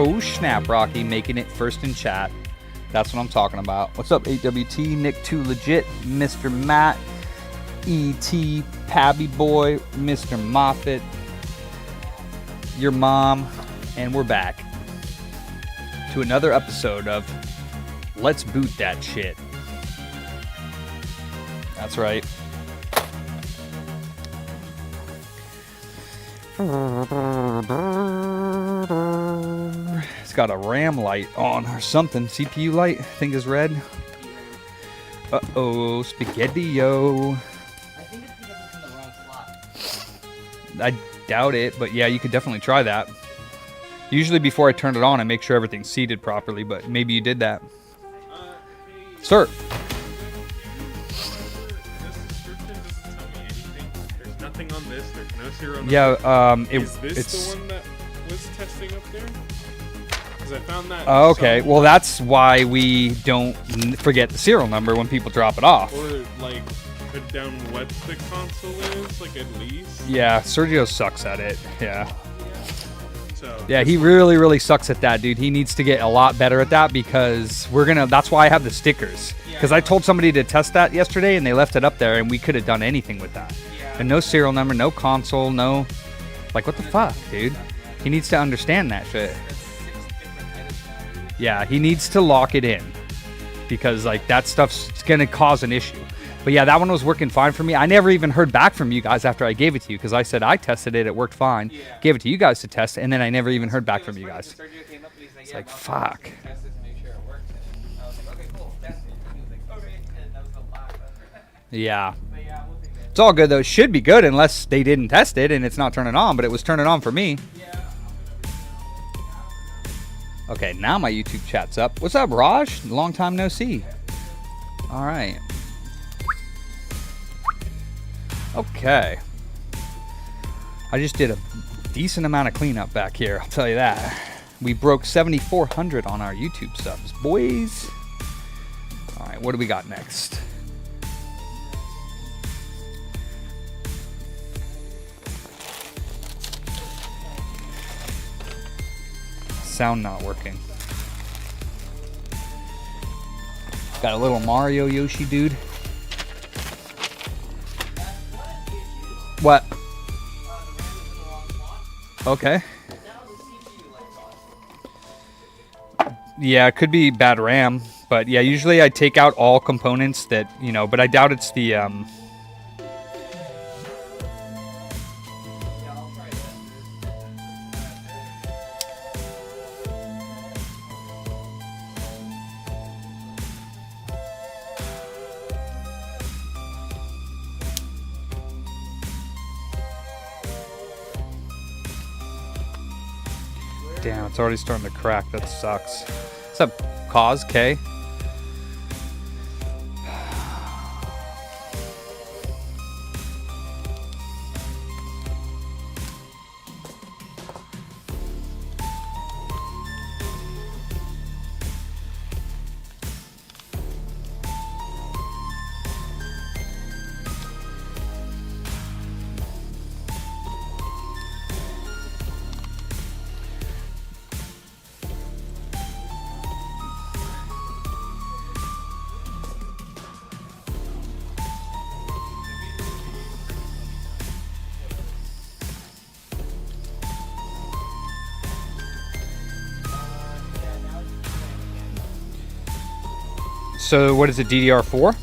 Oh snap, Rocky, making it first in chat. That's what I'm talking about. What's up, AWT, Nick 2 Legit, Mr. Matt, ET, Pabby Boy, Mr. Moffat, your mom, and we're back to another episode of Let's Boot That Shit. That's right. It's got a RAM light on or something. CPU light, I think is red. Uh-oh, spaghetti-o. I think it's because it's in the wrong slot. I doubt it, but yeah, you could definitely try that. Usually before I turn it on, I make sure everything's seated properly, but maybe you did that. Sir. This description doesn't tell me anything. There's nothing on this. There's no serial number. Yeah, Is this it's... the one that was testing up there? Because I found that. Oh, okay. Well, that's why we don't forget the serial number when people drop it off. Or, like, put down what the console is, like, at least. Yeah, Sergio sucks at it. Yeah. So, Yeah, he really sucks at that, dude. He needs to get a lot better at that because that's why I have the stickers. Because I told somebody to test that yesterday and they left it up there and we could have done anything with that. And no serial number, no console, no... Like, what the fuck, dude? He needs to understand that shit. Yeah, he needs to lock it in. Because, like, that stuff's going to cause an issue. But yeah, that one was working fine for me. I never even heard back from you guys after I gave it to you because I said I tested it, it worked fine. Gave it to you guys to test, and then I never even heard back from you guys. It's like, fuck. Yeah. It's all good, though. It should be good unless they didn't test it and it's not turning on, but it was turning on for me. Okay, now my YouTube chat's up. What's up, Raj? Long time no see. All right. Okay. I just did a decent amount of cleanup back here, I'll tell you that. We broke 7,400 on our YouTube subs, boys. All right, what do we got next? Sound not working. Got a little Mario Yoshi dude. What? Okay. Yeah, it could be bad RAM, but yeah, usually I take out all components that, you know, but I doubt it's the Damn, it's already starting to crack. That sucks. What's up, Cause K? So what is it, DDR4?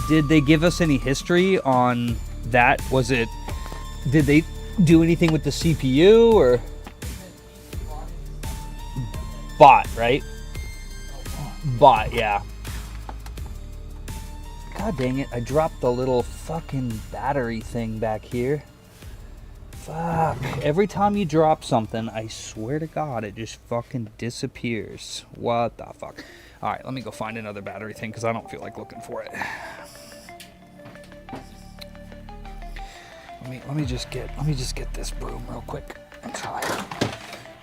Did they give us any history on that? Did they do anything with the CPU or? Bot, right? Bot, yeah. God dang it, I dropped the little fucking battery thing back here. Fuck. Every time you drop something, I swear to God, it just fucking disappears. What the fuck? Alright, let me go find another battery thing because I don't feel like looking for it. Let me just get this broom real quick. I'm tired.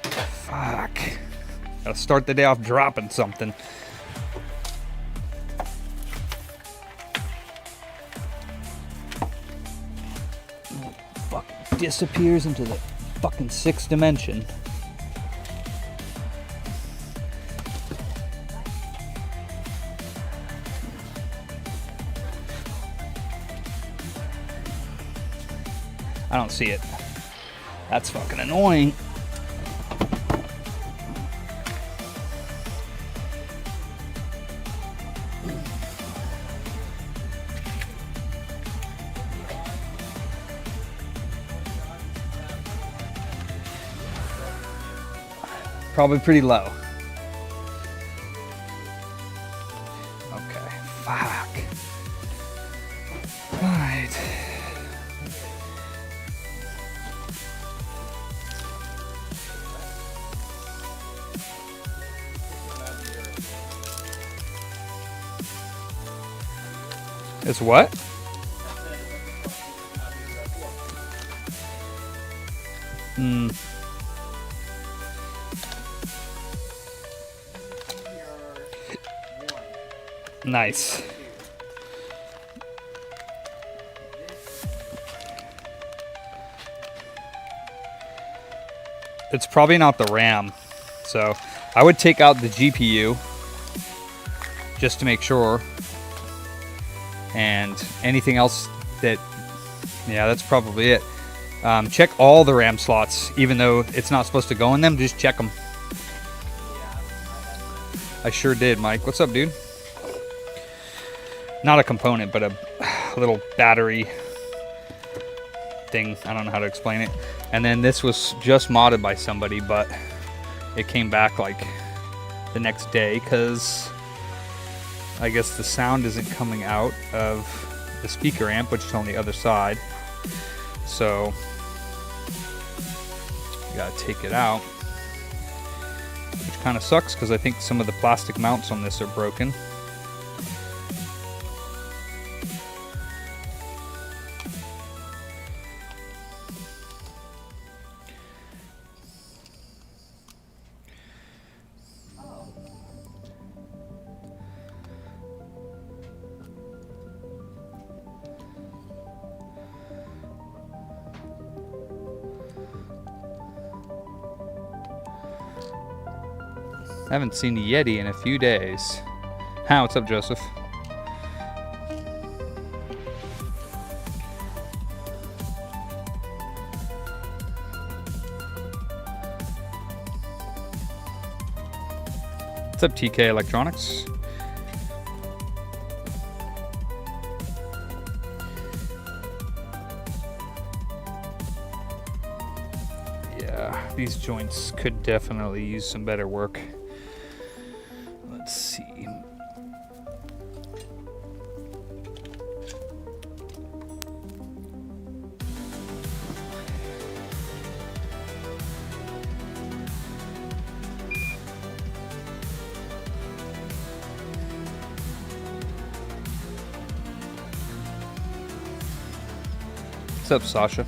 Fuck. Gotta start the day off dropping something. disappears into the fucking 6th dimension. I don't see it. That's fucking annoying. Probably pretty low. Okay, fuck. Alright. It's what? Hmm. Nice. It's probably not the RAM, so I would take out the GPU just to make sure, and anything else that, yeah, that's probably it. Check all the RAM slots, even though it's not supposed to go in them. Just check them. I sure did, Mike. What's up, dude? Not a component, but a little battery thing. I don't know how to explain it. And then this was just modded by somebody, but it came back like the next day because I guess the sound isn't coming out of the speaker amp, which is on the other side. So you gotta take it out, which kind of sucks because I think some of the plastic mounts on this are broken. I haven't seen the Yeti in a few days. Hi, what's up, Joseph? What's up, TK Electronics? Yeah, these joints could definitely use some better work. Let's see. What's up, Sasha?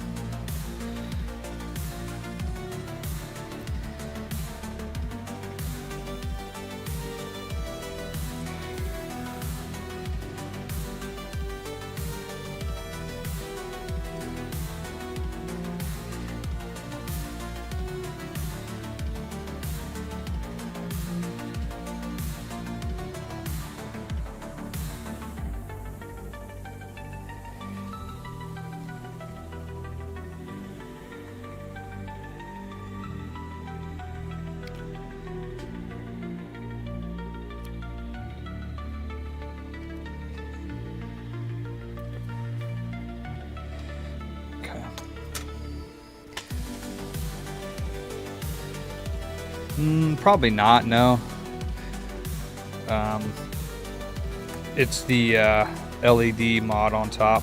Probably not, no. It's the LED mod on top.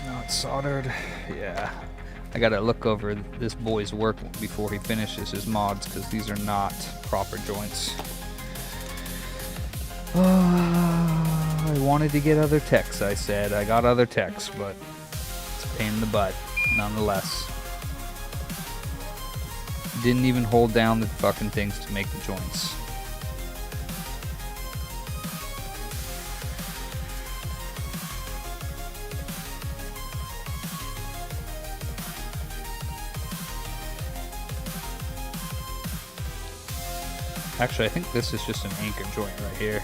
It's not soldered. Yeah. I gotta look over this boy's work before he finishes his mods, because these are not proper joints. I wanted to get other techs, I said. I got other techs, but it's a pain in the butt, nonetheless. Didn't even hold down the fucking things to make the joints. Actually, I think this is just an anchor joint right here.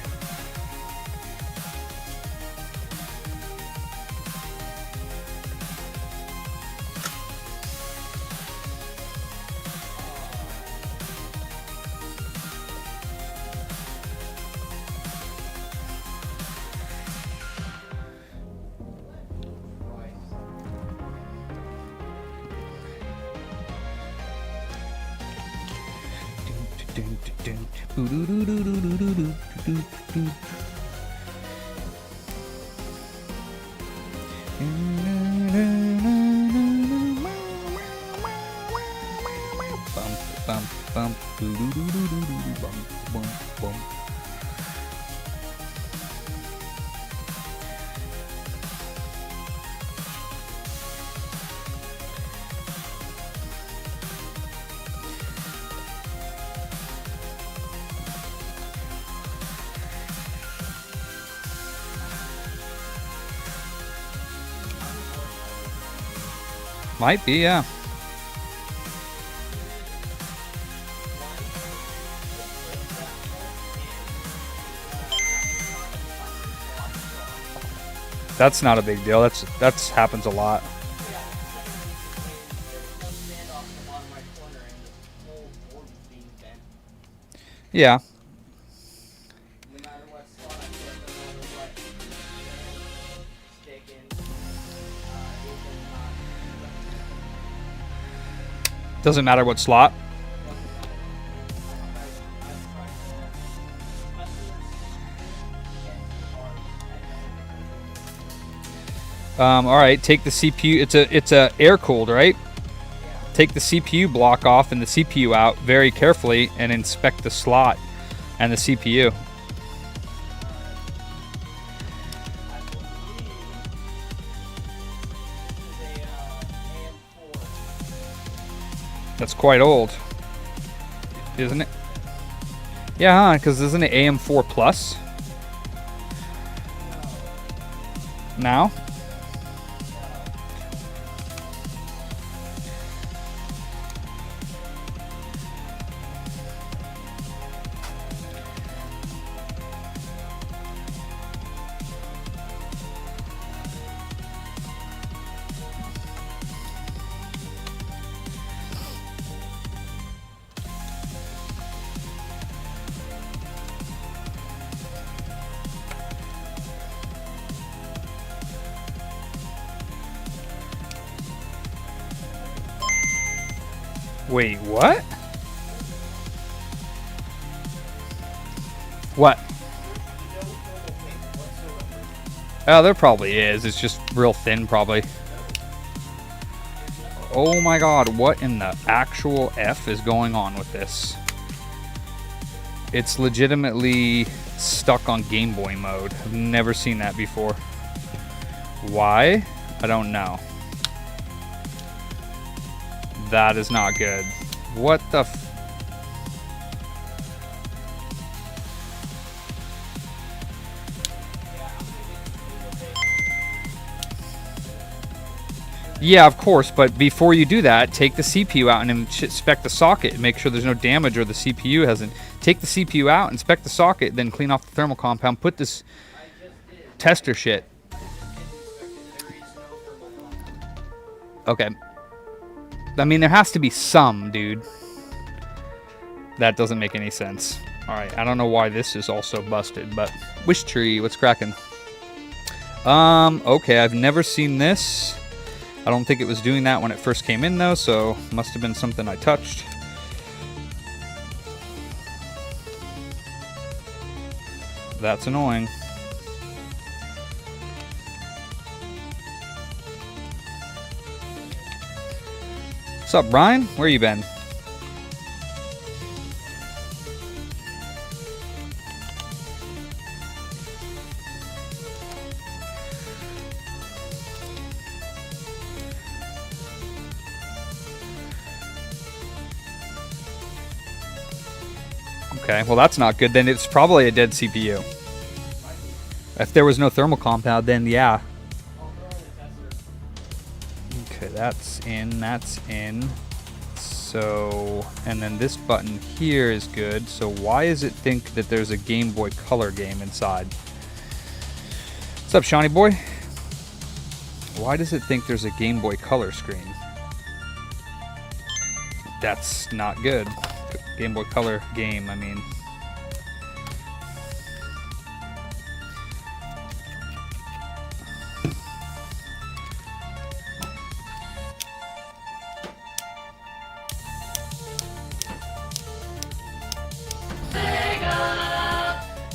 Might be, yeah. That's not a big deal. That's happens a lot. Yeah. No matter what slot I put, no matter what stick in, it will not. Doesn't matter what slot. All right, take the CPU. It's a air cooled, right? Take the CPU block off and the CPU out very carefully and inspect the slot and the CPU. That's quite old, isn't it? Yeah, because isn't it AM4 Plus? Now? Wait, what? What? Oh, there probably is. It's just real thin, probably. Oh my god, what in the actual F is going on with this? It's legitimately stuck on Game Boy mode. I've never seen that before. Why? I don't know. That is not good. What the f... Yeah, of course, but before you do that, take the CPU out and inspect the socket and make sure there's no damage or the CPU hasn't. Take the CPU out, inspect the socket, then clean off the thermal compound, put this tester shit. Okay. I mean, there has to be some, dude. That doesn't make any sense. Alright, I don't know why this is also busted, but... Wish Tree, what's cracking? Okay, I've never seen this. I don't think it was doing that when it first came in, though, so must have been something I touched. That's annoying. up, Brian? Where you been? Okay, well that's not good. Then it's probably a dead CPU. If there was no thermal compound, then yeah. Okay, that's in, that's in. So, and then this button here is good. So why does it think that there's a Game Boy Color game inside? What's up, Shawnee boy? Why does it think there's a Game Boy Color screen? That's not good. Game Boy Color game, I mean.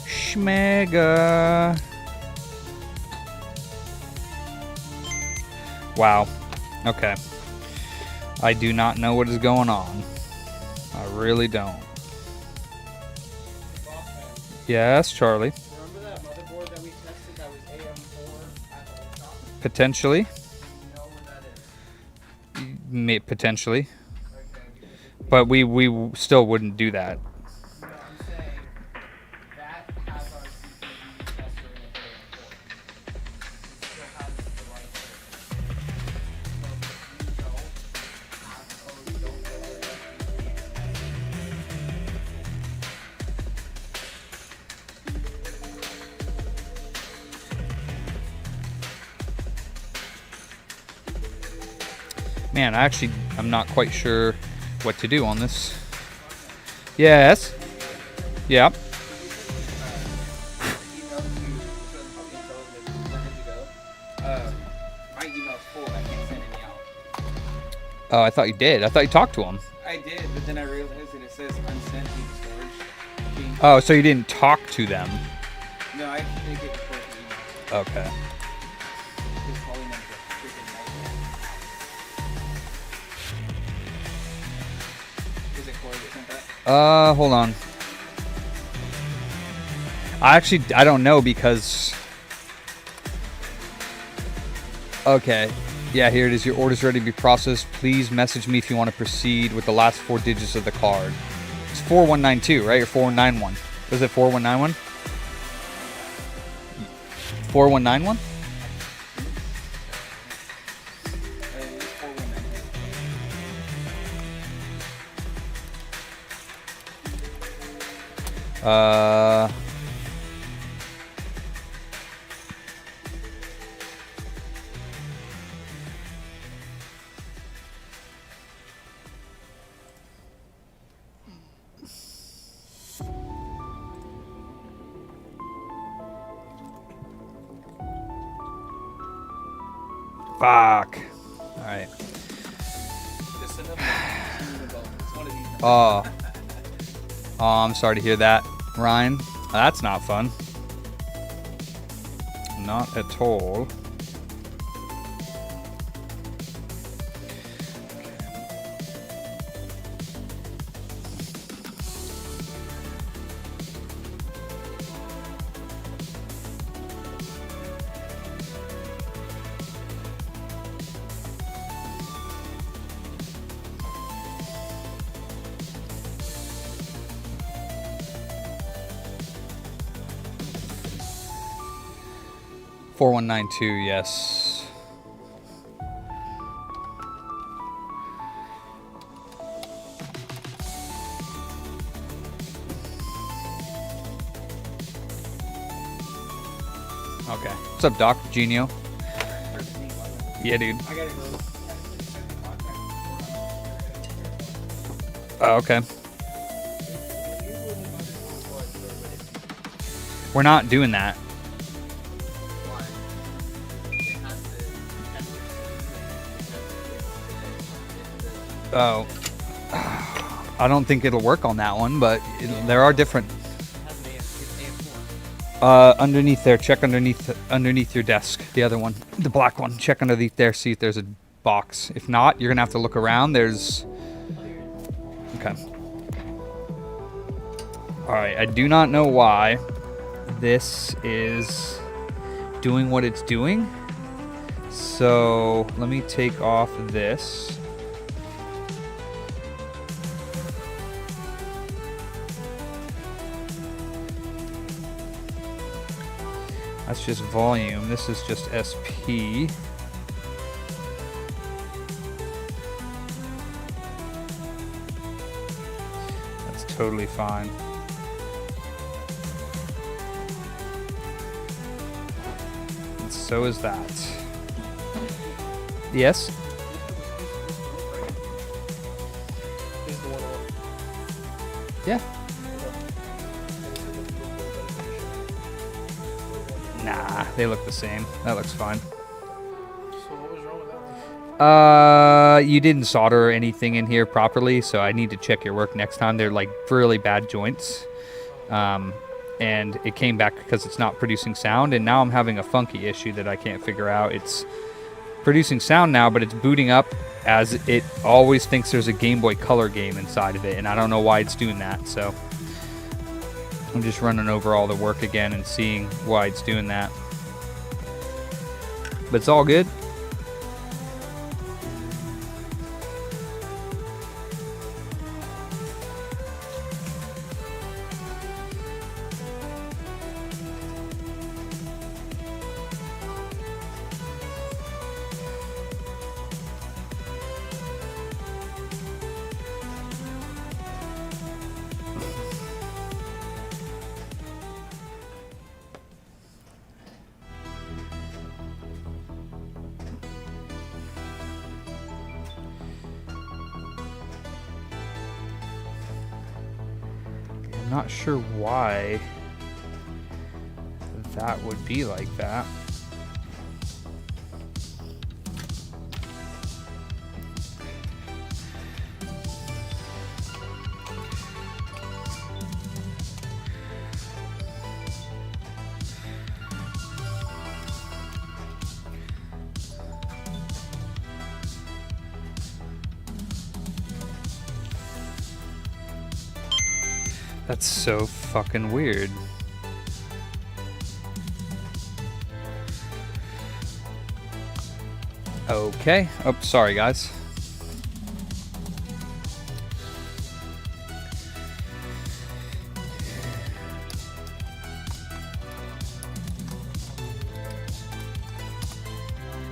Schmega. Wow. Okay. I do not know what is going on. I really don't. Yes, Charlie. Remember that motherboard that we tested that was AM4 at the shop? Potentially. You know where that is? Potentially. Okay, because But we still wouldn't do that. no, I'm saying that has our CPU tester in it AM4. It still has the right circuit. So if you don't know what it Man, I'm not quite sure what to do on this. Yes. Yep. My email's full. I can't send any out. Oh, I thought you did. I thought you talked to him. I did, but then I realized that it says unsent due to storage. Being Oh, so you didn't talk to them. no, I think it before the email. Okay. Just calling them a freaking nightmare. Is it Corey that sent that? Hold on. I don't know because. Okay. Yeah, here it is. Your order's ready to be processed. Please message me if you want to proceed with the last 4 digits of the card. It's 4192, right? Or 4191? Was it 4191? 4191? It's 4192. Fuck. All right. Just send them it's one of these. Oh. Oh, I'm sorry to hear that, Ryan. That's not fun. Not at all. Four 4192, yes. Okay. What's up, Doc? Genio? Yeah, dude. I gotta go. Oh, okay. We're not doing that. Oh. I don't think it'll work on that one, but there are different. Underneath there, check underneath your desk. The other one, the black one. Check underneath there, see if there's a box. If not, you're gonna have to look around. There's okay. All right, I do not know why this is doing what it's doing. So let me take off this. That's just volume. This is just SP. That's totally fine. And so is that. Yes? Is the one on? Yeah. Nah, they look the same. That looks fine. So what was wrong with that one? You didn't solder anything in here properly, so I need to check your work next time. They're like really bad joints. And it came back because it's not producing sound, and now I'm having a funky issue that I can't figure out. It's producing sound now, but it's booting up as it always thinks there's a Game Boy Color game inside of it, and I don't know why it's doing that, so I'm just running over all the work again and seeing why it's doing that. But it's all good. I'm not sure why that would be like that. That's so fucking weird. Okay. Oh, sorry, guys.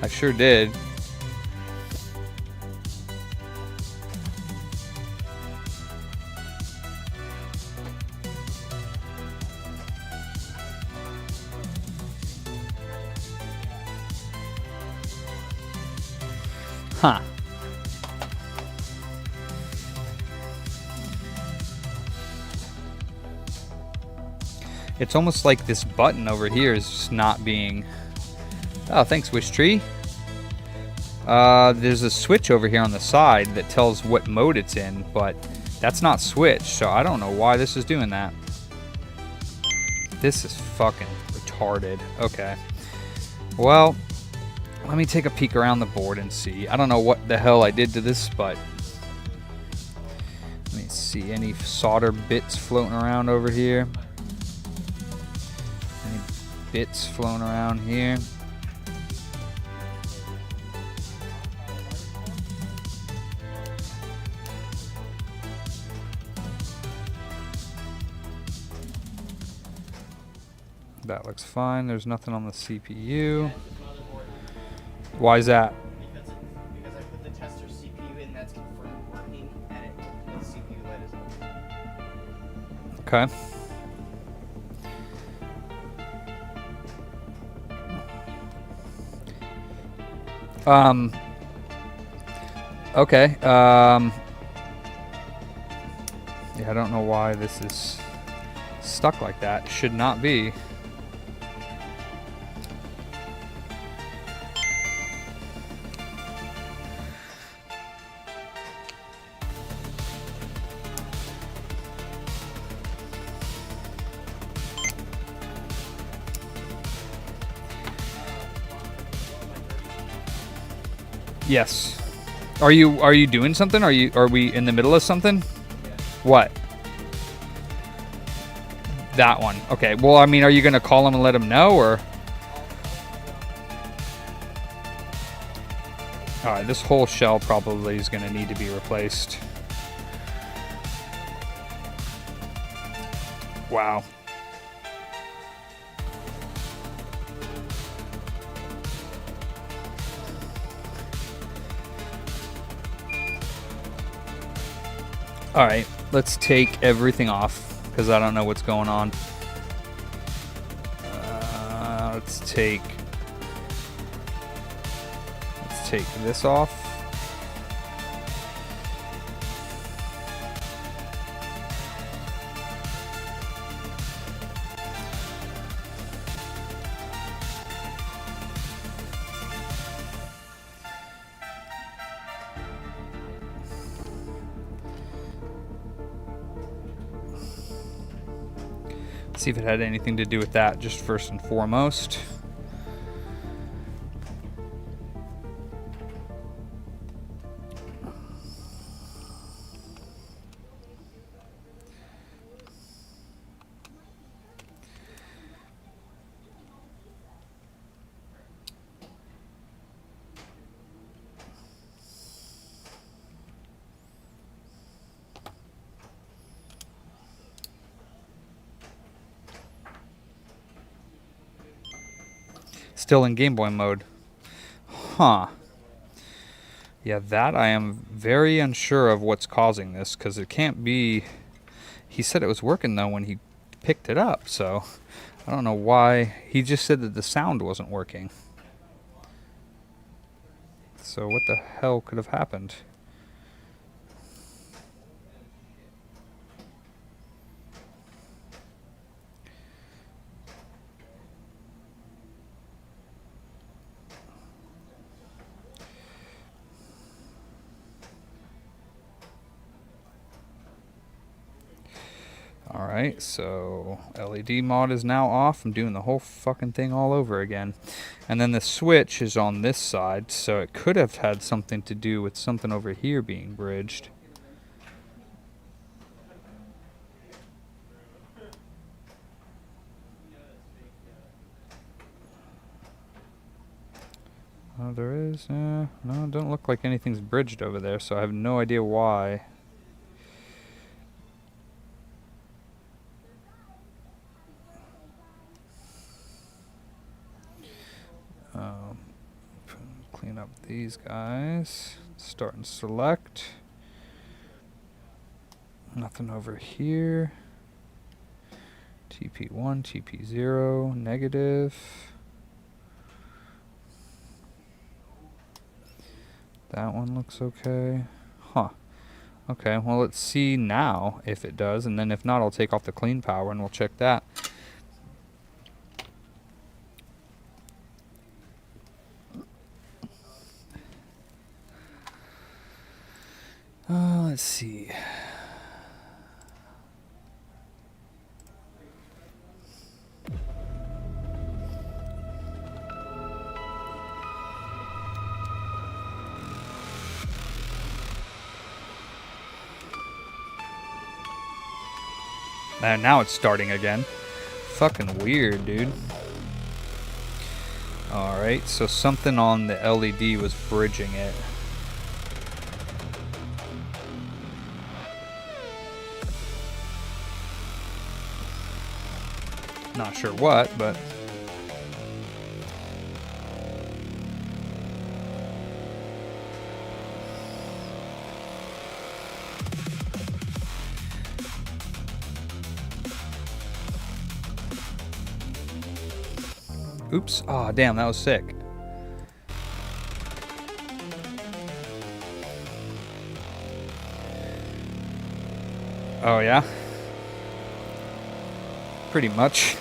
I sure did. Huh. It's almost like this button over here is just not being... Oh, thanks, Wish Tree. There's a switch over here on the side that tells what mode it's in, but that's not switched, so I don't know why this is doing that. This is fucking retarded. Okay. Well... Let me take a peek around the board and see. I don't know what the hell I did to this, but let me see any solder bits floating around over here. Any bits floating around here? That looks fine. There's nothing on the CPU. Why is that? Because I put the tester CPU in, that's confirmed working, and the CPU light is on. Okay. Okay. Yeah, I don't know why this is stuck like that. Should not be. Yes. Are you doing something? Are we in the middle of something? What? That one. Okay. Well, I mean, are you gonna call him and let him know, or? All right. This whole shell probably is gonna need to be replaced. Wow. All right, let's take everything off because I don't know what's going on. Let's take this off. See if it had anything to do with that, just first and foremost. Still in Game Boy mode. Huh. Yeah, that I am very unsure of what's causing this, because it can't be... He said it was working, though, when he picked it up, so... I don't know why. He just said that the sound wasn't working. So what the hell could have happened? Alright, so LED mod is now off. I'm doing the whole fucking thing all over again. And then the switch is on this side, so it could have had something to do with something over here being bridged. Oh, there is? No, it don't look like anything's bridged over there, so I have no idea why. Clean up these guys. Start and select. Nothing over here. TP1, TP0, negative. That one looks okay. Huh. Okay, well, let's see now if it does, and then if not, I'll take off the clean power and we'll check that. Let's see. And now it's starting again. Fucking weird, dude. Alright, so something on the LED was bridging it. Not sure what, but... Oops. Aw, damn, that was sick. Oh, yeah? Pretty much.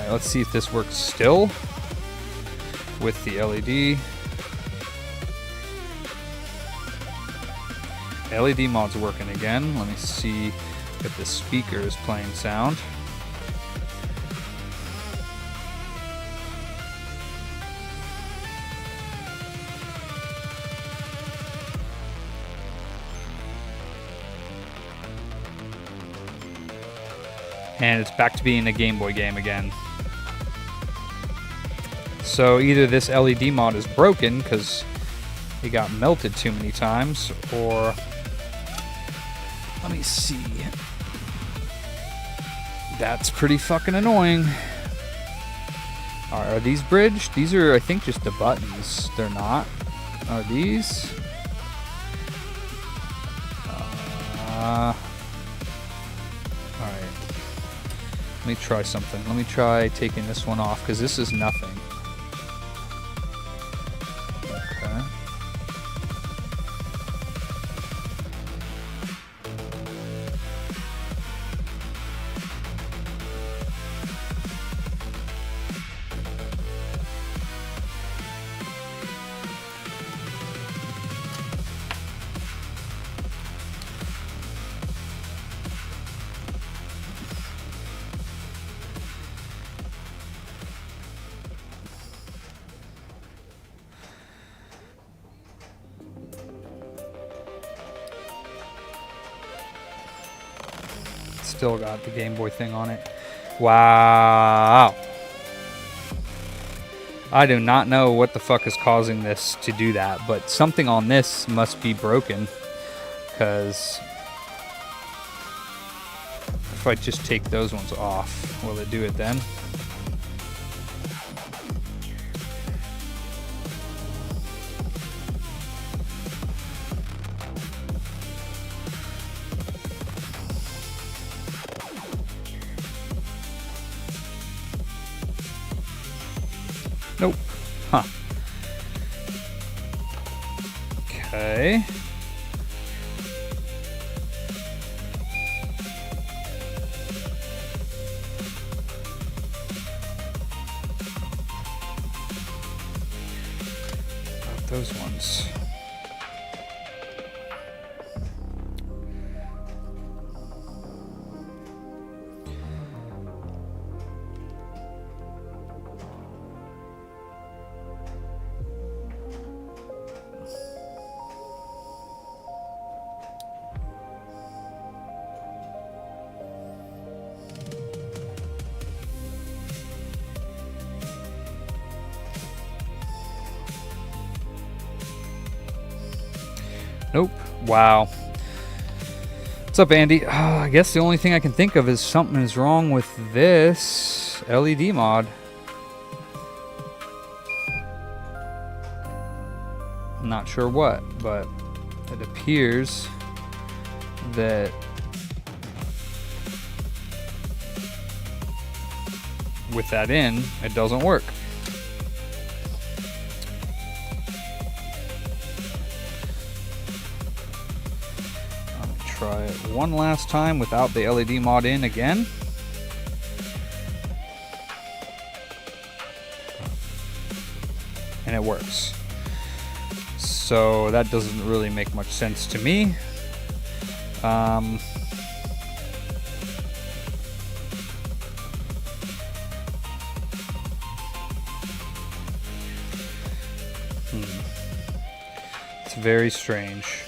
Alright, let's see if this works still with the LED. LED mod's working again. Let me see if the speaker is playing sound. And it's back to being a Game Boy game again. So either this LED mod is broken because it got melted too many times, or let me see. That's pretty fucking annoying. Are these bridged? These are, I think, just the buttons. They're not. Are these? Alright. Let me try something. Let me try taking this one off, because this is nothing. Okay. Still got the Game Boy thing on it. Wow. I do not know what the fuck is causing this to do that, but something on this must be broken, because if I just take those ones off, will it do it then? Nope. Huh. Okay. About those ones. Nope. Wow. What's up, Andy? I guess the only thing I can think of is something is wrong with this LED mod. I'm not sure what, but it appears that with that in, it doesn't work. Try it one last time without the LED mod in again. And it works. So that doesn't really make much sense to me. It's very strange.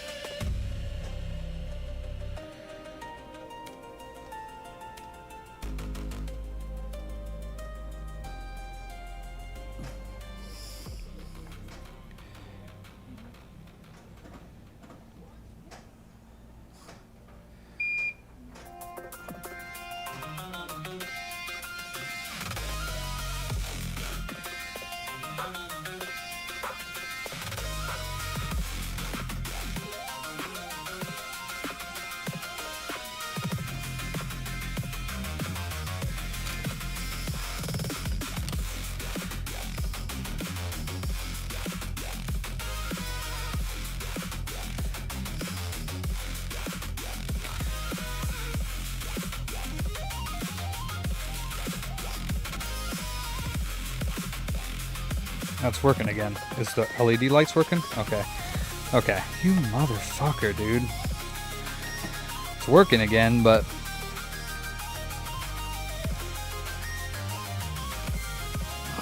That's working again. Is the LED lights working? Okay. Okay. You motherfucker, dude. It's working again, but...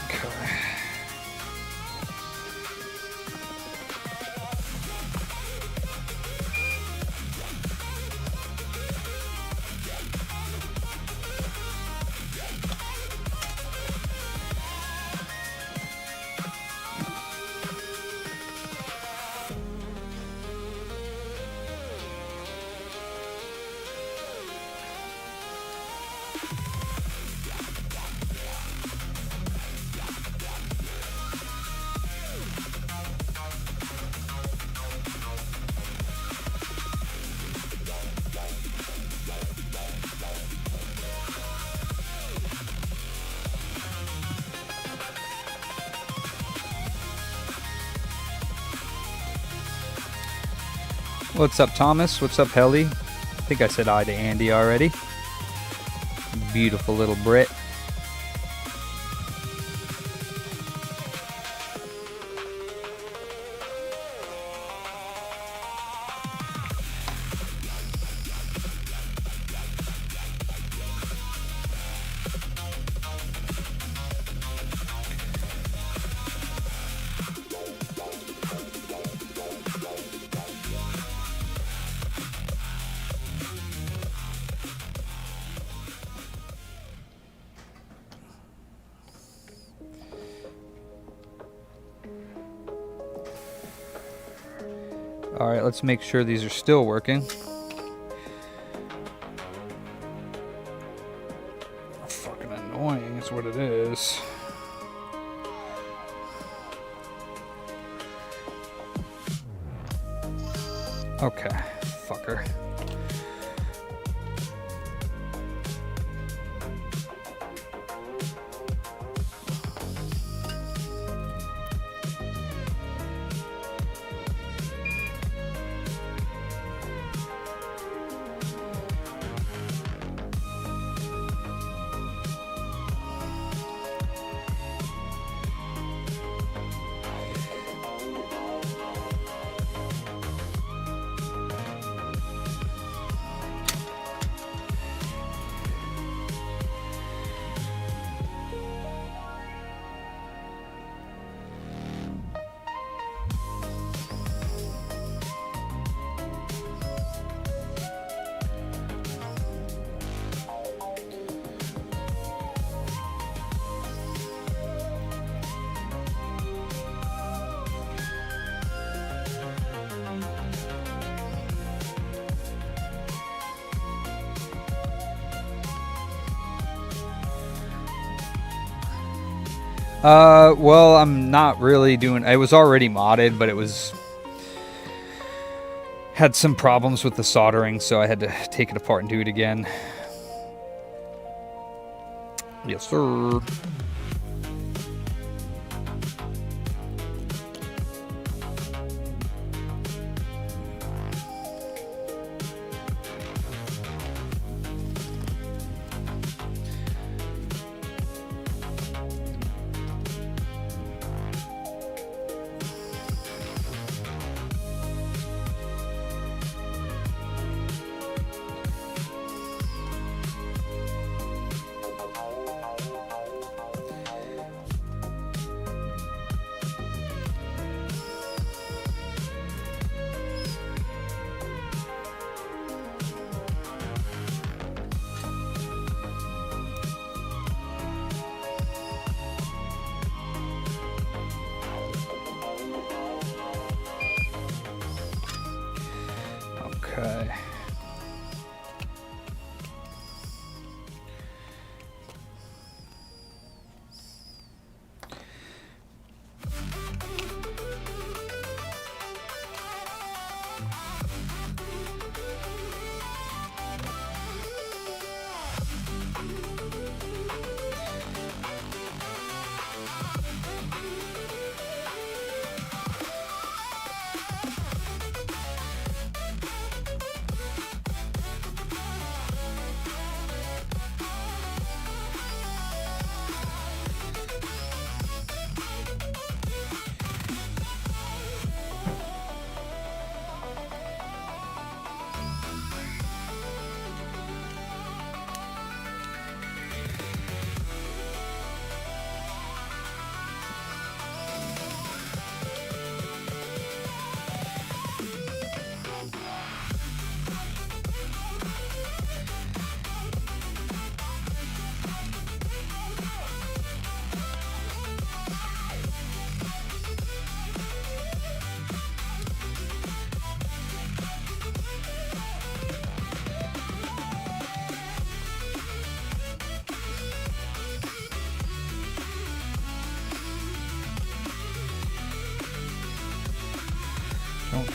Okay. What's up, Thomas? What's up, Helly? I think I said hi to Andy already. Beautiful little Brit. All right, let's make sure these are still working. Fucking annoying is what it is. Okay, fucker. Well, I'm not really doing... It was already modded, but it was... had some problems with the soldering, so I had to take it apart and do it again. Yes, sir. Okay.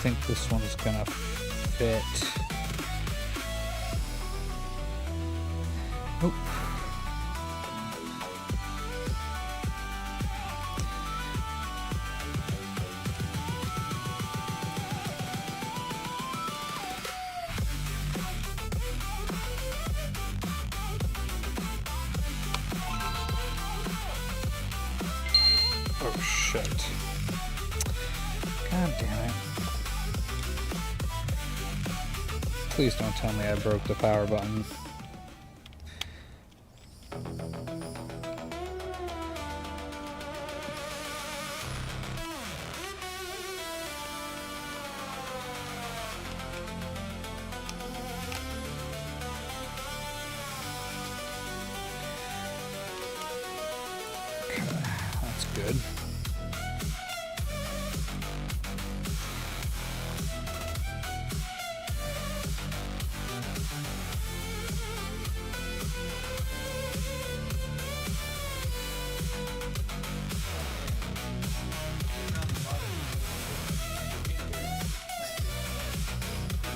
think this one's gonna fit. Nope. Oh shit. God damn it. Please don't tell me I broke the power button. Okay, that's good.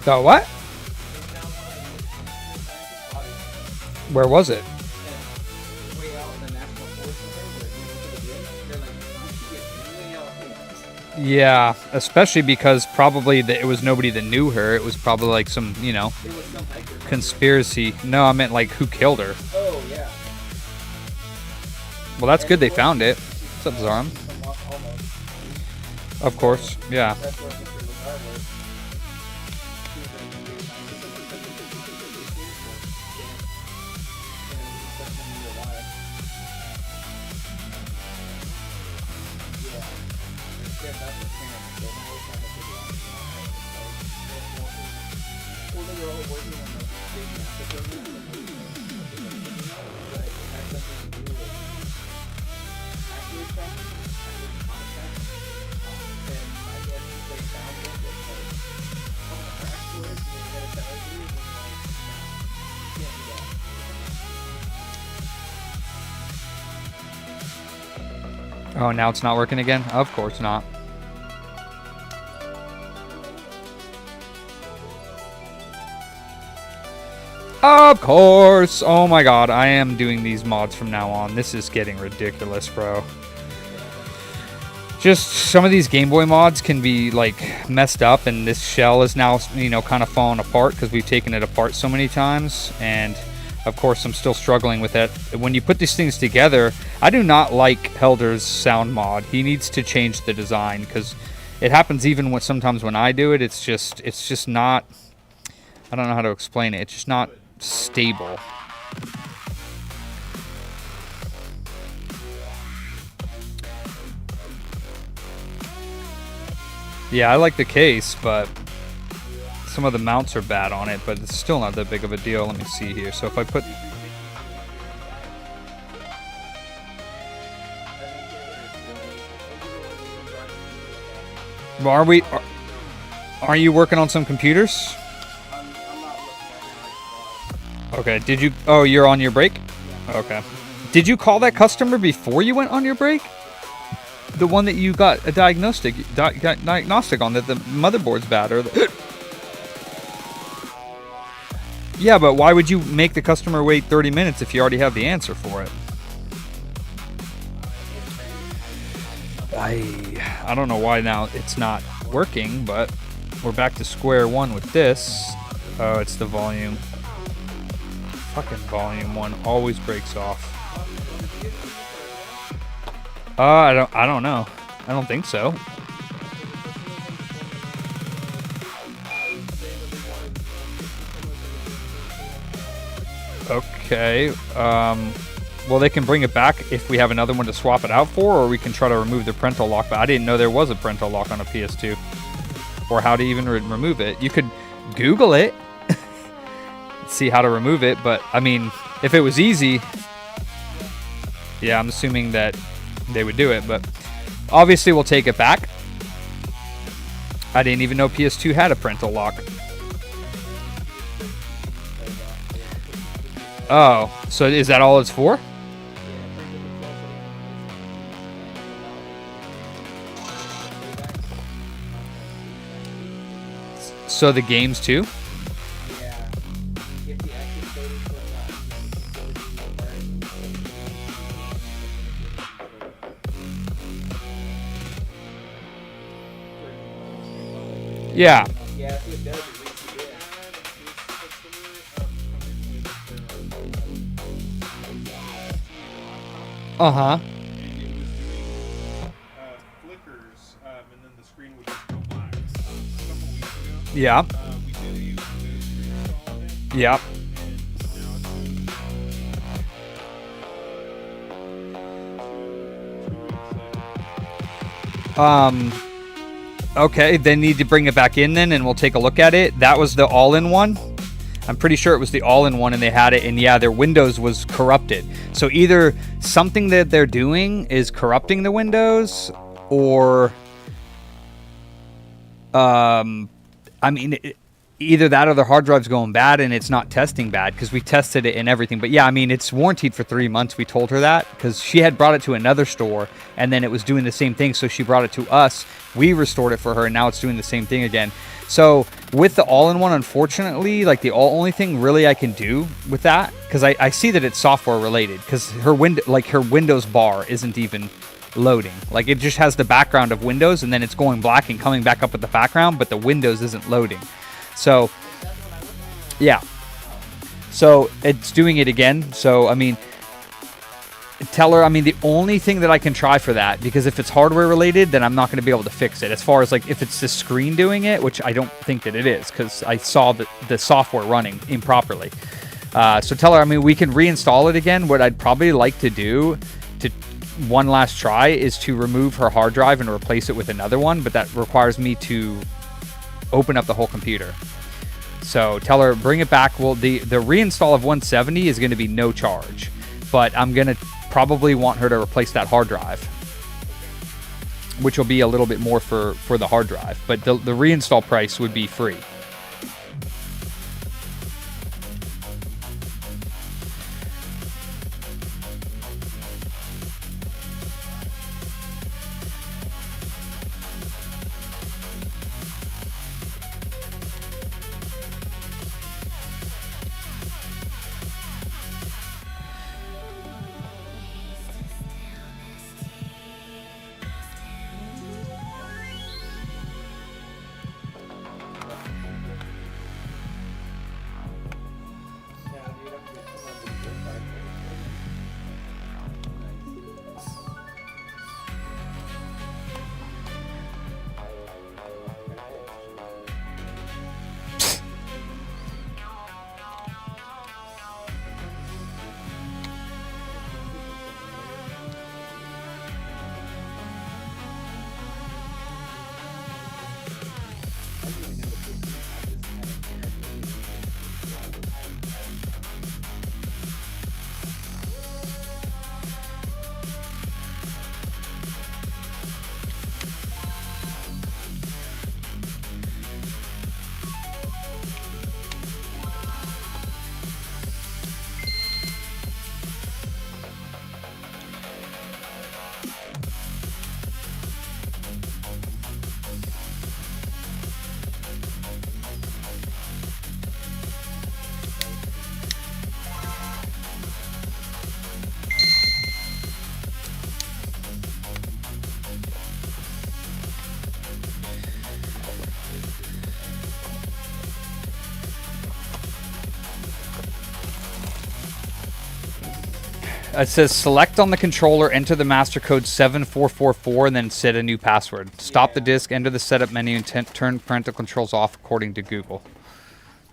The what? Where was it? Way out in the national forest somewhere, where you look at the view, they're like, "How'd she get way out here?" Yeah, especially because probably it was nobody that knew her. It was probably like some, It was some hiker. conspiracy. No, I meant like who killed her. Oh, yeah. Well, that's good they found it. What's up, Zaram? Almost. Of course, yeah. That's where I think her car was. Oh, now it's not working again? Of course not. Of course! Oh my god, I am doing these mods from now on. This is getting ridiculous, bro. Just some of these Game Boy mods can be like messed up, and this shell is now, kind of falling apart because we've taken it apart so many times. And of course, I'm still struggling with it. When you put these things together, I do not like Helder's sound mod. He needs to change the design because it happens even when sometimes when I do it. It's just not. I don't know how to explain it. It's just not stable. Yeah, I like the case, but some of the mounts are bad on it, but it's still not that big of a deal. Let me see here. So if I put... Are you working on some computers? I'm not looking right now. Okay, did you... Oh, you're on your break? Okay. Did you call that customer before you went on your break? The one that you got a diagnostic on, that the motherboard's bad, or yeah, but why would you make the customer wait 30 minutes if you already have the answer for it? I don't know why now it's not working, but we're back to square one with this. Oh, it's the volume. Fucking volume one always breaks off. I don't know. I don't think so. Okay. Well, they can bring it back if we have another one to swap it out for, or we can try to remove the parental lock. But I didn't know there was a parental lock on a PS2, or how to even remove it. You could Google it, see how to remove it. But I mean, if it was easy, yeah, I'm assuming that they would do it, but obviously we'll take it back. I didn't even know PS2 had a parental lock. Oh, so is that all it's for? So the games too? Yeah. If the active code is still not. Yeah. Yeah, if it does, it leaks again. Uh-huh. And it was doing flickers, and then the screen would just go black. A couple weeks ago, Yeah. we did a screen install on it, Yeah. and now it's been 2 weeks later. Okay, they need to bring it back in then, and we'll take a look at it. That was the all-in-one. I'm pretty sure it was the all-in-one, and they had it, and yeah, their Windows was corrupted. So either something that they're doing is corrupting the Windows, or, I mean, either that or the hard drive's going bad and it's not testing bad, because we tested it and everything. But yeah, I mean, it's warranted for 3 months. We told her that because she had brought it to another store and then it was doing the same thing. So she brought it to us. We restored it for her and now it's doing the same thing again. So with the all-in-one, unfortunately, like the only thing really I can do with that, because I see that it's software related, because her Windows bar isn't even loading. Like it just has the background of Windows and then it's going black and coming back up with the background, but the Windows isn't loading. So, yeah. So, it's doing it again. So, I mean, tell her, I mean, the only thing that I can try for that, because if it's hardware related, then I'm not going to be able to fix it. As far as, like, if it's the screen doing it, which I don't think that it is, because I saw the software running improperly. So, tell her, I mean, we can reinstall it again. What I'd probably like to do to one last try is to remove her hard drive and replace it with another one, but that requires me to open up the whole computer. So tell her, bring it back. Well, the reinstall of 170 is going to be no charge, but I'm going to probably want her to replace that hard drive, which will be a little bit more for the hard drive, but the reinstall price would be free. It says select on the controller, enter the master code 7444, and then set a new password. Stop the disk, enter the setup menu, and turn parental controls off according to Google.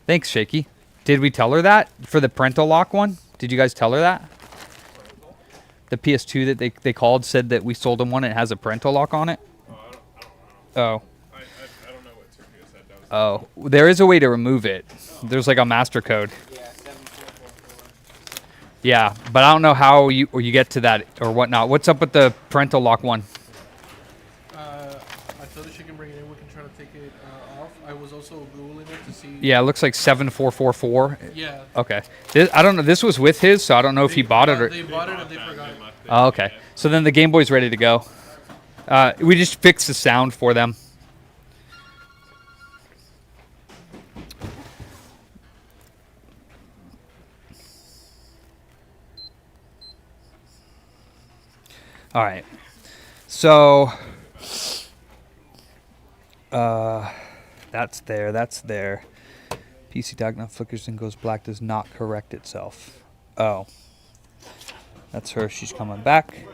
Thanks, Shaky. Did we tell her that for the parental lock one? Did you guys tell her that? The PS2 that they called said that we sold them one and it has a parental lock on it? Oh. I don't know what Sergio said. That was Oh. There is a way to remove it. There's like a master code. Yeah, 7444. Yeah, but I don't know how you get to that or whatnot. What's up with the parental lock one? I told her she can bring it in. We can try to take it off. I was also Googling it to see. Yeah, it looks like 7444. Yeah. Okay. I don't know. This was with his, so I don't know if he bought it or. They bought it and they forgot it. Oh, okay. So then the Game Boy's ready to go. We just fixed the sound for them. All right. So that's there. That's there. PC diagnose flickers and goes black, does not correct itself. Oh. That's her. She's coming back.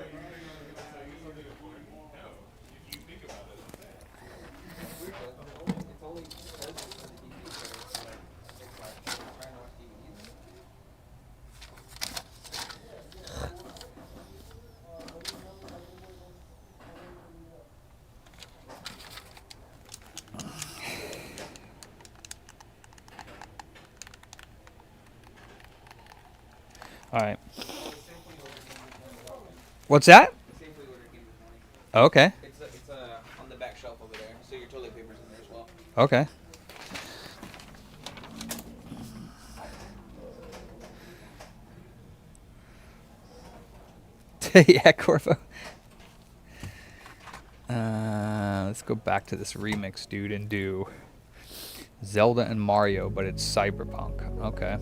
All right. What's that? Okay. It's on the back shelf over there, so your toilet paper's in there as well. Okay. Yeah, Corvo. Let's go back to this remix, dude, and do Zelda and Mario, but it's cyberpunk. Okay.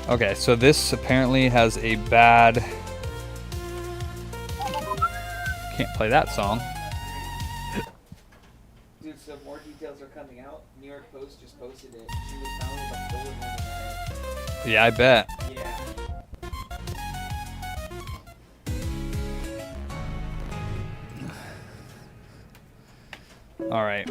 Okay, so this apparently has a bad... Can't play that song. Dude, so more details are coming out. New York Post just posted it. She was found with a bullet wound in her head. Yeah, I bet. Yeah. All right.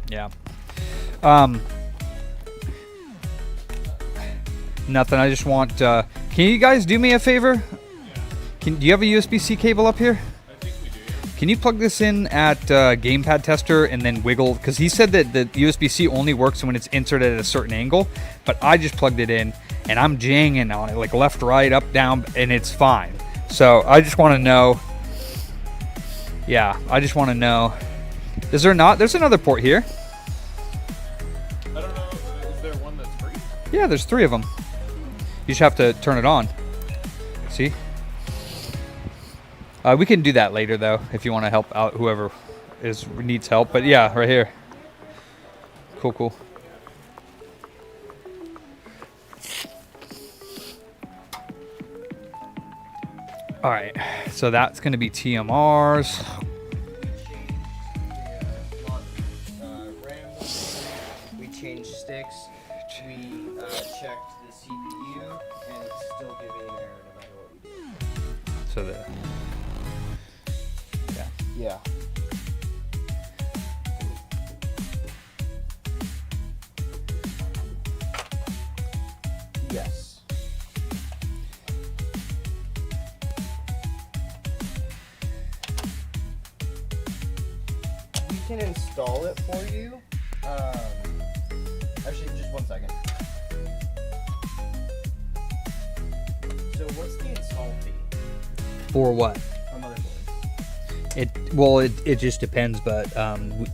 Yeah. Nothing. I just want. Can you guys do me a favor? Do you have a USB-C cable up here? I think we do. Yeah. Can you plug this in at Gamepad Tester and then wiggle? Because he said that the USB-C only works when it's inserted at a certain angle, but I just plugged it in and I'm janging on it, like left, right, up, down, and it's fine. So I just want to know. Yeah, I just want to know. Is there not? There's another port here. I don't know. Is there one that's free? Yeah, there's 3 of them. You just have to turn it on. See? We can do that later, though, if you want to help out whoever needs help. But yeah, right here. Cool, cool. All right, so that's going to be TMRs. We changed sticks. We checked the CPU, and it's still giving an error no matter what we do. So the Yeah. Yes. We can install it for you. Actually, just 1 second. So, what's the install fee? for what? A motherboard. Well, it just depends, but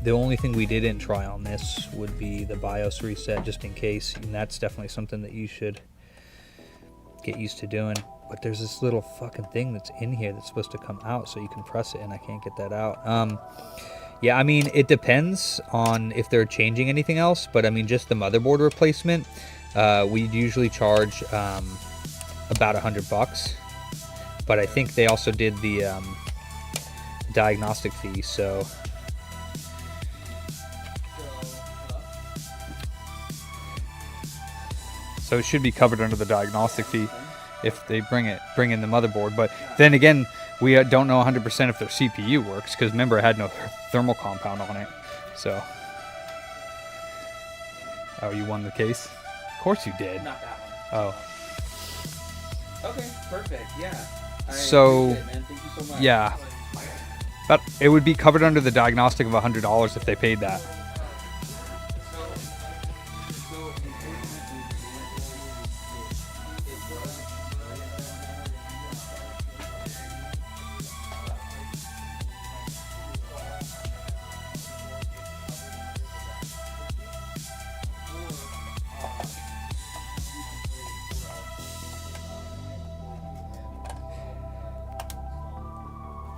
the only thing we didn't try on this would be the BIOS reset, just in case, and that's definitely something that you should get used to doing. But there's this little fucking thing that's in here that's supposed to come out, so you can press it, and I can't get that out. Yeah, I mean, it depends on if they're changing anything else, but I mean, just the motherboard replacement, we usually charge about $100, but I think they also did the diagnostic fee, so it should be covered under the diagnostic fee if they bring in the motherboard. But then again, we don't know 100% if their CPU works, because remember, it had no thermal compound on it. So, oh, you won the case? Of course you did. Not that one. Oh, Okay, perfect. Yeah. So, appreciate it, man. Thank you so much. yeah, but it would be covered under the diagnostic of $100 if they paid that. So unfortunately, it's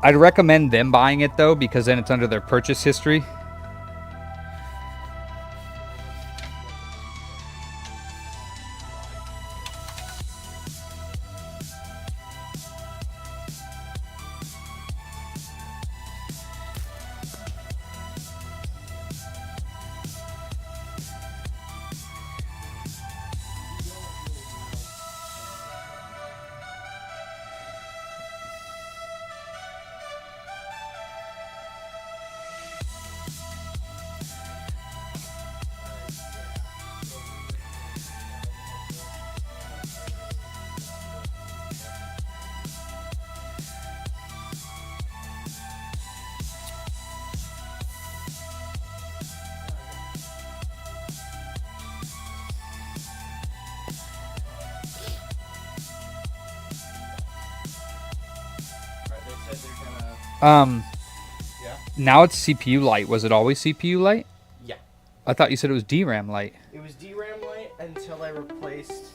I'd recommend them buying it though, because then it's under their purchase history. They said they're gonna. Yeah. Now it's CPU light. Was it always CPU light? Yeah. I thought you said it was DRAM light. It was DRAM light until I replaced,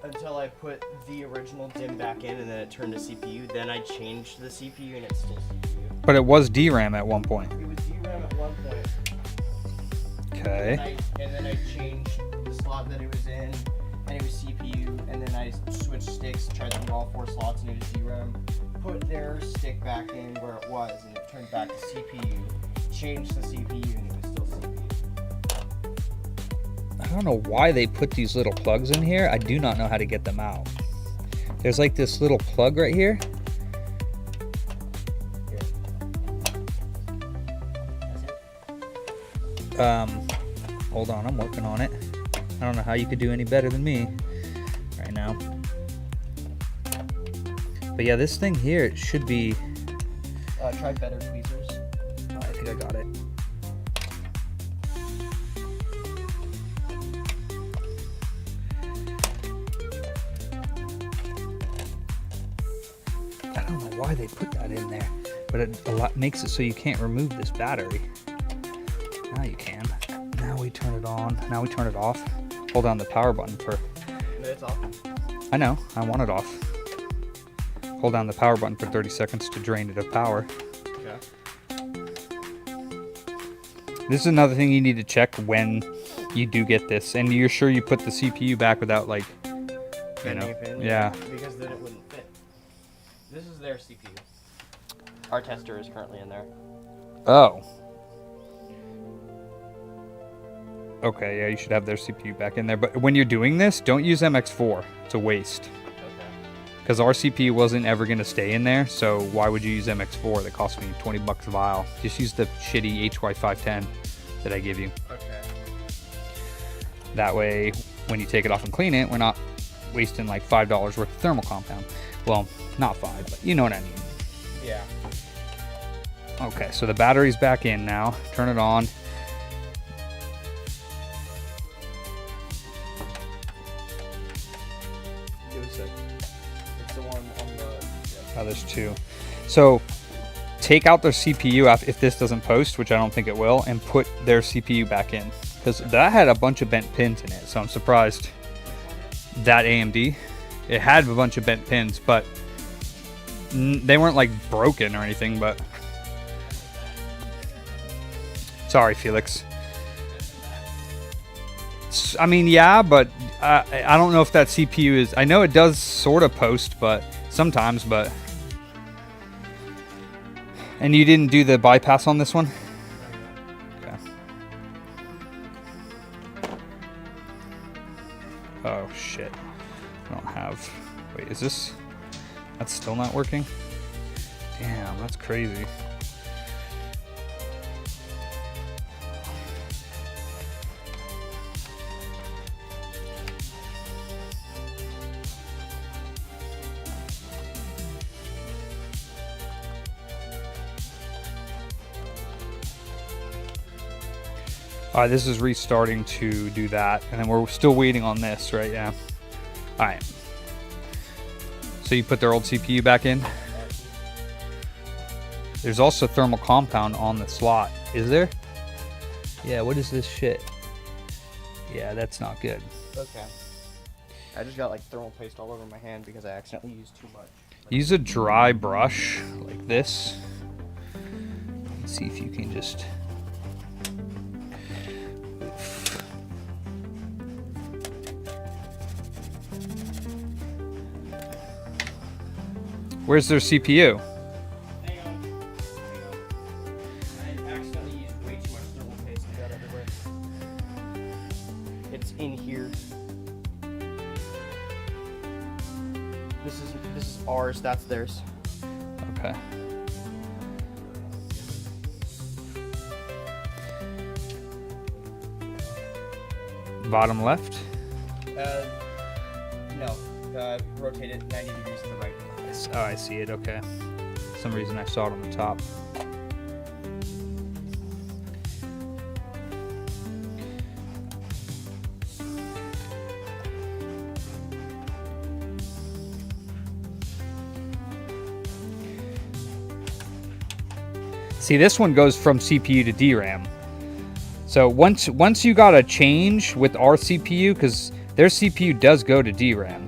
until I put the original DIMM back in, and then it turned to CPU. Then I changed the CPU, and it's still CPU. But it was DRAM at one point. It was DRAM at one point. Okay. And then I changed the slot that it was in, and it was CPU. And then I switched sticks, tried to do all 4 slots, and it was DRAM. Put their stick back in where it was, and it turned back to CPU. Changed the CPU, and it was still CPU. I don't know why they put these little plugs in here. I do not know how to get them out. There's like this little plug right here. Hold on, I'm working on it. I don't know how you could do any better than me right now. But yeah, this thing here, it should be... Try better tweezers. I think I got it. I don't know why they put that in there, but it makes it so you can't remove this battery. Now you can. Now we turn it on. Now we turn it off. Hold down the power button for... It's off. I know, I want it off. Hold down the power button for 30 seconds to drain it of power. Okay. This is another thing you need to check when you do get this, and you're sure you put the CPU back without, like, you know, yeah. Because then it wouldn't fit. This is their CPU. Our tester is currently in there. Oh. Okay, yeah, you should have their CPU back in there. But when you're doing this, don't use MX4. It's a waste. Okay. Because our CPU wasn't ever going to stay in there, so why would you use MX4 that cost me 20 bucks a vial? Just use the shitty HY510 that I give you. Okay. That way, when you take it off and clean it, we're not wasting like $5 worth of thermal compound. Well, not 5, but you know what I mean. Yeah. Okay, so the battery's back in now. Turn it on. Give it a sec. It's the one on the... Yeah. Oh, there's 2. So take out their CPU if this doesn't post, which I don't think it will, and put their CPU back in. Because that had a bunch of bent pins in it, so I'm surprised. That AMD, it had a bunch of bent pins, but they weren't like broken or anything, but... Sorry, Felix. I mean, yeah, but I don't know if that CPU is... I know it does sort of post, but sometimes, but... And you didn't do the bypass on this one? Okay. Oh, shit. I don't have... Wait, is this... That's still not working? Damn, that's crazy. Alright, this is restarting to do that, and then we're still waiting on this, right? Yeah. Alright. So you put their old CPU back in? There's also thermal compound on the slot. Is there? Yeah, what is this shit? Yeah, that's not good. Okay. I just got like thermal paste all over my hand because I accidentally used too much. Use a dry brush like this. Let's see if you can just. Where's their CPU? Hang on. I accidentally used way too much thermal paste and got everywhere. It's in here. This is ours, that's theirs. Okay. Bottom left. No. Rotate it 90 degrees to the right. Oh, I see it. Okay. For some reason I saw it on the top. See, this one goes from CPU to DRAM. So once you got a change with our CPU, because their CPU does go to DRAM.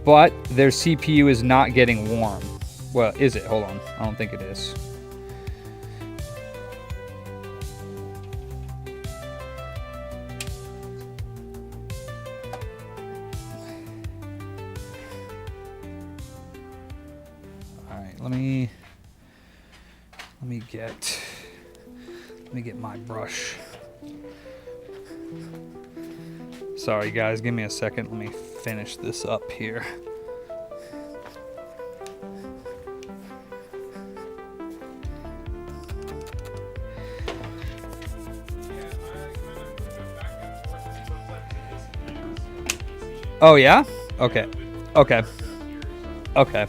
But their CPU is not getting warm. Well, is it? Hold on. I don't think it is. Let me get my brush. Sorry guys, give me a second. Let me finish this up here. Oh yeah? Okay. Okay. Okay.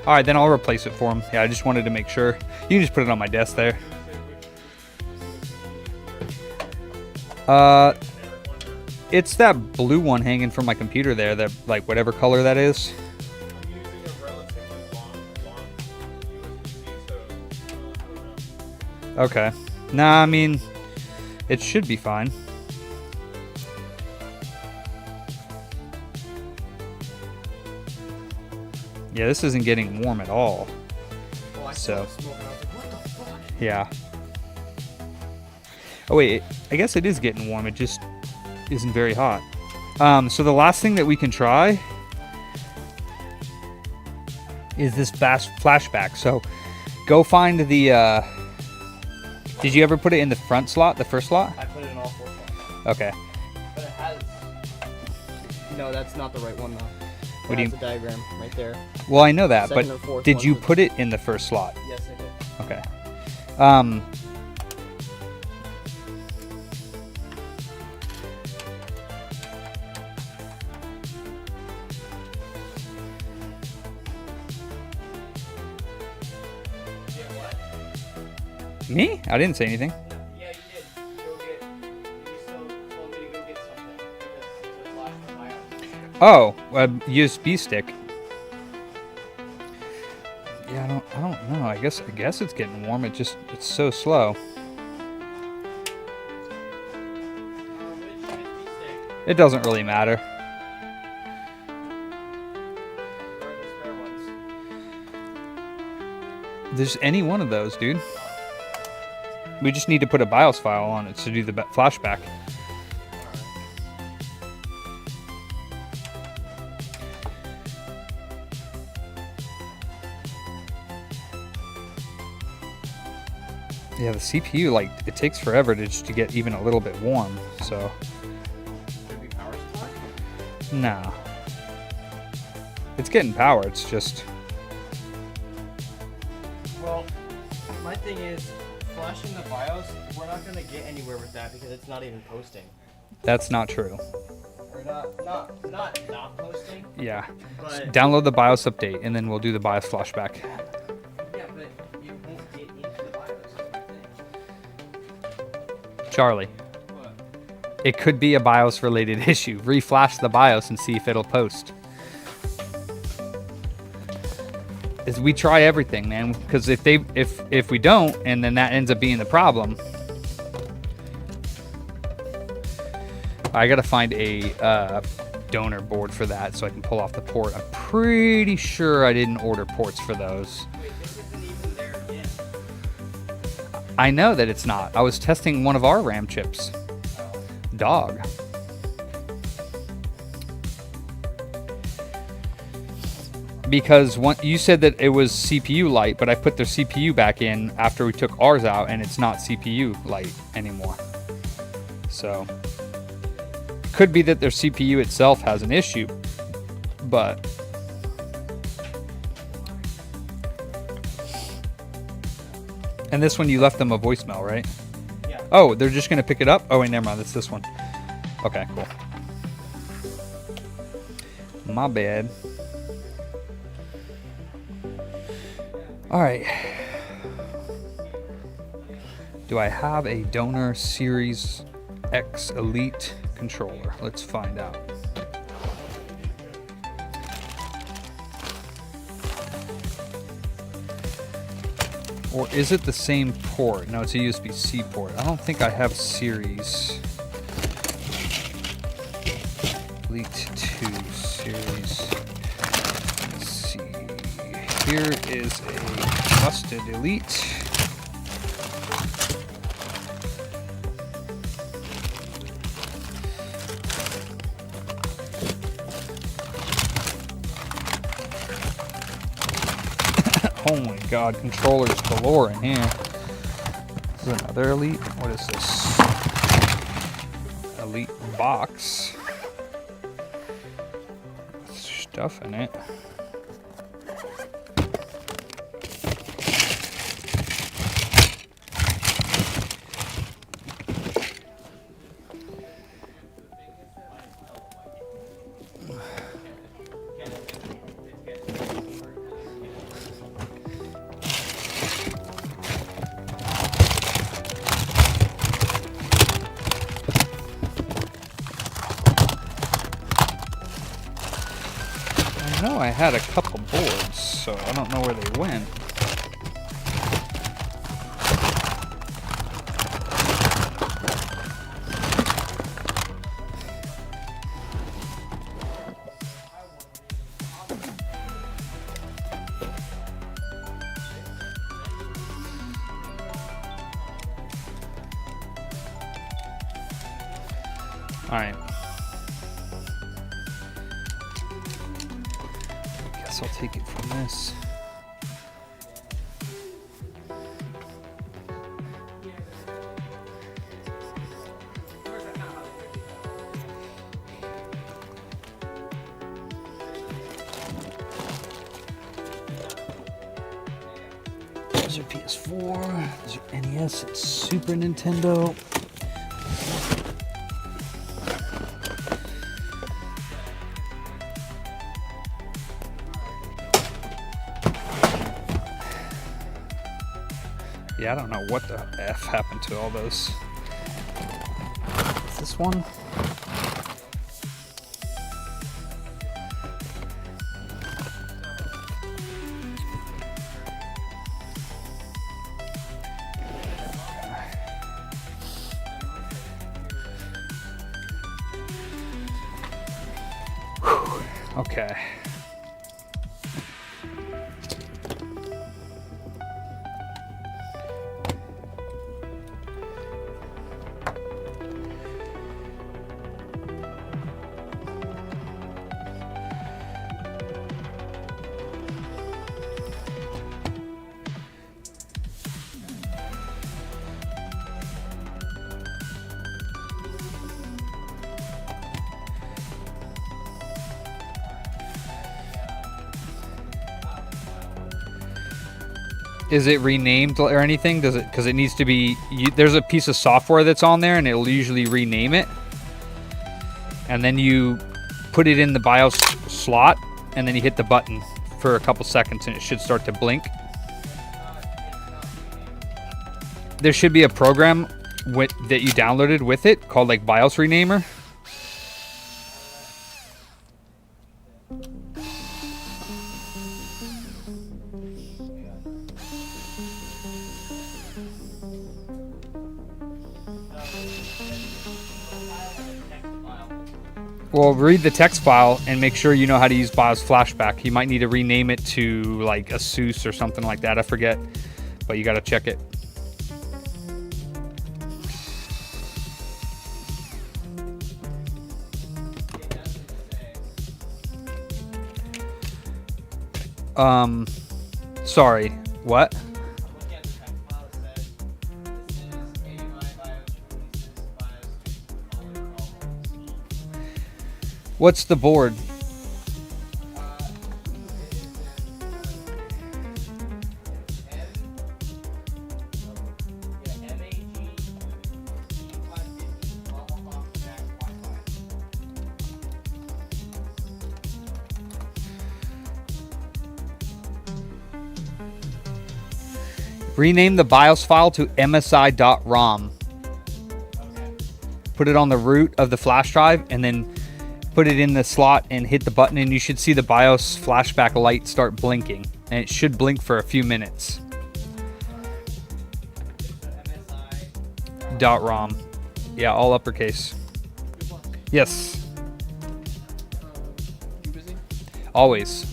All right, then I'll replace it for him. Yeah, I just wanted to make sure. You can just put it on my desk there. It's that blue one hanging from my computer there, that like whatever color that is. I'm using a relatively long USB-C, so I don't know. Okay. Nah, I mean, it should be fine. Yeah, this isn't getting warm at all. Oh, I So. saw the smoke and I was like, what the fuck? Yeah. Oh wait, I guess it is getting warm. It just isn't very hot. So the last thing that we can try is this fast flashback. So go find the. Did you ever put it in the front slot, the first slot? I put it in all four slots. Okay. But it has... No, that's not the right one though. What do It you- has a diagram right there. Well, I know that, Second but and fourth did you ones. put it in the first slot? Yes, I did. Okay. Yeah, what? Me? I didn't say anything. Yeah, you did. Go get... You still told me to go get something. To flash the BIOS. Oh, a USB stick. Yeah, I don't know. I guess it's getting warm. It's so slow. Which USB stick? It doesn't really matter. Where are the spare ones? There's any one of those, dude. We just need to put a BIOS file on it to do the flashback. Yeah, the CPU, like, it takes forever to get even a little bit warm, so. Should it be power supply? Nah. It's getting power, it's just. Well, my thing is, flashing the BIOS, we're not gonna get anywhere with that because it's not even posting. That's not true. Or not posting, Yeah. but Download the BIOS update, and then we'll do the BIOS flashback. yeah, but it won't get into the BIOS. Is my thing. Charlie, What? it could be a BIOS related issue. Reflash the BIOS and see if it'll post. Is we try everything, man, because if we don't, and then that ends up being the problem. I gotta find a donor board for that so I can pull off the port. I'm pretty sure I didn't order ports for those. Wait, this isn't even there again. I know that it's not. I was testing one of our RAM chips. Dog. Because you said that it was CPU light, but I put their CPU back in after we took ours out, and it's not CPU light anymore. So, could be that their CPU itself has an issue, but and this one you left them a voicemail, right? Yeah. Oh, they're just gonna pick it up? Oh wait, never mind, it's this one. Okay, cool. My bad. All right. Do I have a donor Series X Elite controller? Let's find out. Or is it the same port? No, it's a USB-C port. I don't think I have Series Elite 2 Series. Let's see. Here is a busted Elite. Oh my god, controllers galore in here. This is another Elite. What is this? Elite box. Stuff in it. I know I had a couple boards, so I don't know where they went. All right. Guess I'll take it from this. Those are PS4, those are NES, it's Super Nintendo. Yeah, I don't know what the F happened to all those. Is this one? Whew. Okay. Is it renamed or anything? Does it? Because it needs to be. There's a piece of software that's on there, and it'll usually rename it. And then you put it in the BIOS slot, and then you hit the button for a couple seconds, and it should start to blink. There should be a program that you downloaded with it called like BIOS Renamer. Well, read the text file and make sure you know how to use BIOS flashback. You might need to rename it to like ASUS or something like that. I forget, but you got to check it. Sorry, what? I'm looking at the text file that says this is AMI BIOS releases BIOS What's the board? it is MAG T550 Tomahawk Max Wi-Fi. Rename the BIOS file to msi.rom. Okay. Put it on the root of the flash drive and then put it in the slot and hit the button, and you should see the BIOS flashback light start blinking, and it should blink for a few minutes. So MSI. .rom. Yeah, all uppercase. Good boss. Yes, You busy? always.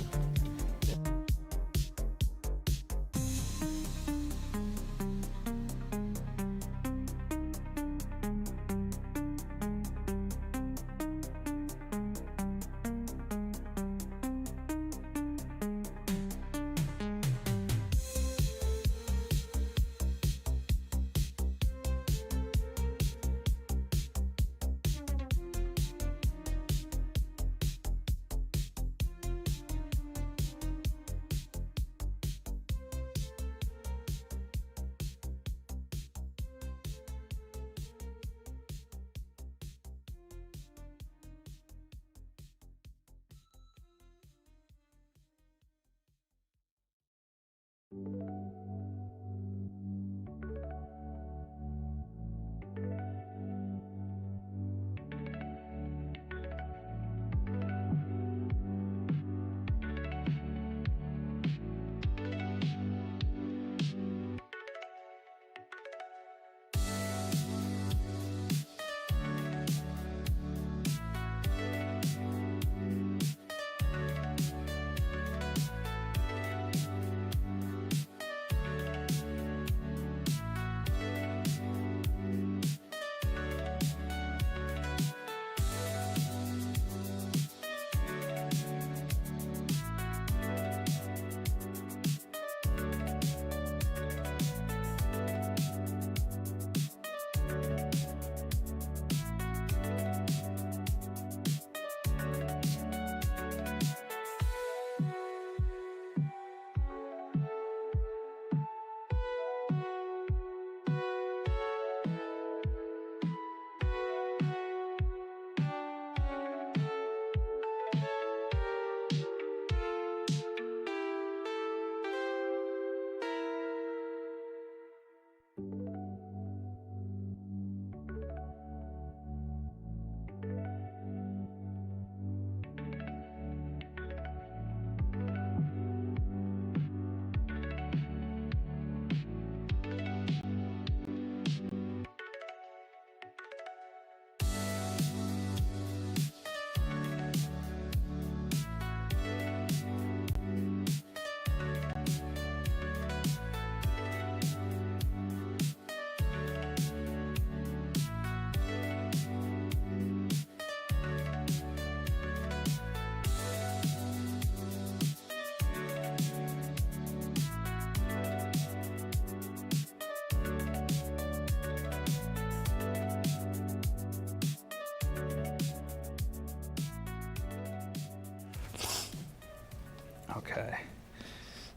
Okay.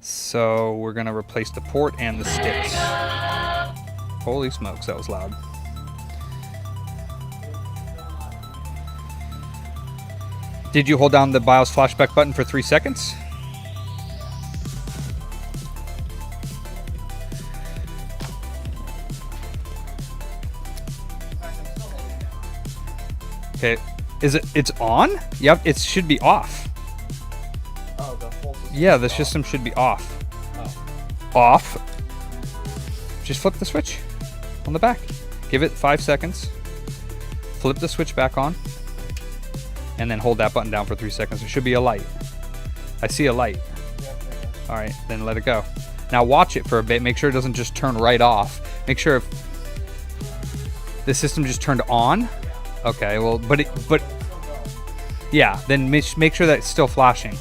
So we're gonna replace the port and the sticks. Holy smokes, that was loud. Did you hold down the BIOS flashback button for 3 seconds? Okay. It's on? Yep, it should be off. Oh, the whole system. Yeah, the system should be off. Off. Just flip the switch on the back. Give it 5 seconds. Flip the switch back on. and then hold that button down for 3 seconds. There should be a light. I see a light. All right, then let it go. Now watch it for a bit. Make sure it doesn't just turn right off. Make sure if the system just turned on. Okay, well, but yeah, then make sure that it's still flashing.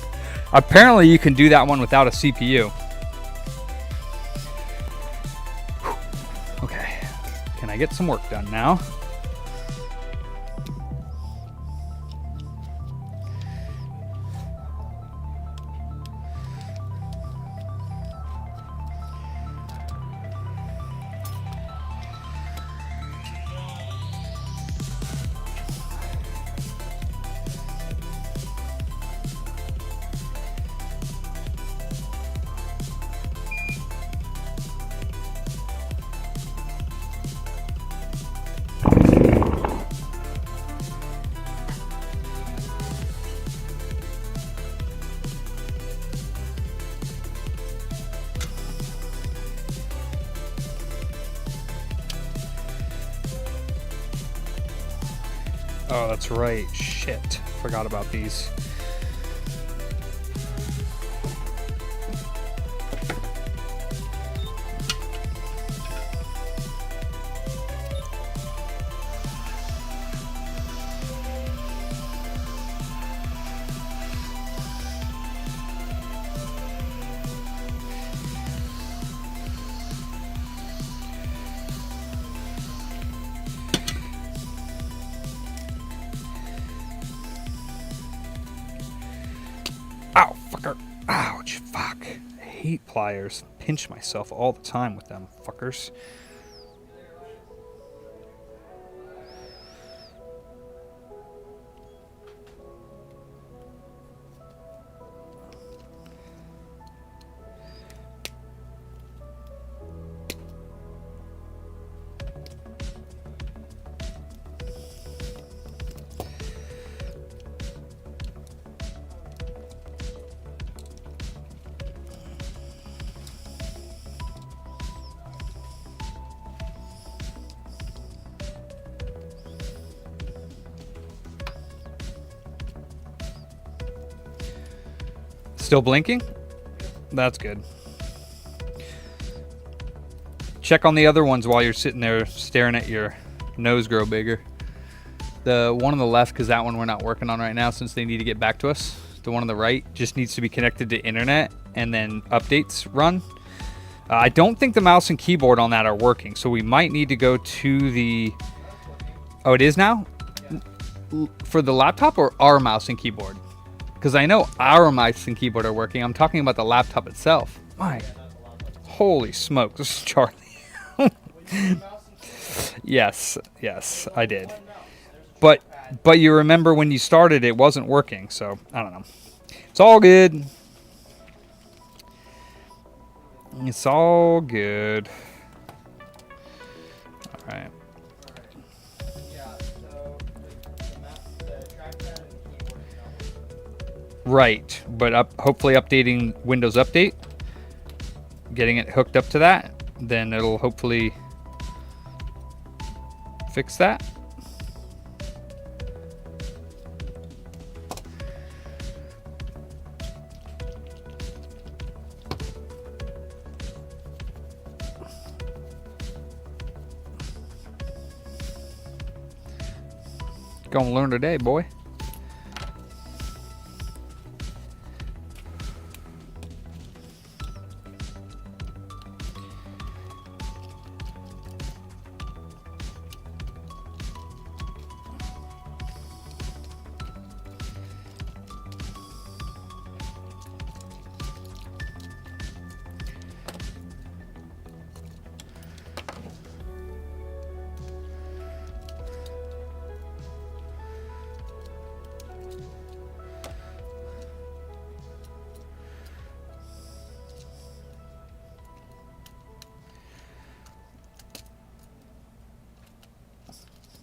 Apparently, you can do that one without a CPU. Okay, can I get some work done now? Oh, that's right. Shit. Forgot about these. Ow, fucker. Ouch, fuck. I hate pliers. Pinch myself all the time with them, fuckers. Still blinking? That's good. Check on the other ones while you're sitting there staring at your nose grow bigger. The one on the left, because that one we're not working on right now since they need to get back to us. The one on the right just needs to be connected to internet and then updates run. I don't think the mouse and keyboard on that are working, so we might need to go to the... Oh, it is now? For the laptop or our mouse and keyboard? Because I know our mouse and keyboard are working. I'm talking about the laptop itself. My, holy smoke. This is Charlie. Yes, I did. But you remember when you started, it wasn't working. So, I don't know. It's all good. It's all good. All right. Right, but hopefully updating Windows Update, getting it hooked up to that, then it'll hopefully fix that. Gonna learn today, boy.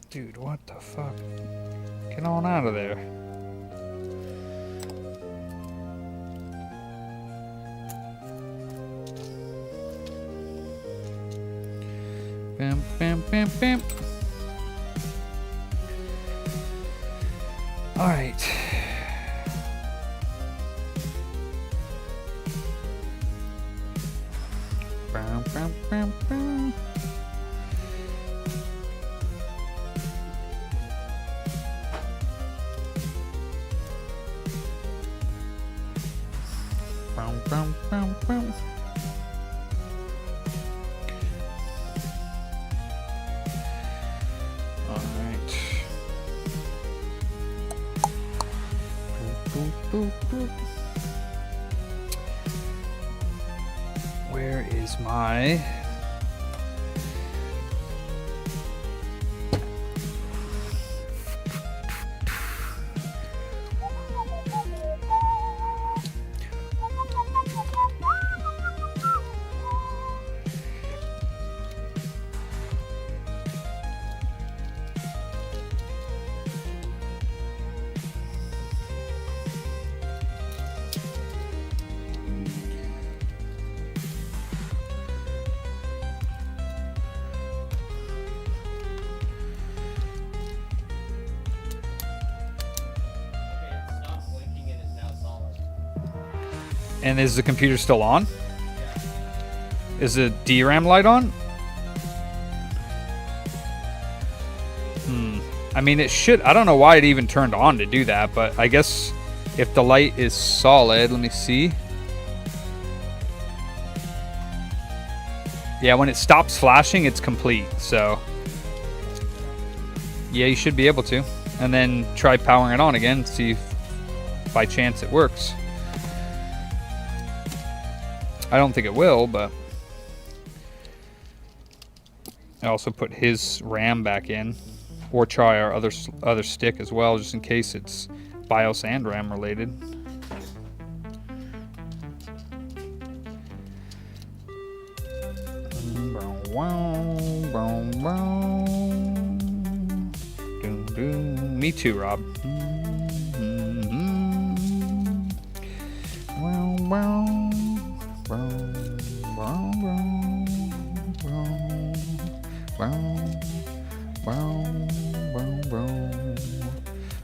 Dude, what the fuck? Get on out of there. Bam, bam, bam, bam. All right. Bam, bam, bam, bam. Bam, bam, bam, bam. All right. Boop, boop, boop. Where is my... Okay, it stopped blinking and is now solid. And is the computer still on? Yeah. Is the DRAM light on? I mean, it should. I don't know why it even turned on to do that, but I guess if the light is solid, let me see. Yeah, when it stops flashing, it's complete. So, yeah, you should be able to. And then try powering it on again, see if by chance it works. I don't think it will, but I also put his RAM back in, or try our other stick as well, just in case it's BIOS and RAM related. Me too, Rob.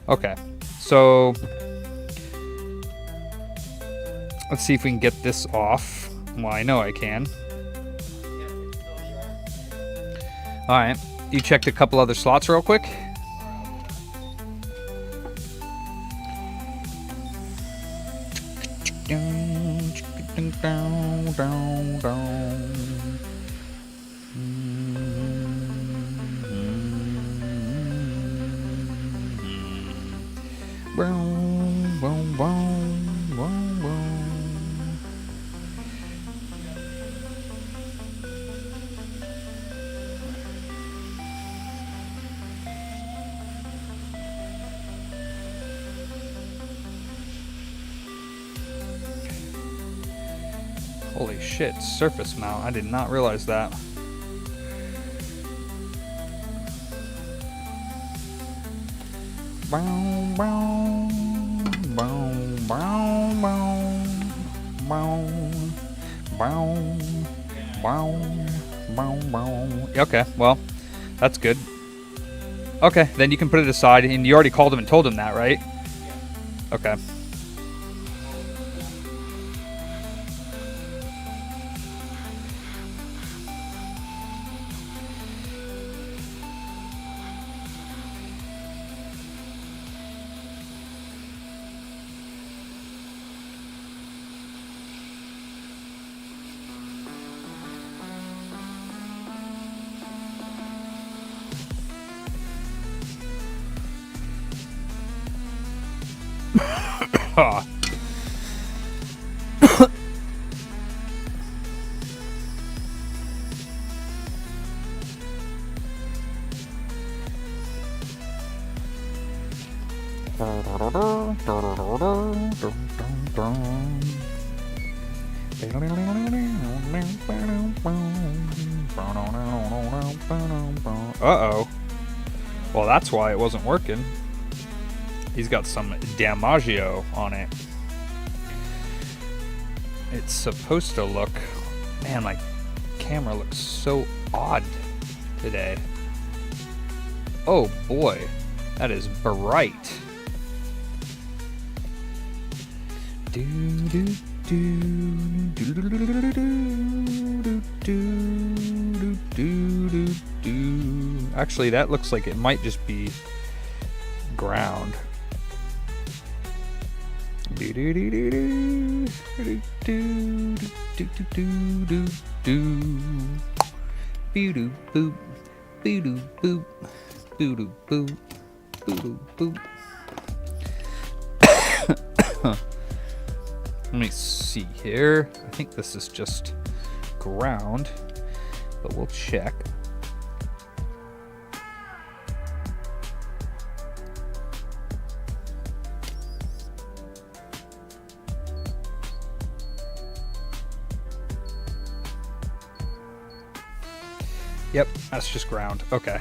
Okay, so let's see if we can get this off. Well, I know I can. All right, you checked a couple other slots real quick. Holy shit, surface mount. I did not realize that. Okay, well, that's good. Okay, then you can put it aside, and you already called him and told him that, right? Okay. Ah. Uh-oh. Well, that's why it wasn't working. He's got some Damaggio on it. It's supposed to look... Man, my camera looks so odd today. Oh boy, that is bright. Actually, that looks like it might just be ground. Let me see here. I think this is just ground, but we'll check. Yep, that's just ground. Okay.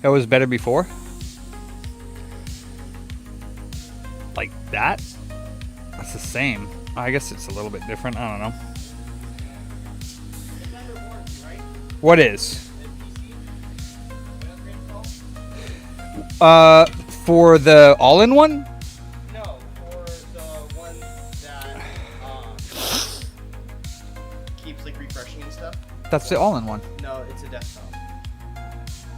It was better before? Like that? That's the same. I guess it's a little bit different. I don't know. What is? For the all-in-one? No, for the one that keeps like refreshing and stuff. That's the all-in-one. No, it's a desktop.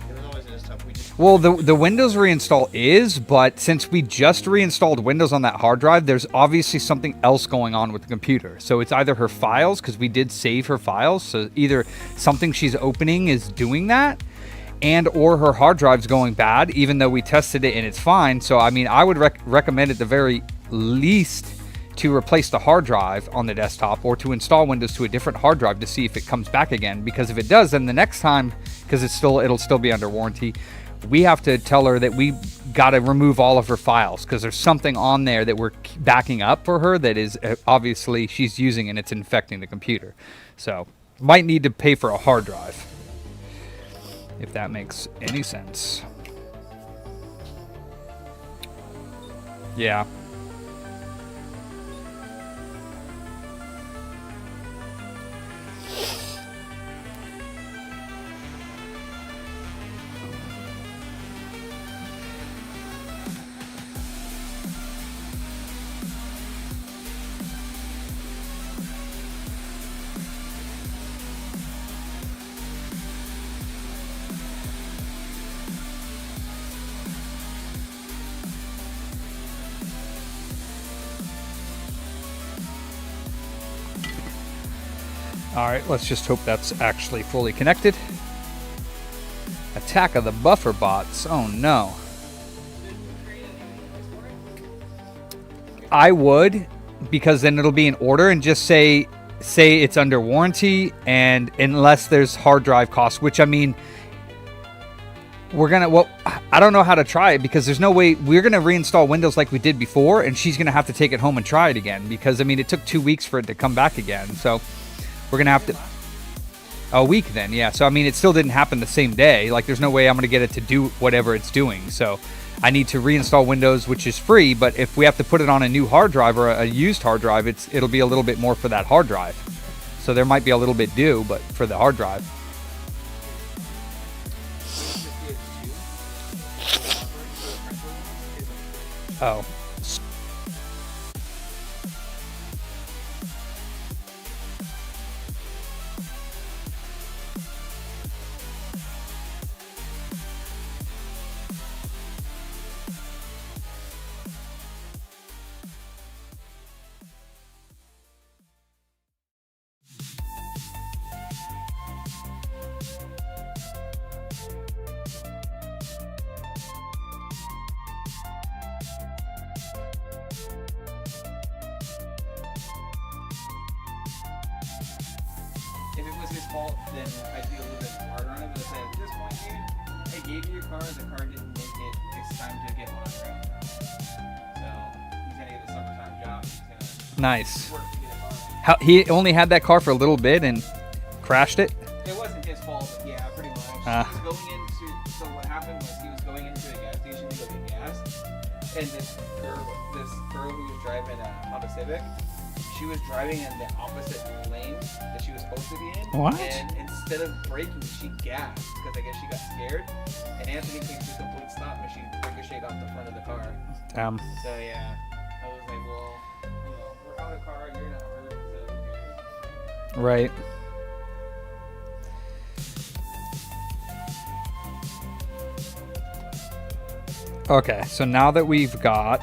It was always a desktop. We just Well, the Windows reinstall is, but since we just reinstalled Windows on that hard drive, there's obviously something else going on with the computer. So it's either her files, because we did save her files, so either something she's opening is doing that, and or her hard drive's going bad, even though we tested it and it's fine. So, I mean, I would recommend at the very least to replace the hard drive on the desktop or to install Windows to a different hard drive to see if it comes back again. Because if it does, then the next time, because it'll still be under warranty, we have to tell her that we got to remove all of her files because there's something on there that we're backing up for her that is obviously she's using and it's infecting the computer. So might need to pay for a hard drive, if that makes any sense. Yeah. Alright, let's just hope that's actually fully connected. Attack of the buffer bots. Oh no. I would, because then it'll be in order and just say it's under warranty, and unless there's hard drive costs, which I mean, we're gonna, well, I don't know how to try it because there's no way we're gonna reinstall Windows like we did before, and she's gonna have to take it home and try it again because I mean it took 2 weeks for it to come back again. So we're gonna have to a week then, yeah. So I mean it still didn't happen the same day. Like there's no way I'm gonna get it to do whatever it's doing. So I need to reinstall Windows, which is free. But if we have to put it on a new hard drive or a used hard drive, it'll be a little bit more for that hard drive. So there might be a little bit due, but for the hard drive. Oh. If it was his fault, then I'd be a little bit harder on him. But at this point, dude, I gave you a car. The car didn't make it. It's time to get one on ground. So he's gonna get a summertime job. He's gonna Nice. work to get it on. How, he only had that car for a little bit and crashed it? It wasn't his fault, but yeah, pretty much. Ah. He was going into. So what happened was he was going into a gas station to go get gas, and this girl who was driving a Honda Civic, she was driving in the opposite lane that she was supposed to be in. What? And instead of braking, she gassed because I guess she got scared. And Anthony came to a complete stop and she ricocheted off the front of the car. Damn. So yeah, I was like, well, you know, we're out of the car, you're not hurt, so who cares? Right. Okay, so now that we've got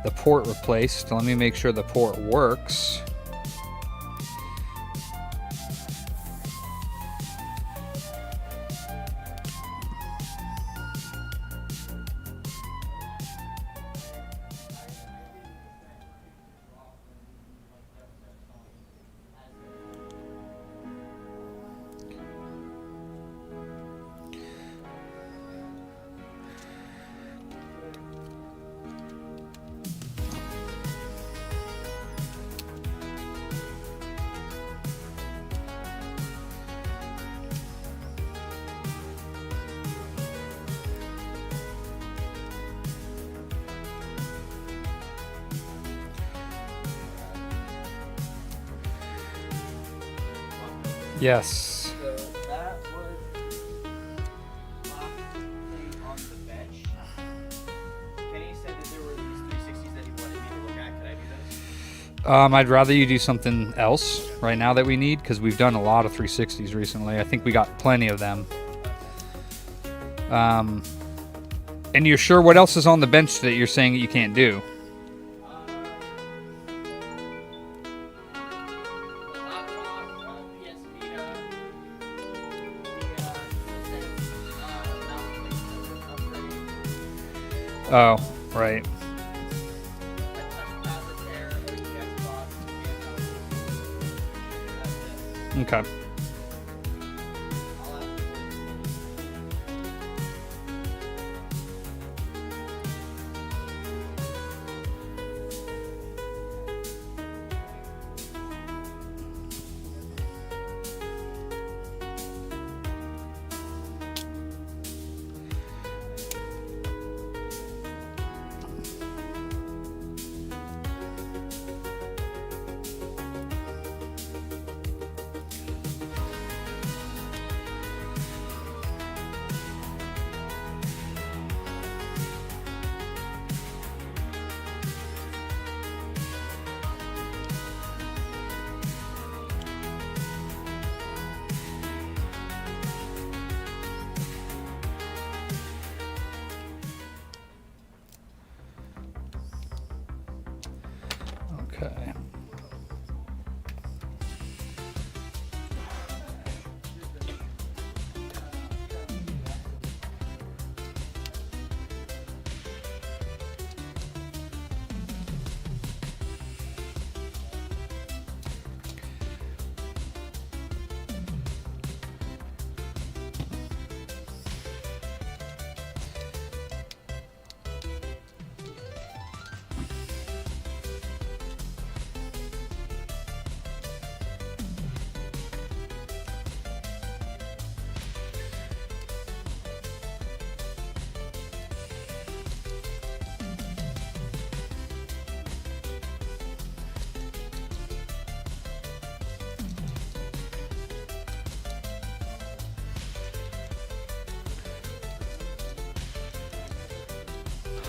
the port replaced, let me make sure the port works. Yes. So that was last thing on the bench. Kenny said that there were these 360s that he wanted me to look at. Could I do those? I'd rather you do something else right now that we need because we've done a lot of 360s recently. I think we got plenty of them. And you're sure what else is on the bench that you're saying that you can't do? The laptop, PS Vita, the Oh, right. Okay.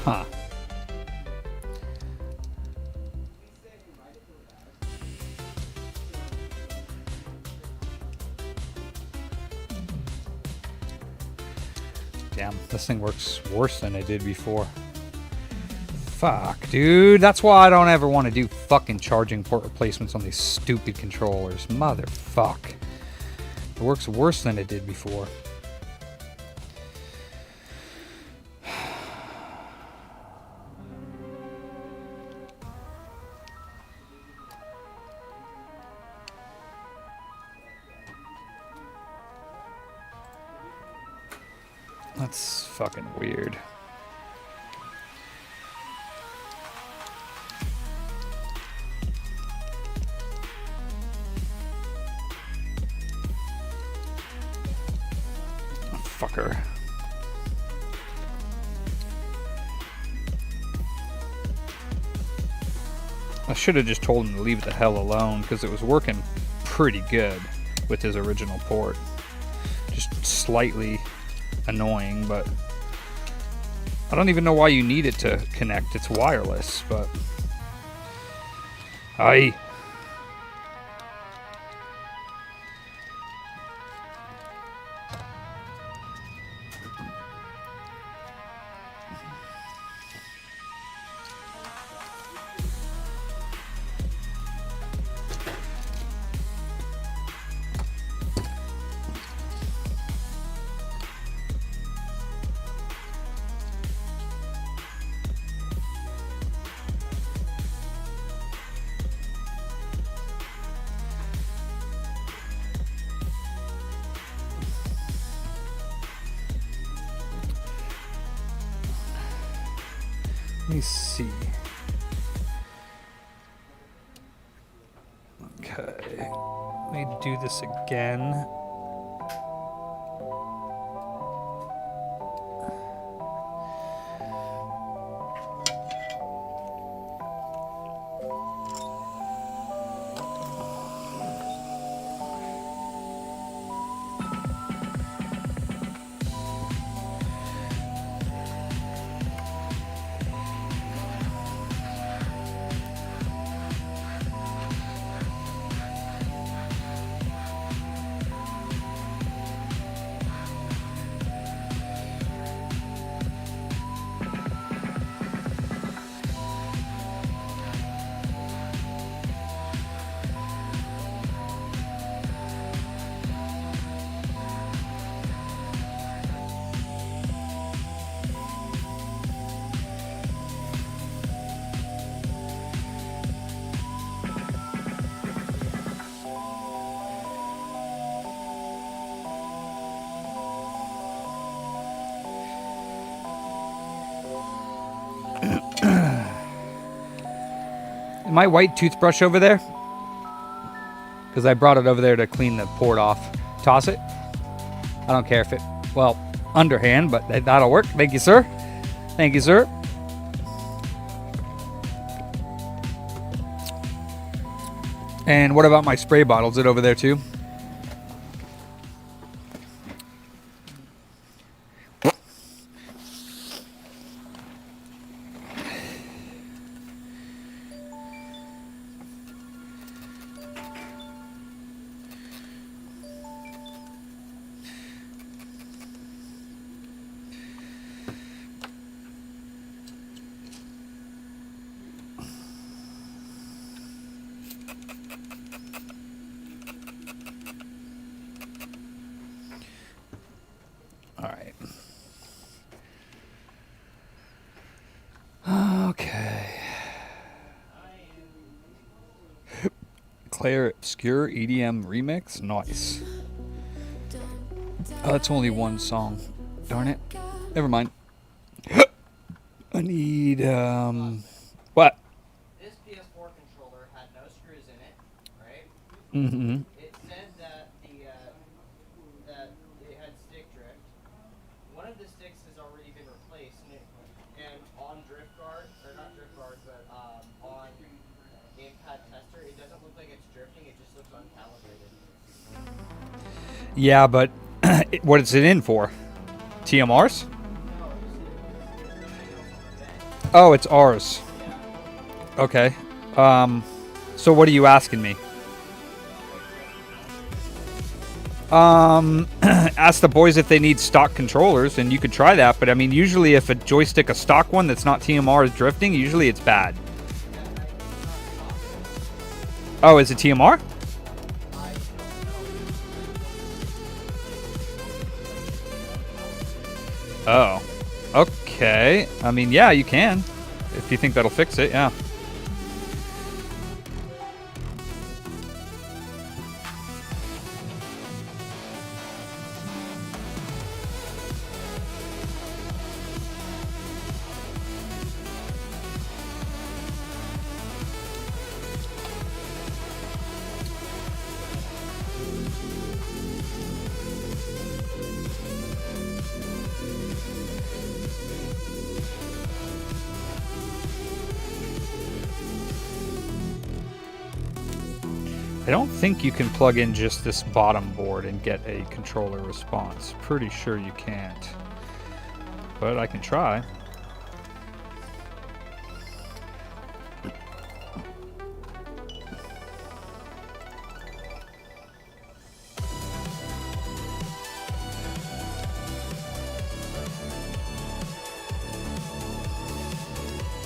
Huh. Damn, this thing works worse than it did before. Fuck, dude. That's why I don't ever want to do fucking charging port replacements on these stupid controllers. Motherfuck. It works worse than it did before. That's fucking weird. Fucker. I should have just told him to leave it the hell alone because it was working pretty good with his original port. Just slightly annoying, but I don't even know why you need it to connect. It's wireless, but I let me see. Okay, let me do this again. My white toothbrush over there, because I brought it over there to clean the port off. Toss it. I don't care if it, well, underhand, but that'll work. Thank you, sir. Thank you, sir. And what about my spray bottle? Is it over there too? Claire Obscure EDM remix. Nice. Oh, that's only one song. Darn it. Never mind. I need what? This PS4 controller had no screws in it, right? Mm-hmm. It said that that it had stick drift. One of the sticks has already been replaced, and on drift guard, or not drift guard, but on gamepad tester, it doesn't look like it's drifting. It just looks uncalibrated. Yeah, but what is it in for? TMRs? No, it's Oh, it's ours. Okay. So what are you asking me? Ask the boys if they need stock controllers, and you could try that. But I mean, usually if a joystick, a stock one that's not TMR, is drifting, usually it's bad. Oh, is it TMR? Oh. Okay. I mean, yeah, you can. If you think that'll fix it, yeah. I don't think you can plug in just this bottom board and get a controller response. Pretty sure you can't. But I can try.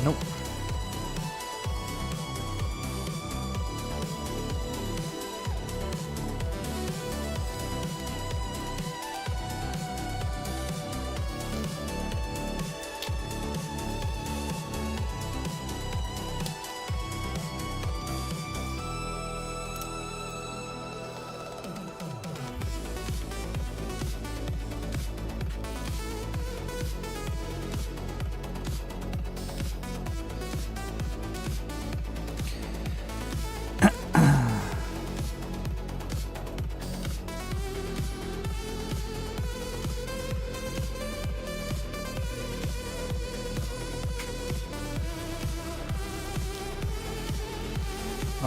Nope.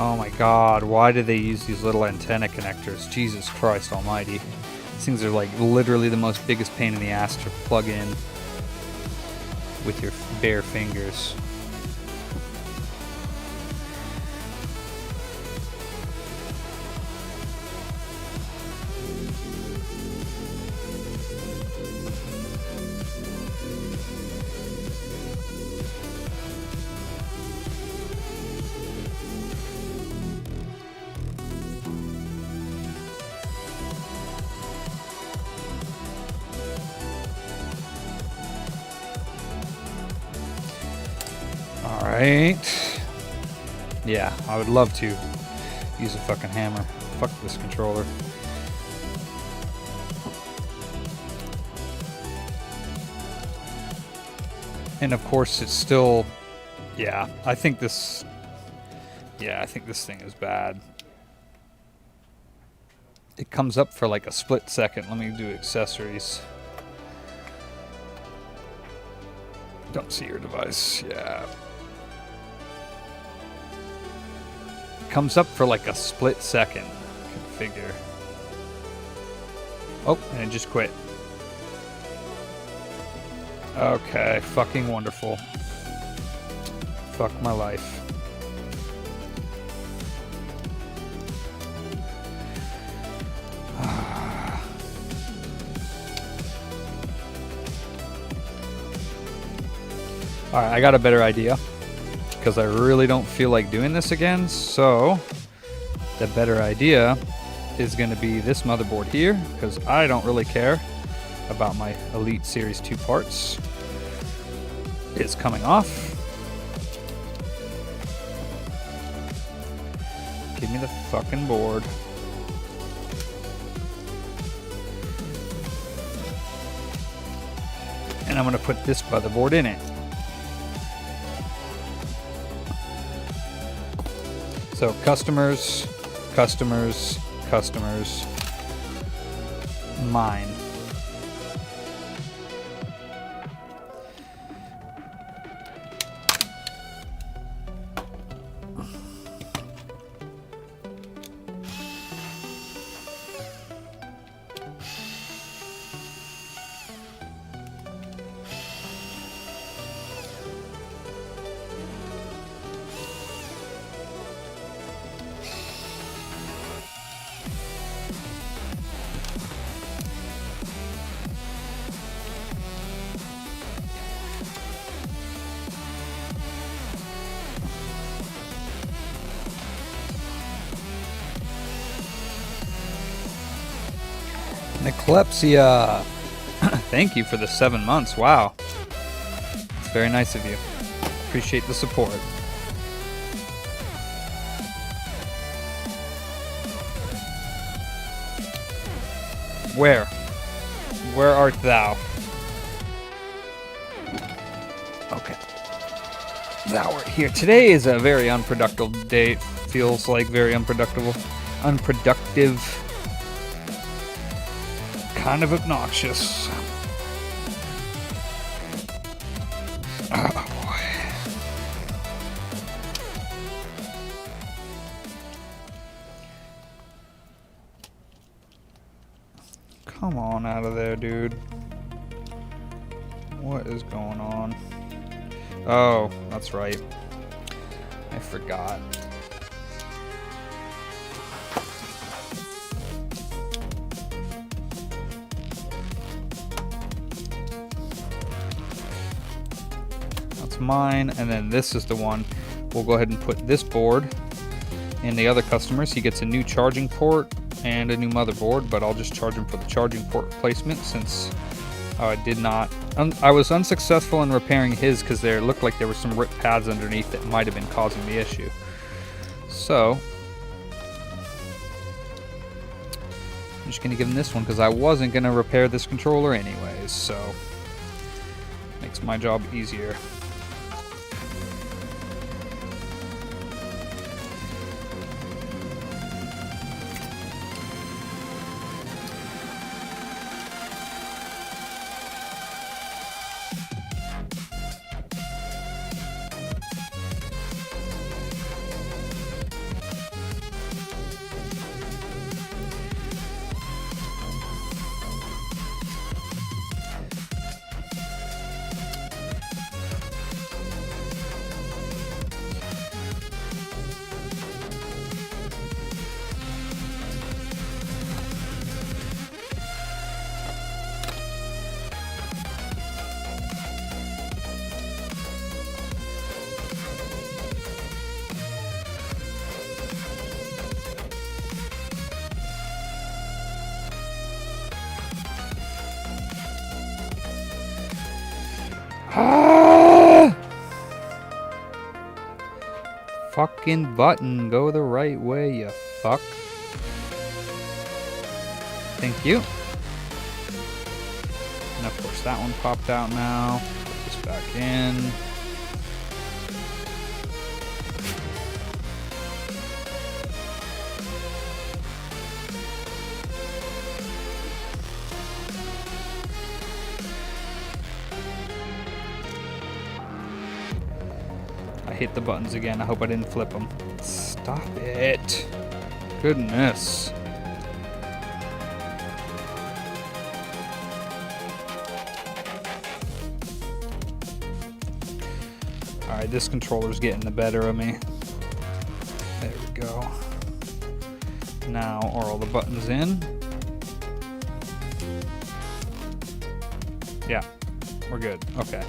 Oh my god, why do they use these little antenna connectors? Jesus Christ almighty. These things are like literally the most biggest pain in the ass to plug in with your bare fingers. Alright. Yeah, I would love to use a fucking hammer. Fuck this controller. And of course it's still... Yeah, I think this... Yeah, I think this thing is bad. It comes up for like a split second. Let me do accessories. Don't see your device. Yeah. Comes up for like a split second. Configure. Oh, and it just quit. Okay, fucking wonderful. Fuck my life. Alright, I got a better idea. Because I really don't feel like doing this again. So, the better idea is going to be this motherboard here. Because I don't really care about my Elite Series 2 parts. It's coming off. Give me the fucking board. And I'm going to put this motherboard in it. So customers, customers, customers, mine. Neclepsia. Thank you for the 7 months. Wow. It's very nice of you. Appreciate the support. Where? Where art thou? Okay. Thou art here. Today is a very unproductive day. It feels like very unproductive. Kind of obnoxious. Oh boy. Come on out of there, dude. What is going on? Oh, that's right. I forgot. That's mine, and then this is the one. We'll go ahead and put this board in the other customers. He gets a new charging port and a new motherboard, but I'll just charge him for the charging port replacement since I did not. I was unsuccessful in repairing his because there looked like there were some ripped pads underneath that might have been causing the issue. So I'm just going to give him this one because I wasn't going to repair this controller anyways, so makes my job easier. Fucking button, go the right way, you fuck. Thank you. And of course that one popped out now. Put this back in. Hit the buttons again. I hope I didn't flip them. Stop it. Goodness. Alright, this controller's getting the better of me. There we go. Now, are all the buttons in? Yeah, we're good. Okay.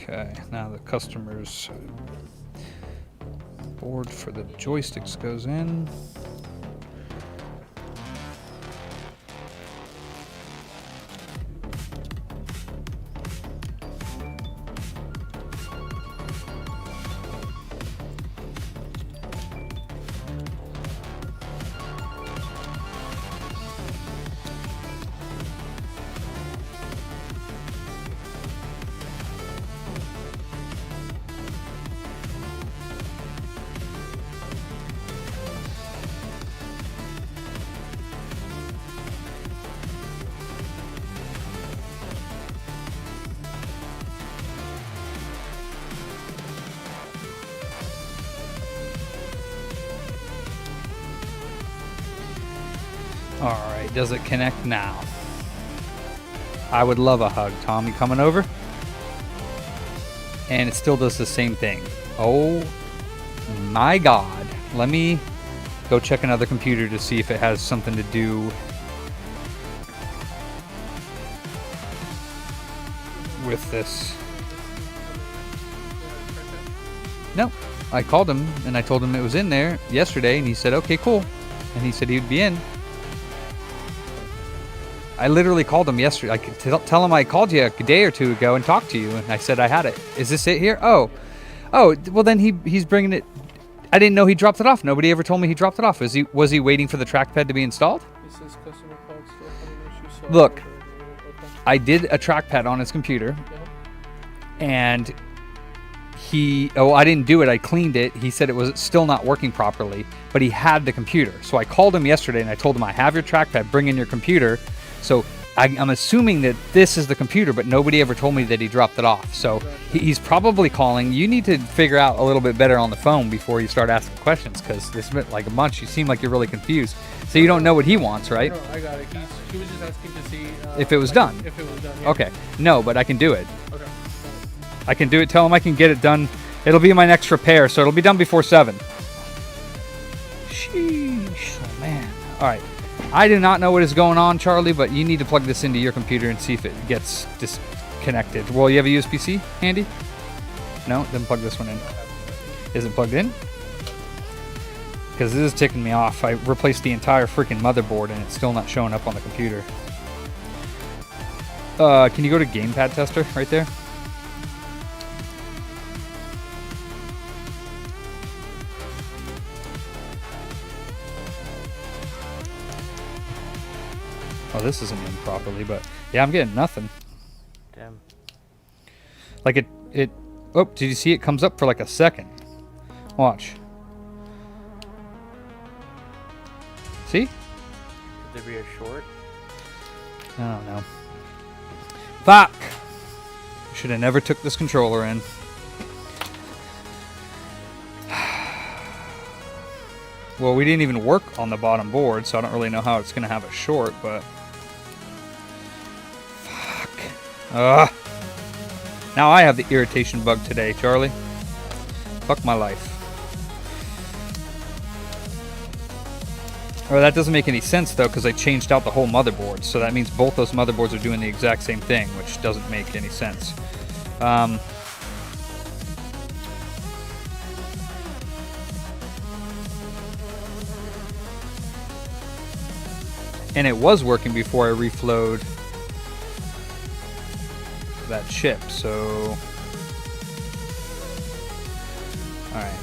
Okay, now the customer's board for the joysticks goes in. Alright, does it connect now? I would love a hug. Tom, you coming over? And it still does the same thing. Oh my god. Let me go check another computer to see if it has something to do with this. No, I called him and I told him it was in there yesterday, and he said, okay, cool. And he said he would be in. I literally called him yesterday. I could tell him I called you a day or two ago and talked to you, and I said I had it. Is this it here? Oh, well then he's bringing it. I didn't know he dropped it off. Nobody ever told me he dropped it off. Was he waiting for the trackpad to be installed? It says customer called still having issues. Look, Okay. I did a trackpad on his computer, and I didn't do it. I cleaned it. He said it was still not working properly, but he had the computer. So I called him yesterday and I told him, I have your trackpad, bring in your computer. So I'm assuming that this is the computer, but nobody ever told me that he dropped it off. So he's probably calling. You need to figure out a little bit better on the phone before you start asking questions, because this been like a month. You seem like you're really confused. So you don't know what he wants, right? No, I got it. He was just asking to see if it was done. If it was done. Yeah. Okay. No, but I can do it. Okay. I can do it. Tell him I can get it done. It'll be my next repair, so it'll be done before 7. Sheesh. Oh, man. All right. I do not know what is going on, Charlie, but you need to plug this into your computer and see if it gets disconnected. Well, you have a USB-C handy? No? Then plug this one in. Is it plugged in? Because this is ticking me off. I replaced the entire freaking motherboard, and it's still not showing up on the computer. Can you go to Gamepad Tester right there? Oh, this isn't in properly, but yeah, I'm getting nothing. Damn. Like it. Oh, did you see it comes up for like a second? Watch. See? Could there be a short? I don't know. Fuck! Should have never took this controller in. Well, we didn't even work on the bottom board, so I don't really know how it's going to have a short, but... Fuck. Ugh. Now I have the irritation bug today, Charlie. Fuck my life. Well, that doesn't make any sense, though, because I changed out the whole motherboard, so that means both those motherboards are doing the exact same thing, which doesn't make any sense. And it was working before I reflowed that chip, so... Alright.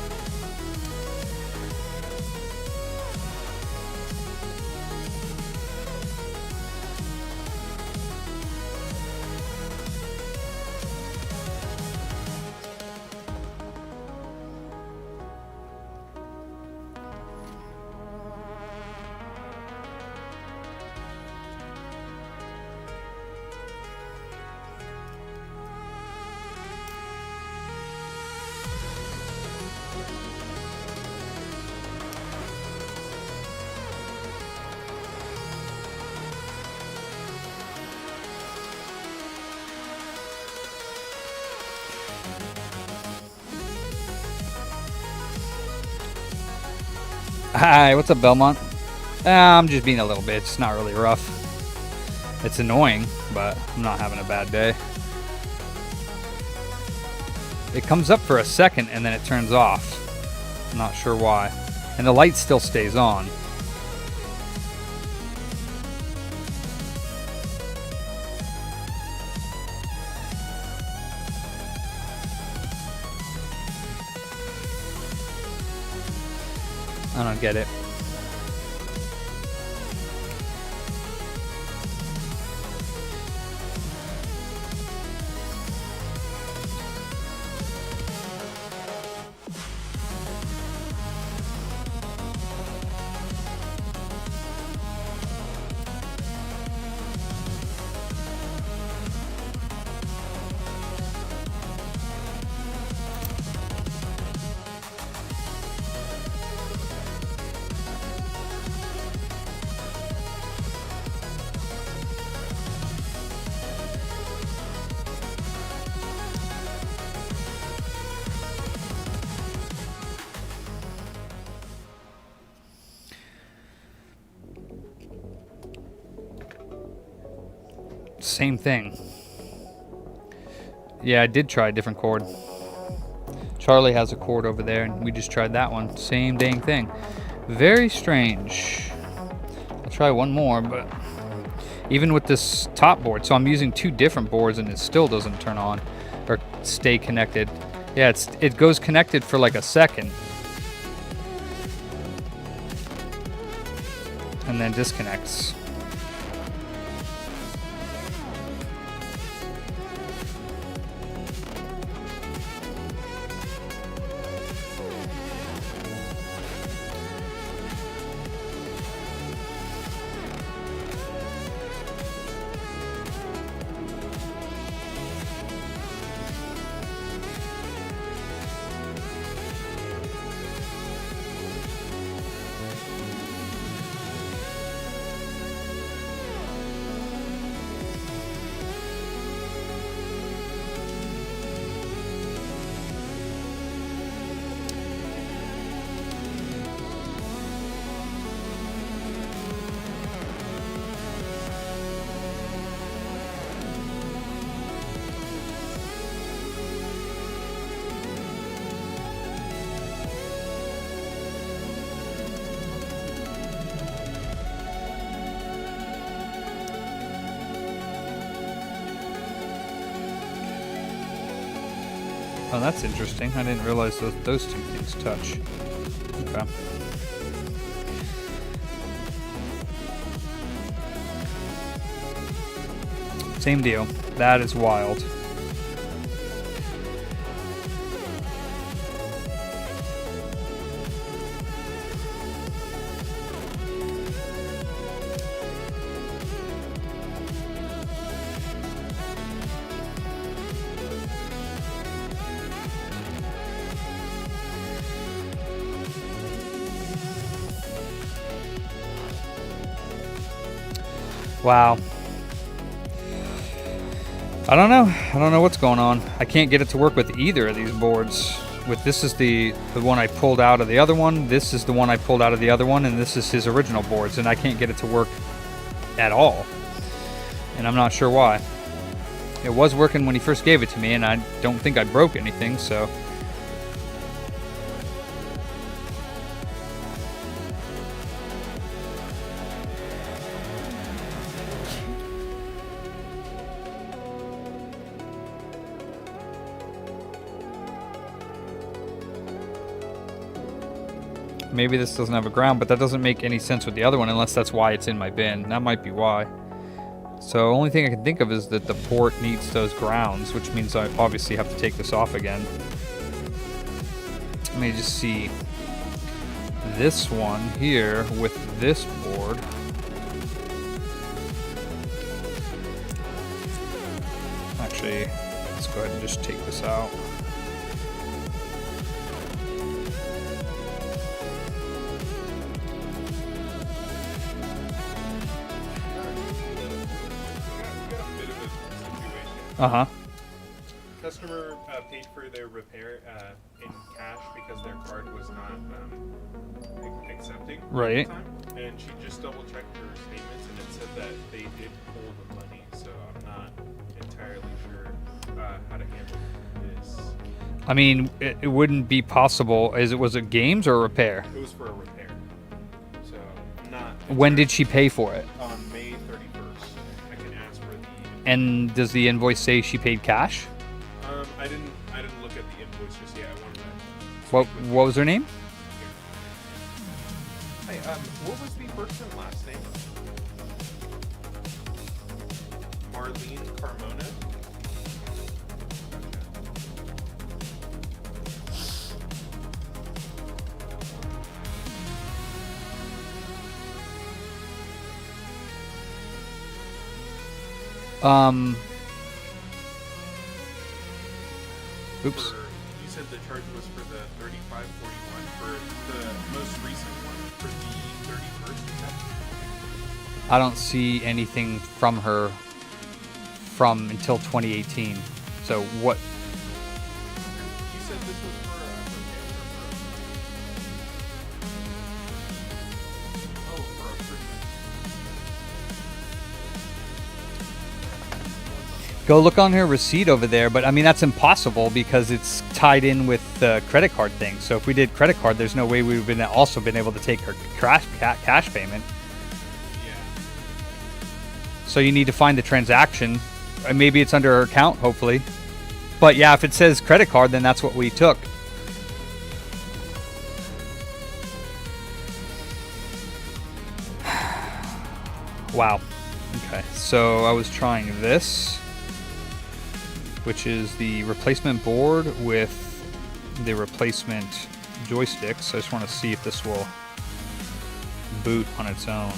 Hi, what's up, Belmont? I'm just being a little bitch. It's not really rough. It's annoying, but I'm not having a bad day. It comes up for a second and then it turns off. I'm not sure why. And the light still stays on. I don't get it. Same thing. Yeah, I did try a different cord. Charlie has a cord over there, and we just tried that one. Same dang thing. Very strange. I'll try one more, but even with this top board, so I'm using 2 different boards, and it still doesn't turn on or stay connected. Yeah, it goes connected for like a second, and then disconnects. Oh, that's interesting. I didn't realize those 2 things touch. Okay. Same deal. That is wild. Wow. I don't know. I don't know what's going on. I can't get it to work with either of these boards. This is the one I pulled out of the other one. This is the one I pulled out of the other one, and this is his original boards, and I can't get it to work at all. And I'm not sure why. It was working when he first gave it to me, and I don't think I broke anything, so. Maybe this doesn't have a ground, but that doesn't make any sense with the other one unless that's why it's in my bin. That might be why. So only thing I can think of is that the port needs those grounds, which means I obviously have to take this off again. Let me just see this one here with this board. Actually, let's go ahead and just take this out. Uh-huh. Customer paid for their repair in cash because their card was not accepting Right. at the time. And she just double checked her statements and it said that they did pull the money. So I'm not entirely sure how to handle this. I mean, it wouldn't be possible. Was it games or repair? It was for a repair. So I'm not. When did she pay for it? On May 31st. I can ask for the. And does the invoice say she paid cash? I didn't look at the invoice just yet. I wanted to. What was her name? Hey, what was the first and last name? Marlene Carmona. Oops. You said the charge was for the 3541 for the most recent one for the 31st, is that? I don't see anything from her from until 2018. So what? You said this was for Go look on her receipt over there, but I mean that's impossible because it's tied in with the credit card thing. So if we did credit card, there's no way we would have also been able to take her cash payment. Yeah. So you need to find the transaction. And maybe it's under her account, hopefully. But yeah, if it says credit card, then that's what we took. Wow. Okay, so I was trying this, which is the replacement board with the replacement joysticks. So I just want to see if this will boot on its own.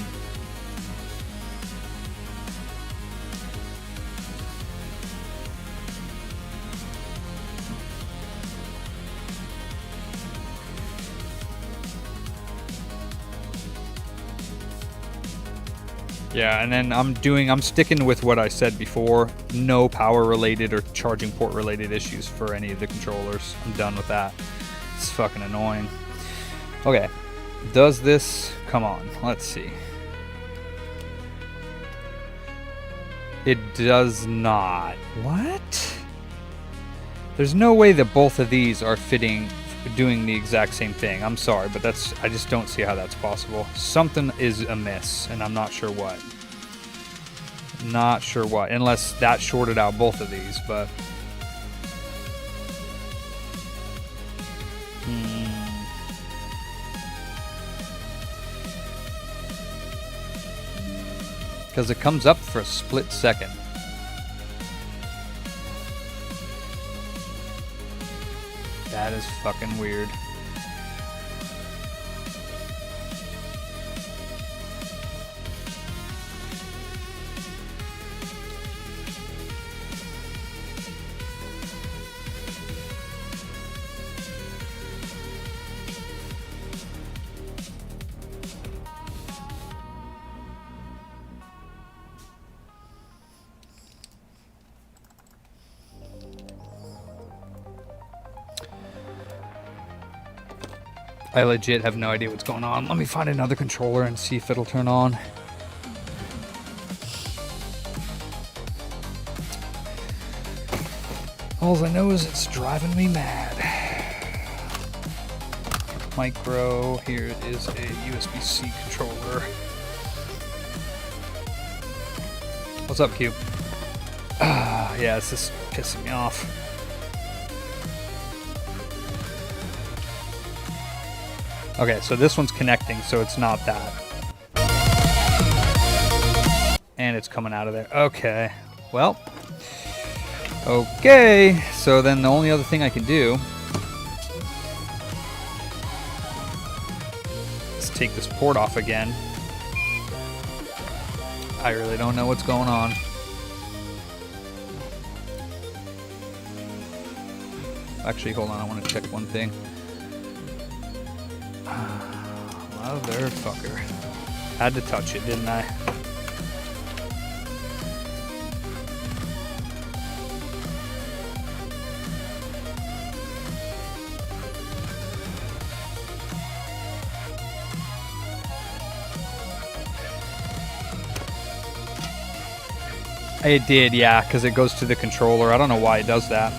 Yeah, and then I'm sticking with what I said before. No power related or charging port related issues for any of the controllers. I'm done with that. It's fucking annoying. Okay, does this, come on, let's see. It does not. What? There's no way that both of these are doing the exact same thing. I'm sorry, but I just don't see how that's possible. Something is amiss, and I'm not sure what. Not sure what, unless that shorted out both of these, but... Because it comes up for a split second. That is fucking weird. I legit have no idea what's going on. Let me find another controller and see if it'll turn on. All I know is it's driving me mad. Micro, here is a USB-C controller. What's up, Q? Yeah, it's just pissing me off. Okay, so this one's connecting, so it's not that. And it's coming out of there. Okay, well. Okay, so then the only other thing I can do is take this port off again. I really don't know what's going on. Actually, hold on, I want to check one thing. Motherfucker. Had to touch it, didn't I? It did, yeah, because it goes to the controller. I don't know why it does that.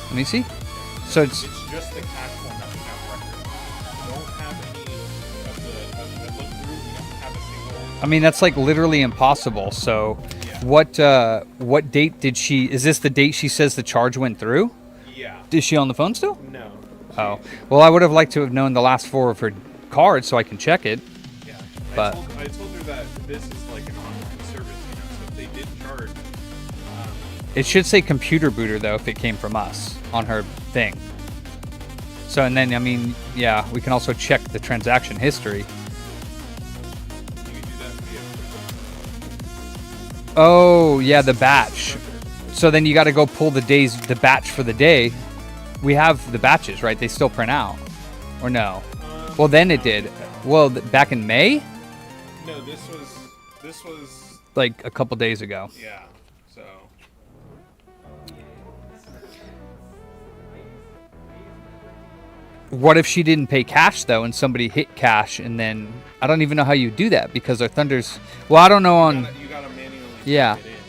Let me see. So it's just the cash form that we have record. We don't have any of the look through. We don't have a single. I mean, that's like literally impossible. So Yeah. what date did she, is this the date she says the charge went through? Yeah. Is she on the phone still? No. Oh, well, I would have liked to have known the last four of her cards so I can check it. Yeah. But I told her that this is like an online service, so if they did charge. it should say computer booter though if it came from us on her thing. So, and then, I mean, yeah, we can also check the transaction history. You can do that Oh, yeah, the batch. So then you got to go pull the batch for the day. We have the batches, right? They still print out. Or no? Well, then it did. Well, back in May? No, this was Like a couple days ago. yeah. So What if she didn't pay cash, though, and somebody hit cash, and then... I don't even know how you do that, because our Thunder's... Well, I don't know on... you gotta manually Yeah. type it in, and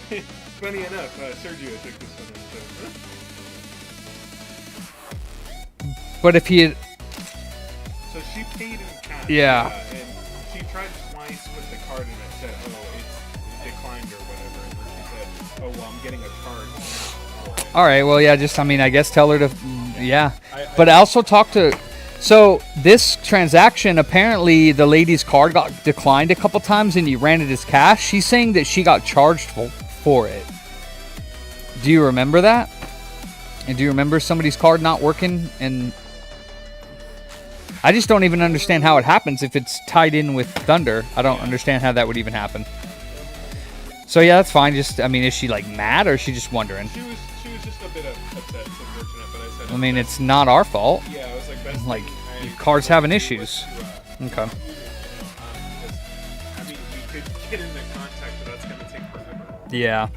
then that's funny enough, Sergio took this one in. But if he had... So she paid in cash. Yeah. And she tried twice with the card, and it said, "Oh, it's declined or whatever." And then she said, "Oh, well, I'm getting a charge for it." All right, well, yeah, just, I mean, I guess tell her to... Yeah. But I also talked to... So this transaction, apparently the lady's card got declined a couple times and you ran it as cash. She's saying that she got charged for it. Do you remember that? And do you remember somebody's card not working? And I just don't even understand how it happens if it's tied in with Thunder. I don't understand how that would even happen. So yeah, that's fine. Just, I mean, is she like mad or is she just wondering? She was just a bit upset. It's unfortunate, but I said, I mean, it's not our fault. yeah, it was like best Like, thing your card's having issues. to, Okay. I mean, we could get into contact, but that's gonna take forever. Yeah.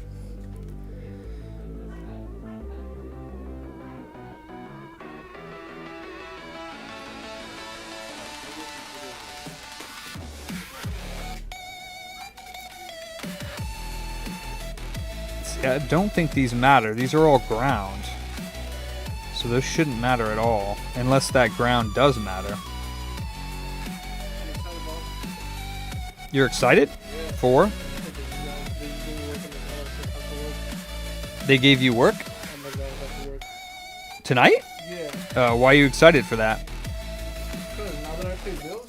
See, I don't think these matter. These are all ground. So those shouldn't matter at all. Unless that ground does matter. You're excited? For? They gave you work? Tonight? Yeah, Why are you excited for that? because now that I pay bills,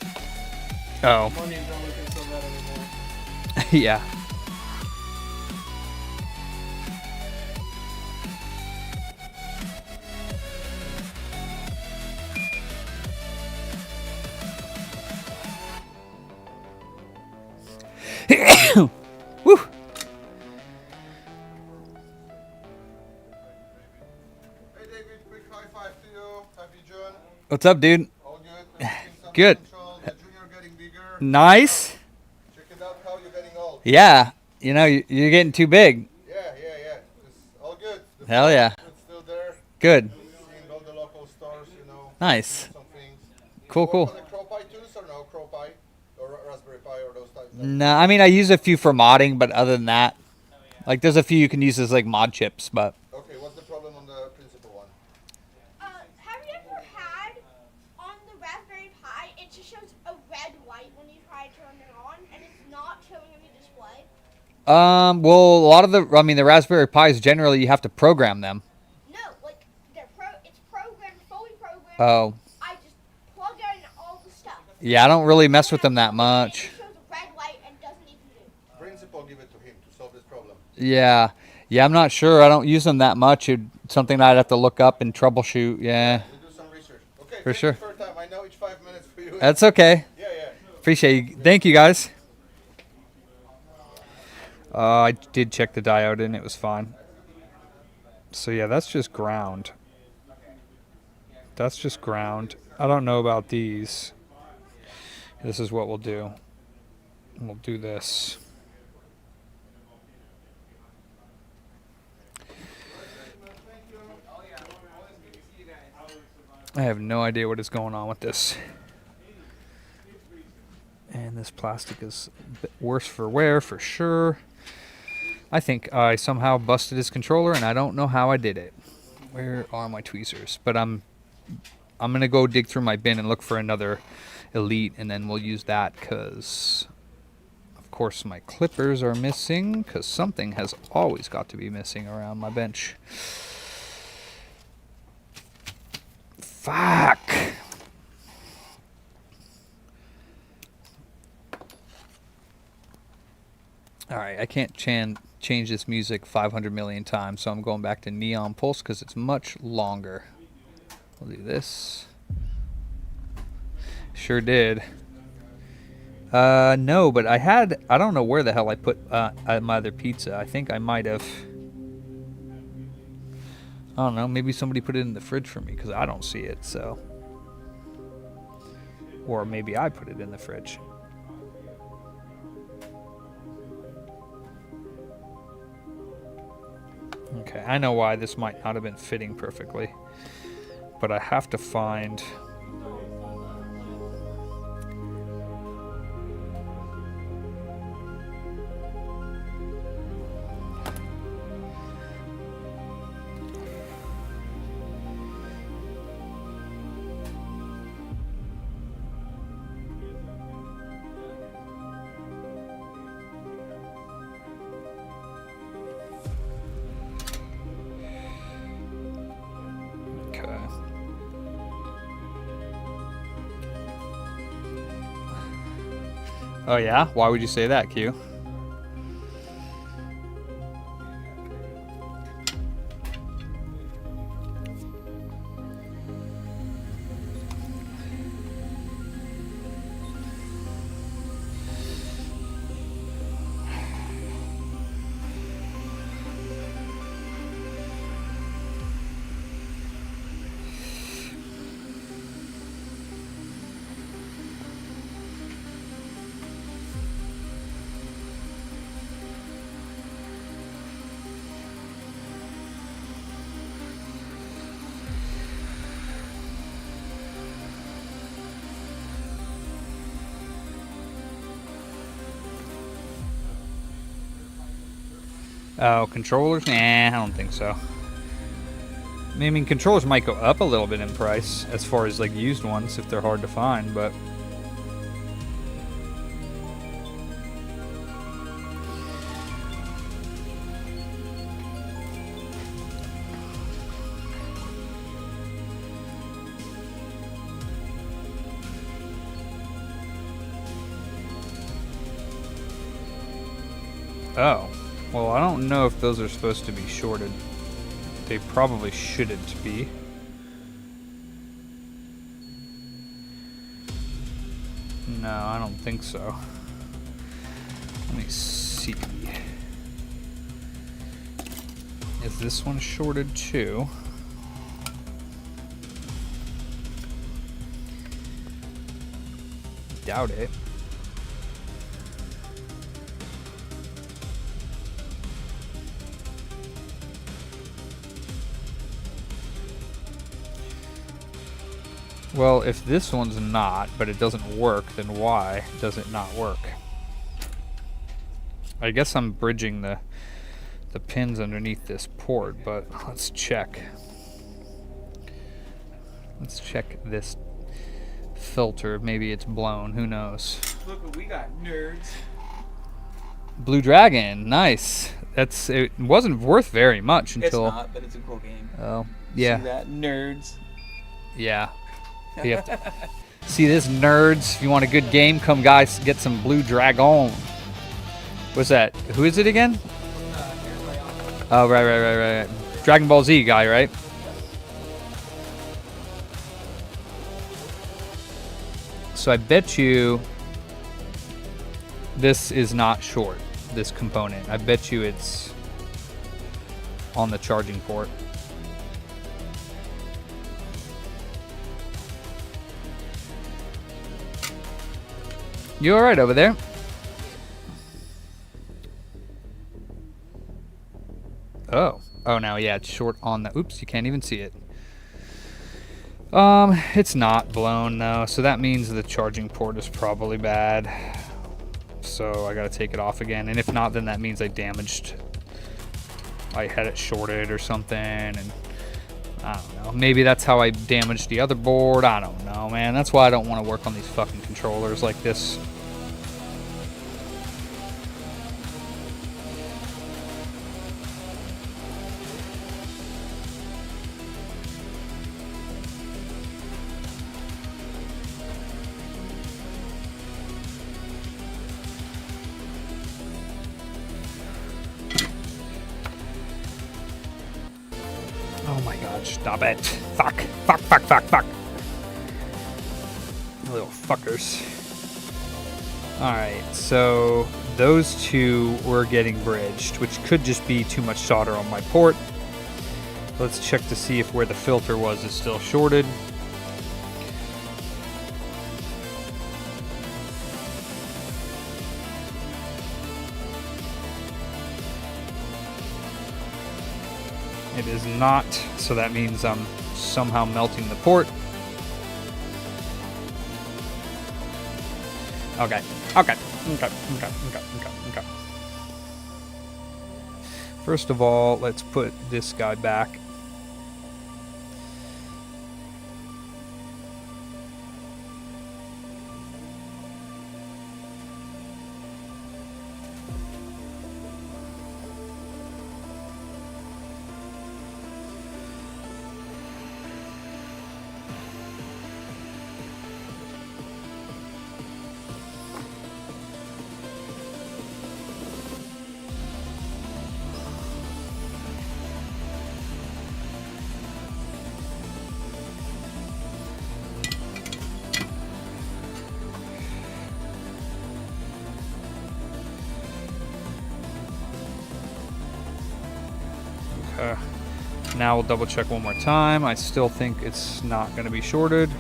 Oh, money is not looking so bad anymore. yeah. Woo. Hey David, quick high five to you. Happy June. What's up, dude? All good. Good. Control. The junior getting bigger. Nice. Check it out how you're getting old. Yeah. You know, you're getting too big. Yeah. It's all good. The Hell yeah. food's still there. Good. Seeing all the local stores, you know. Nice. Some things. Cool, Work cool. on the crow pie too, or no crow pie or raspberry pie or those types. No, I mean, I use a few for modding, but other than that, like, there's a few you can use as, like, mod chips, but... Okay, what's the problem on the principal one? Have you ever had on the Raspberry Pi, it just shows a red light when you try to turn it on, and it's not showing on your display? Well, a lot of the, I mean, the Raspberry Pis, generally, you have to program them. No, like it's programmed, fully programmed. Oh. I just plug in all the stuff. Yeah, I don't really mess with them that much. It shows a red light and doesn't even move. Principal, give it to him to solve this problem. Yeah. Yeah, I'm not sure. I don't use them that much. It's something I'd have to look up and troubleshoot. Yeah. We'll do some research. Okay. For thank sure. you for your time. I know it's 5 minutes for you. That's okay. Yeah. Appreciate you. Thank you, guys. I did check the diode and it was fine. So yeah, that's just ground. That's just ground. I don't know about these. This is what we'll do. We'll do this. I have no idea what is going on with this. And this plastic is a bit worse for wear for sure. I think I somehow busted his controller and I don't know how I did it. Where are my tweezers? But I'm gonna go dig through my bin and look for another Elite, and then we'll use that because of course my clippers are missing, because something has always got to be missing around my bench. Fuck. Alright, I can't change this music 500 million times, so I'm going back to Neon Pulse because it's much longer. We'll do this. Sure did. No, but I don't know where the hell I put my other pizza. I think I might have. I don't know. Maybe somebody put it in the fridge for me because I don't see it. So, or maybe I put it in the fridge. Okay, I know why this might not have been fitting perfectly, but I have to find. Okay. Oh yeah? Why would you say that, Q? Oh, controllers? Nah, I don't think so. I mean, controllers might go up a little bit in price as far as like used ones if they're hard to find, but oh. Well, I don't know if those are supposed to be shorted. They probably shouldn't be. No, I don't think so. Let me see. Is this one shorted too? Doubt it. Well, if this one's not, but it doesn't work, then why does it not work? I guess I'm bridging the pins underneath this port, but let's check. Let's check this filter. Maybe it's blown. Who knows? Look what we got, nerds. Blue Dragon. Nice. It wasn't worth very much until... It's not, but it's a cool game. Oh, yeah. See that, nerds. Yeah. You have to see this, nerds. If you want a good game, come guys get some Blue Dragon. What's that? Who is it again? Oh, right. Dragon Ball Z guy, right? So I bet you this is not short, this component. I bet you it's on the charging port. You all right over there? Oh, now yeah, it's short on the. Oops, you can't even see it. It's not blown though, so that means the charging port is probably bad. So I gotta take it off again, and if not, then that means I had it shorted or something, and I don't know. Maybe that's how I damaged the other board. I don't know, man. That's why I don't want to work on these fucking controllers like this. Oh my god, stop it. Fuck. Little fuckers. Alright, so those two were getting bridged, which could just be too much solder on my port. Let's check to see if where the filter was is still shorted. It is not, so that means I'm somehow melting the port. Okay. First of all, let's put this guy back. Now we'll double check one more time. I still think it's not going to be shorted.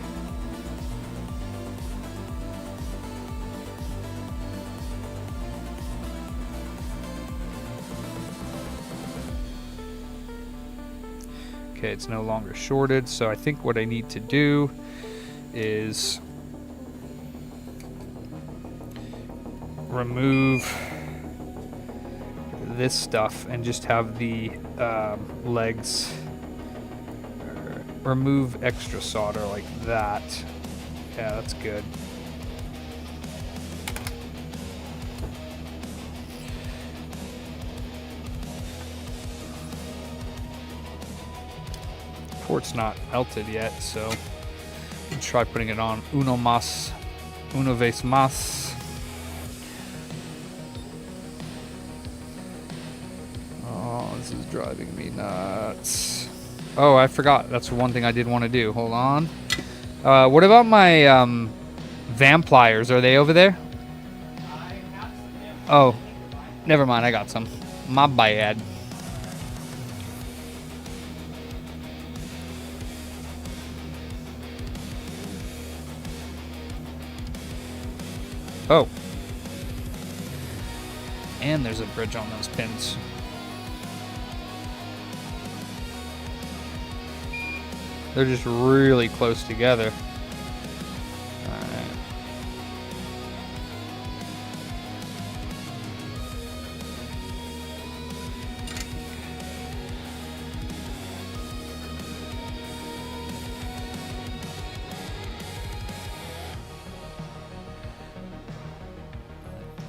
Okay, it's no longer shorted, so I think what I need to do is remove this stuff and just have the legs, remove extra solder like that. Yeah, that's good. Port's not melted yet, so we'll try putting it on una vez más. This is driving me nuts. Oh, I forgot. That's one thing I did want to do. Hold on. What about my van pliers? Are they over there? Oh, never mind. I got some. My bad. Oh. And there's a bridge on those pins. They're just really close together. Alright.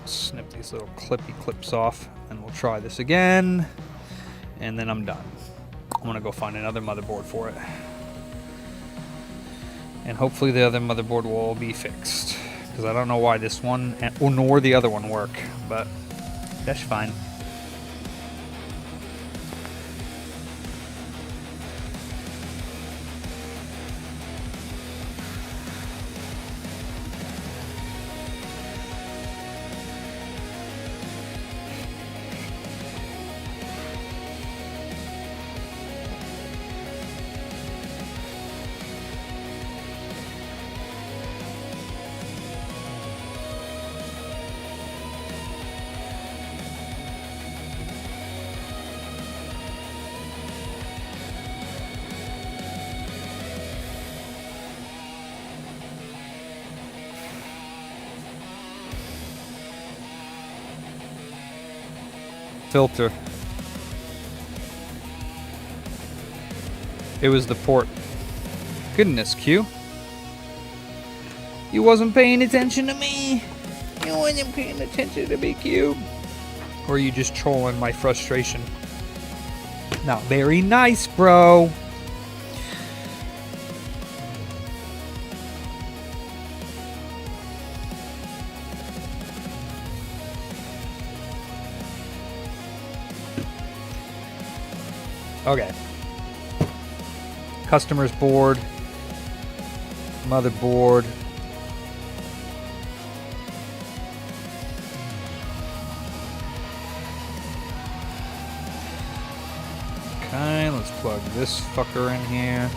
Snip these little clippy clips off, and we'll try this again. And then I'm done. I'm gonna go find another motherboard for it. And hopefully the other motherboard will all be fixed, because I don't know why this one nor the other one work, but that's fine. Filter. It was the port. Goodness, Q. You wasn't paying attention to me. You wasn't paying attention to me, Q. Or are you just trolling my frustration? Not very nice, bro. Okay. Customer's board. Motherboard. Let's plug this fucker in here.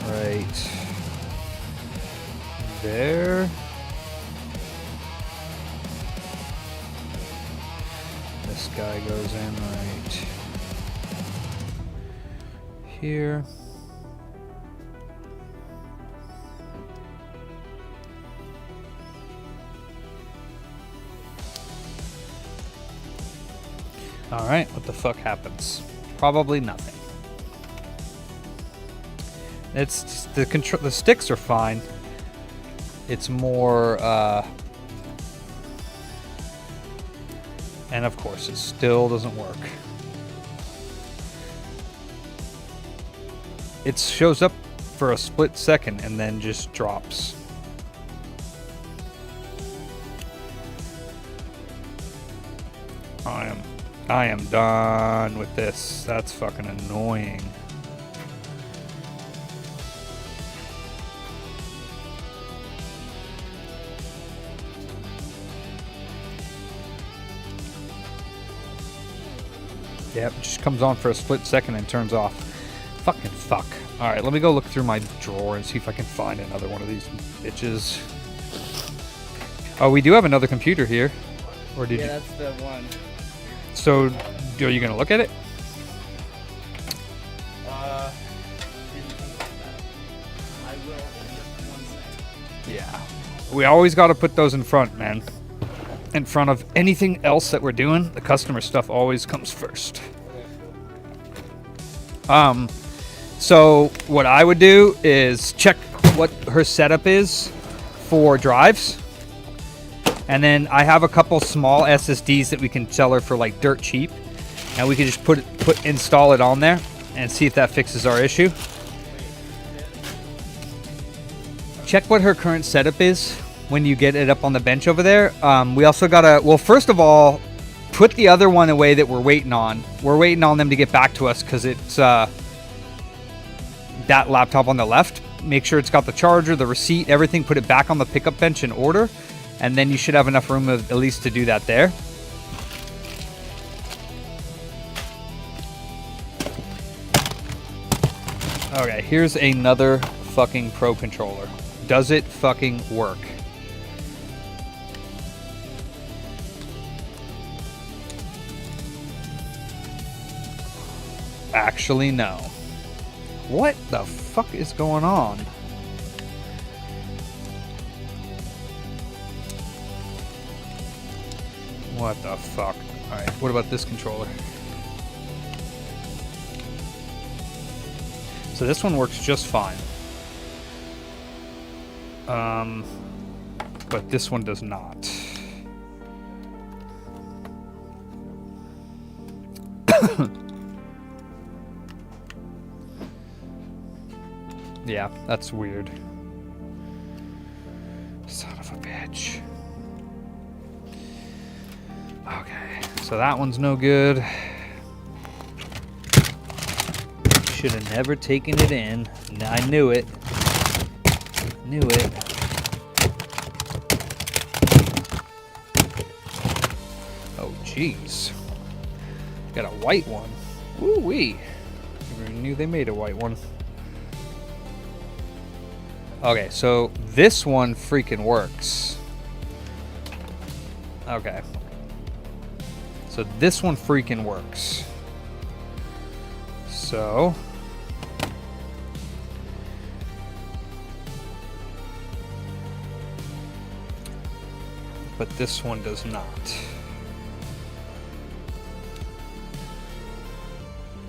Right there. This guy goes in right here. Alright, what the fuck happens? Probably nothing. It's just the sticks are fine. It's more and of course it still doesn't work. It shows up for a split second and then just drops. I am done with this. That's fucking annoying. Yep, it just comes on for a split second and turns off. Fucking fuck. Alright, let me go look through my drawer and see if I can find another one of these bitches. Oh, we do have another computer here. Or did you? that's the one. So, are you gonna look at it? Didn't think about that. I will in just 1 second. Yeah. We always gotta put those in front, man. In front of anything else that we're doing, the customer stuff always comes first. So what I would do is check what her setup is for drives. And then I have a couple small SSDs that we can sell her for like dirt cheap. And we can just install it on there and see if that fixes our issue. Check what her current setup is when you get it up on the bench over there. We also gotta, well, first of all, put the other one away that we're waiting on. We're waiting on them to get back to us because it's that laptop on the left. Make sure it's got the charger, the receipt, everything. Put it back on the pickup bench in order. And then you should have enough room at least to do that there. Okay, here's another fucking Pro controller. Does it fucking work? Actually, no. What the fuck is going on? What the fuck? Alright, what about this controller? So this one works just fine. But this one does not. Yeah, that's weird. Son of a bitch. Okay, so that one's no good. Should have never taken it in. I knew it. Knew it. Oh, jeez. Got a white one. Woo-wee. Never knew they made a white one. Okay, so this one freaking works. Okay. So this one freaking works. So but this one does not.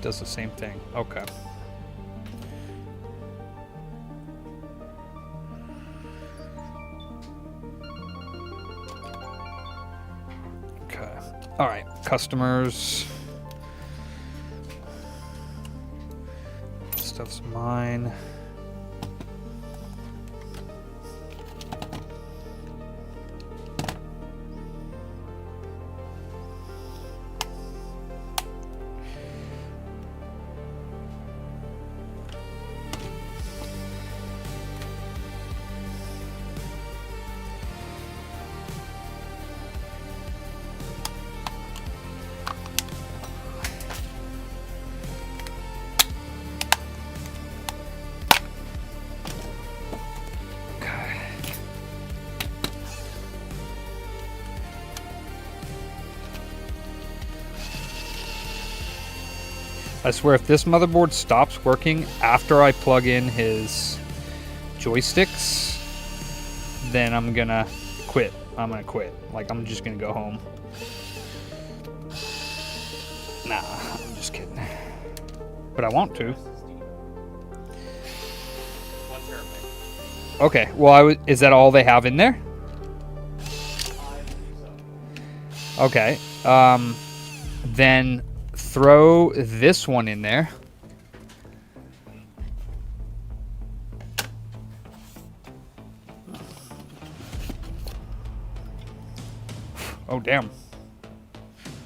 Does the same thing. Okay. All right, customers. Stuff's mine. I swear if this motherboard stops working after I plug in his joysticks, then I'm gonna quit. I'm gonna quit. Like, I'm just gonna go home. Nah, I'm just kidding. But I want to. 1 terabyte. Okay, well, is that all they have in there? I believe so. Okay. Then throw this one in there. Oh, damn.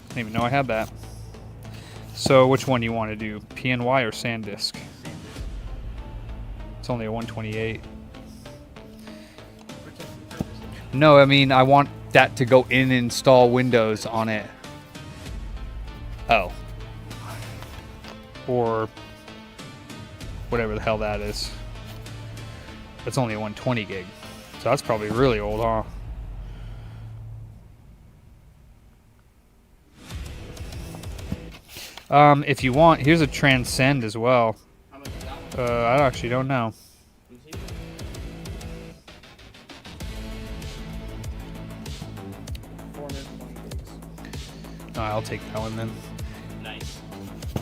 Didn't even know I had that. So which one do you want to do? PNY or SanDisk? It's only a 128. No, I mean, I want that to go in and install Windows on it. Oh. Or whatever the hell that is. It's only a 120 gig. So that's probably really old, huh? If you want, here's a Transcend as well. How much is that one? I actually don't know. Let me see. I'll take that one then. Nice.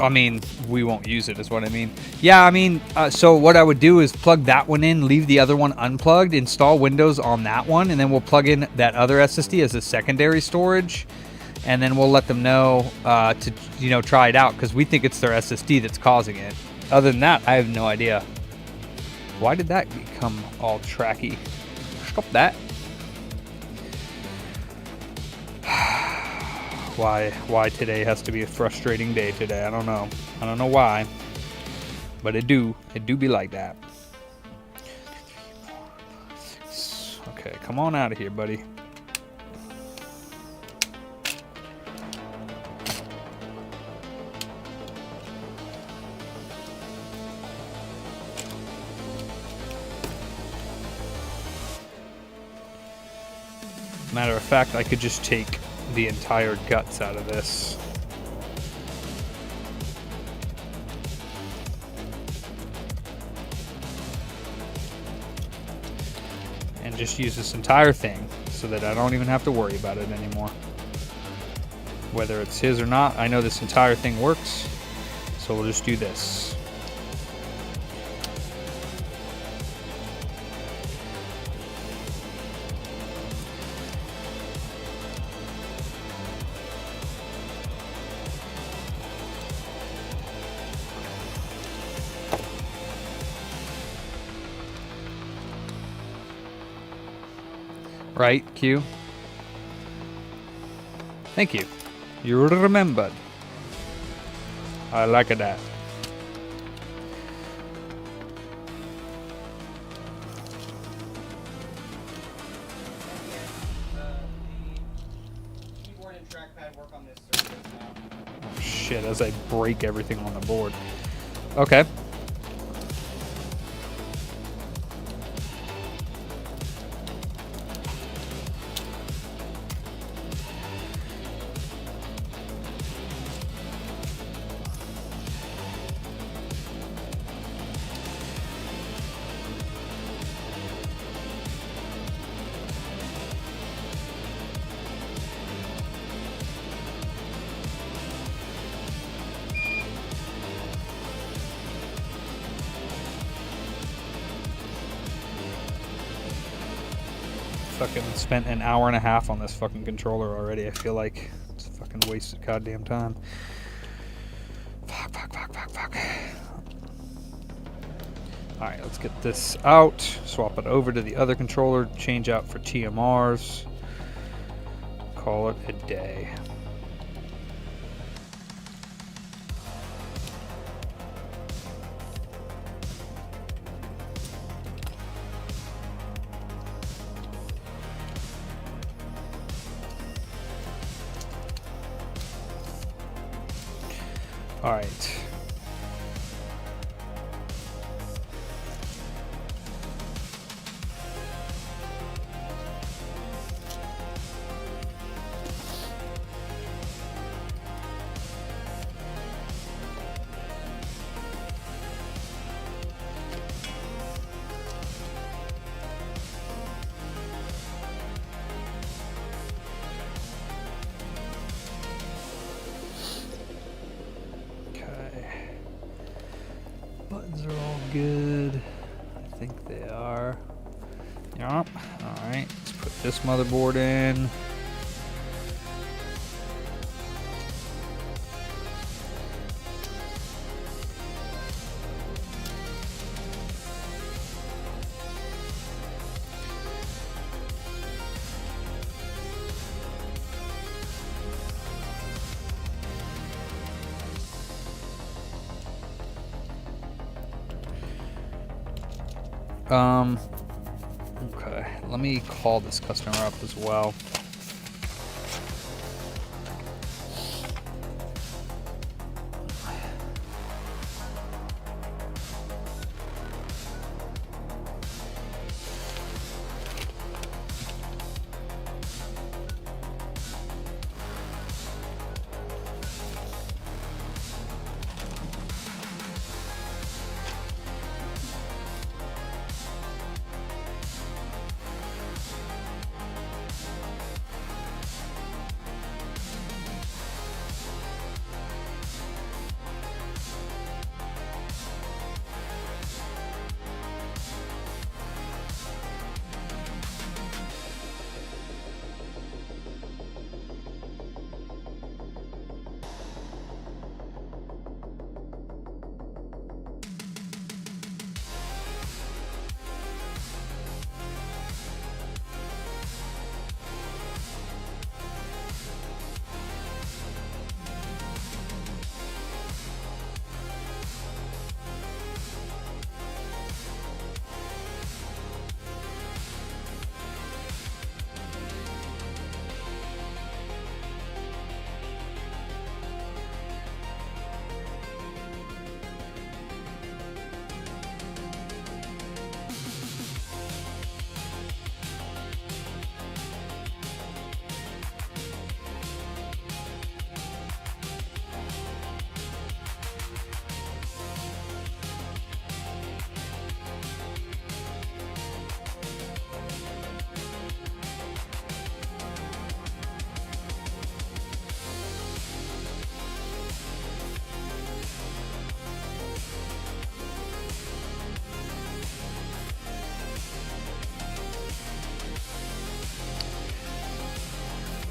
I mean, we won't use it, is what I mean. Yeah, I mean, so what I would do is plug that one in, leave the other one unplugged, install Windows on that one, and then we'll plug in that other SSD as a secondary storage, and then we'll let them know to, you know, try it out, because we think it's their SSD that's causing it. Other than that, I have no idea. Why did that become all tracky? Stop that. Why today has to be a frustrating day today? I don't know. I don't know why, but it do be like that. Okay, come on out of here, buddy. Matter of fact, I could just take the entire guts out of this. And just use this entire thing so that I don't even have to worry about it anymore. Whether it's his or not, I know this entire thing works, so we'll just do this. Right, Q? Thank you. You remembered. I like that. The keyboard and trackpad work on this surface now. Oh, shit, as I break everything on the board. Okay. Fucking spent an hour and a half on this fucking controller already. I feel like it's a fucking wasted goddamn time. Fuck. Alright, let's get this out. Swap it over to the other controller. Change out for TMRs. Call it a day. All right. Yup. Alright, let's put this motherboard in. Okay, let me call this customer up as well.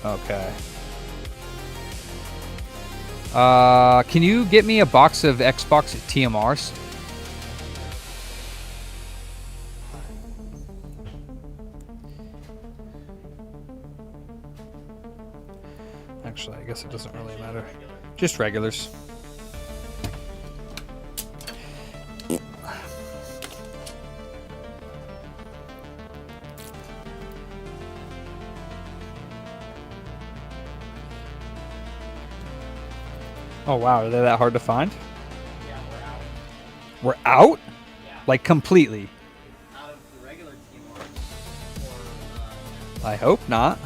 Okay. Can you get me a box of Xbox TMRs? Actually, I guess it doesn't really matter. Just regulars. Oh wow, are they that hard to find? Yeah, We're out? Yeah. Like completely? Out of the regular team or I hope not.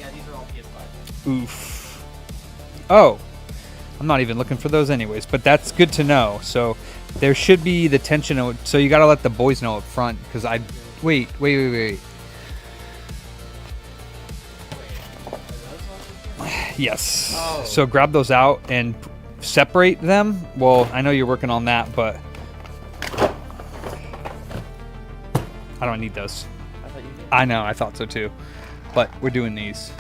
yeah, these are all PS5. Oof. Oh, I'm not even looking for those anyways, but that's good to know. So there should be the tension. So you got to let the boys know up front because I wait. Yes. Oh. So grab those out and separate them. Well, I know you're working on that, but I don't need those. I thought you did. I know, I thought so too. But we're doing these.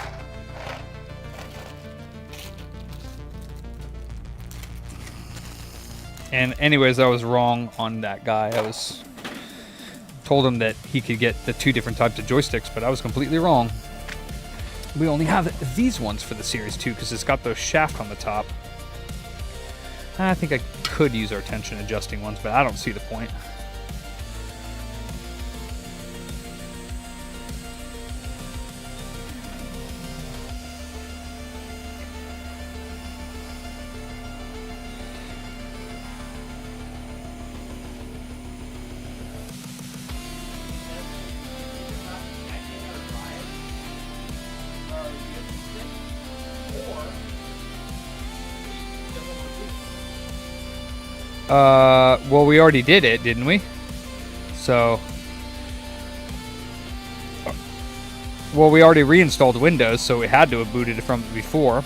And anyways, I was wrong on that guy. I was told him that he could get the 2 different types of joysticks, but I was completely wrong. We only have these ones for the Series 2 because it's got those shaft on the top. I think I could use our tension adjusting ones, but I don't see the point. Well, we already did it, didn't we? So, well, we already reinstalled Windows, so we had to have booted it from before.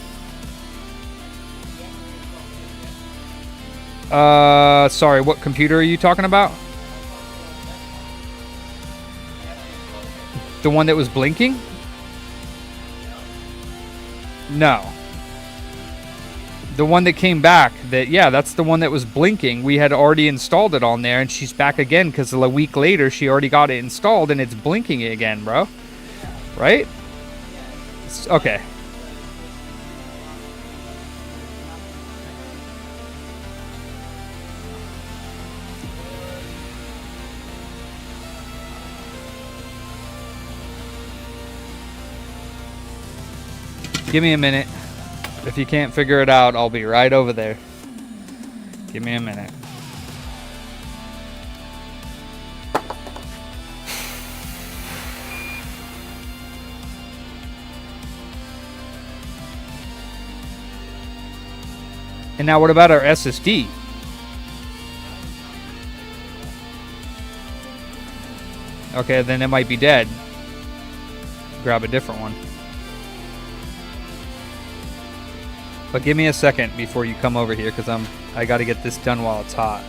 Sorry, what computer are you talking about? The one that was blinking? No. The one that came back, yeah, that's the one that was blinking. We had already installed it on there, and she's back again because a week later she already got it installed and it's blinking again, bro. Right? Okay. Give me a minute. If you can't figure it out, I'll be right over there. Give me a minute. And now what about our SSD? Okay, then it might be dead. Grab a different one. But give me a second before you come over here, because I got to get this done while it's hot.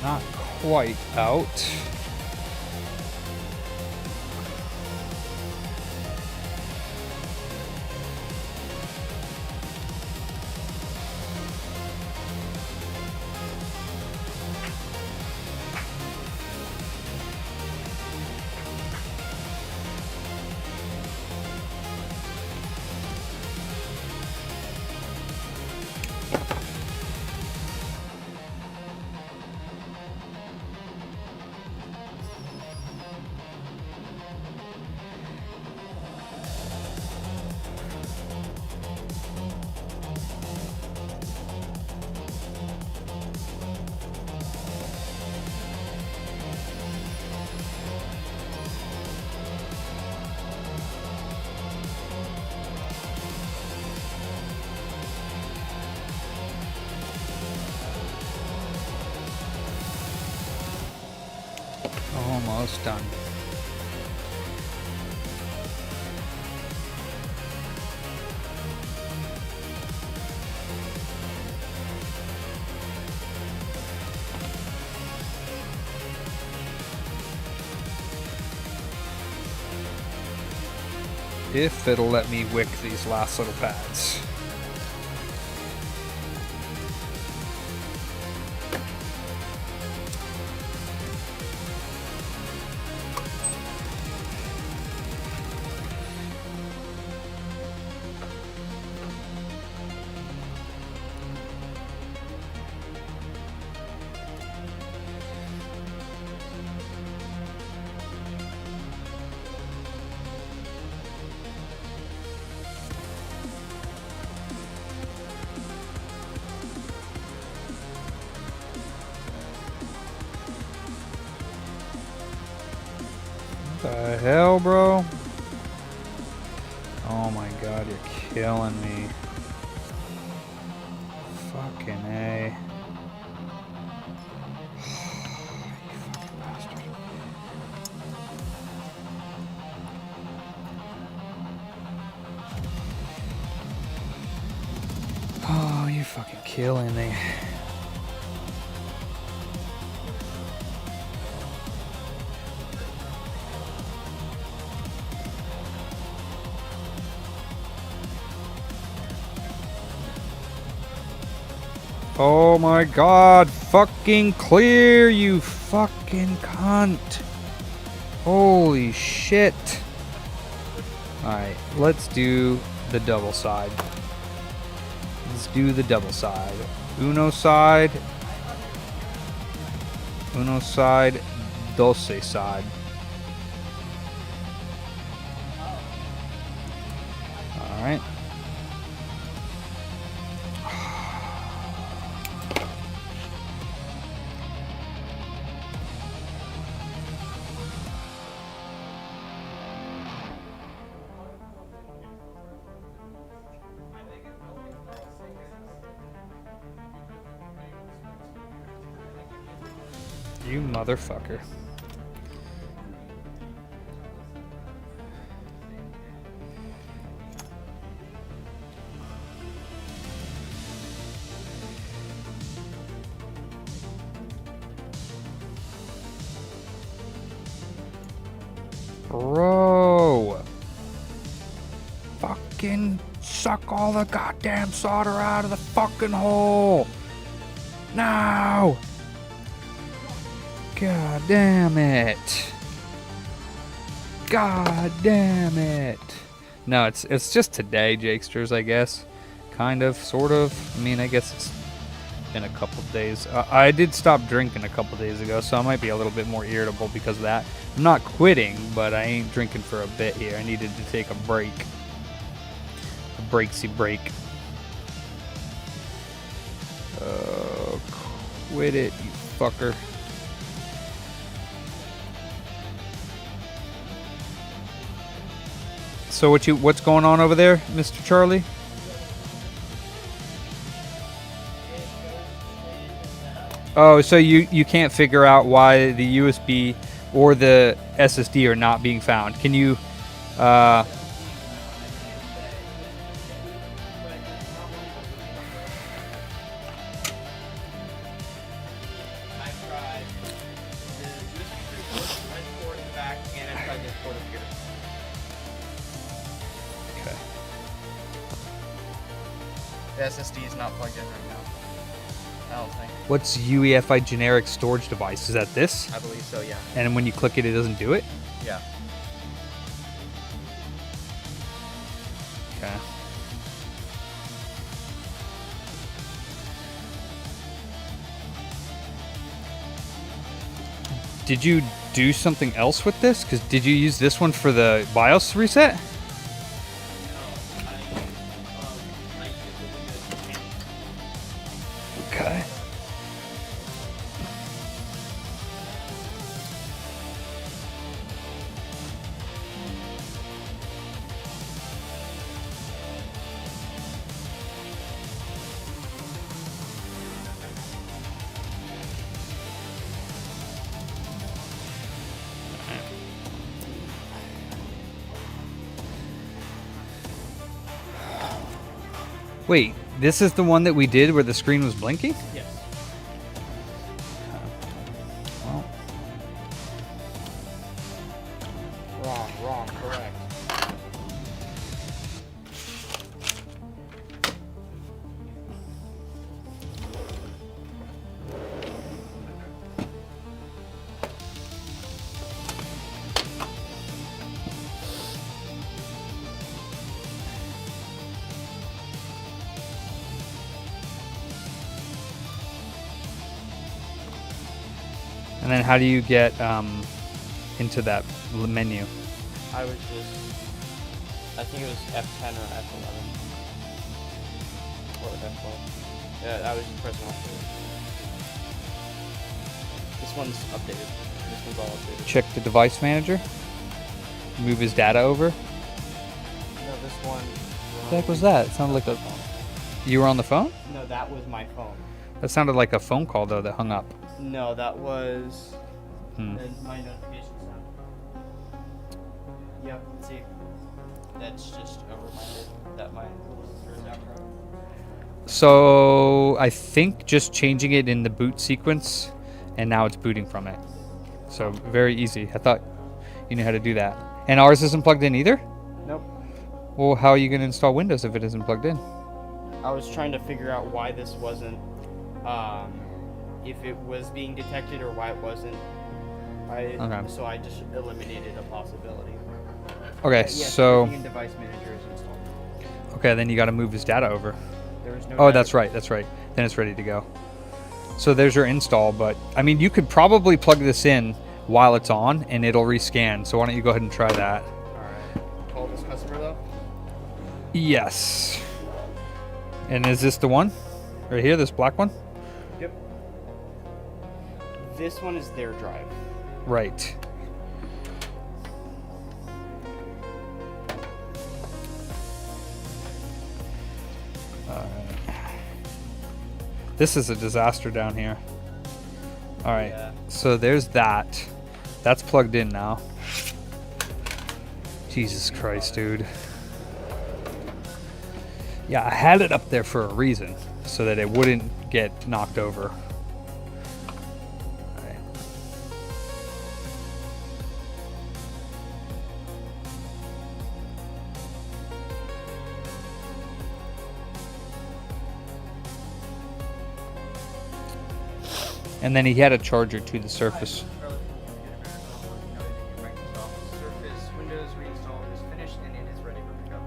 Not quite out. Almost done. If it'll let me wick these last little pads. The hell, bro? Oh my god. God, you're killing me. Fucking A. Oh, you're fucking killing me. Oh my God, fucking clear, you fucking cunt. Holy shit. Alright, let's do the double side. Let's do the double side. Uno side, doce side. Alright. You motherfucker. Bro. Fucking suck all the goddamn solder out of the fucking hole. No. God damn it. God damn it. No, it's just today, Jakesters, I guess. Kind of, sort of. I mean, I guess it's been a couple days. I did stop drinking a couple days ago, so I might be a little bit more irritable because of that. I'm not quitting, but I ain't drinking for a bit here. I needed to take a break. A breaksy break. Quit it, you fucker. So what's going on over there, Mr. Charlie? Oh, so you can't figure out why the USB or the SSD are not being found. Can you Okay. The SSD is not plugged in right now. I don't think. What's UEFI generic storage device? Is that this? I believe so, yeah. And when you click it, it doesn't do it? Yeah. Okay. Did you do something else with this? Because did you use this one for the BIOS reset? Okay. Wait, this is the one that we did where the screen was blinking? Yes. Well, Wrong, correct. and then how do you get into that menu? I was just, I think it was F10 or F11. Or F12. Yeah, I was just pressing off to it. This one's updated. This one's all updated. Check the device manager. Move his data over. No, this one, What the heck was that? It sounded like a. You were on the phone? No, that was my phone. That sounded like a phone call though that hung up. No, that was Hmm. my notification sound. Yep, see? That's just a reminder that my little sister is out front. So I think just changing it in the boot sequence, and now it's booting from it. So very easy. I thought you knew how to do that. And ours isn't plugged in either? Nope. Well, how are you going to install Windows if it isn't plugged in? I was trying to figure out why this wasn't, if it was being detected or why it wasn't. Okay. So I just eliminated a possibility. Okay, Yes, so everything in device manager is installed. okay, then you got to move his data over. There is no. Oh, data- that's right. That's right. Then it's ready to go. So there's your install, but I mean, you could probably plug this in while it's on and it'll rescan. So why don't you go ahead and try that? Alright. Call this customer though? Yes. And is this the one? Right here, this black one? Yep. This one is their drive. Right. This is a disaster down here. All right. Yeah. So there's that. That's plugged in now. Jesus Christ, dude. Yeah, I had it up there for a reason, so that it wouldn't get knocked over. All right. And then he had a charger to the Surface. Microsoft Surface Windows reinstall is finished and it is ready for pickup.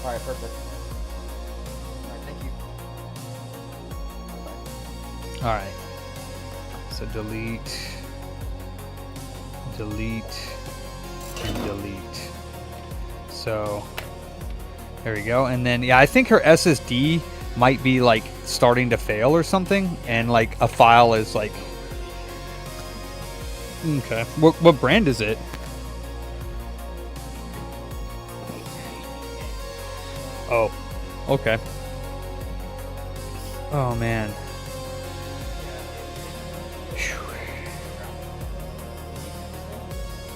Alright, perfect. Alright, thank you. All right. So delete, and delete. So there we go. And then yeah, I think her SSD might be like starting to fail or something, and like a file is like. Okay. What brand is it? Oh. Okay. Oh man.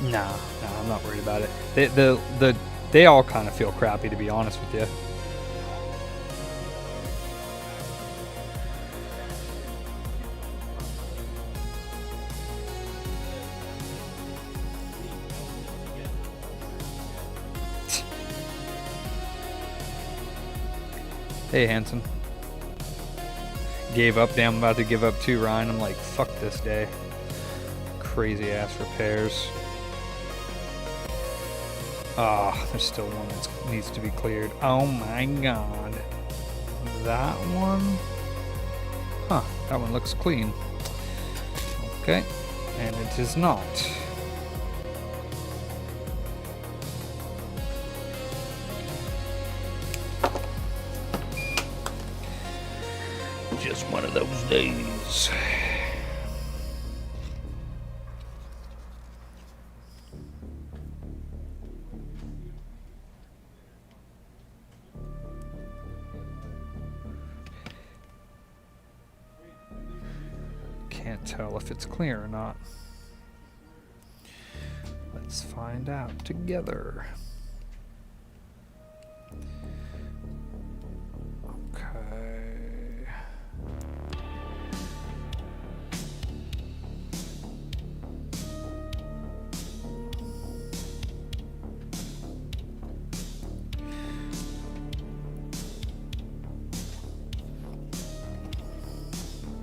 Nah, I'm not worried about it. They all kind of feel crappy, to be honest with you. Hey, Hanson. Gave up. Damn, I'm about to give up too, Ryan. I'm like, fuck this day. Crazy ass repairs. Ah, there's still one that needs to be cleared. Oh my god. That one? Huh, that one looks clean. Okay, and it is not. Just one of those days. Can't tell if it's clear or not. Let's find out together. Okay.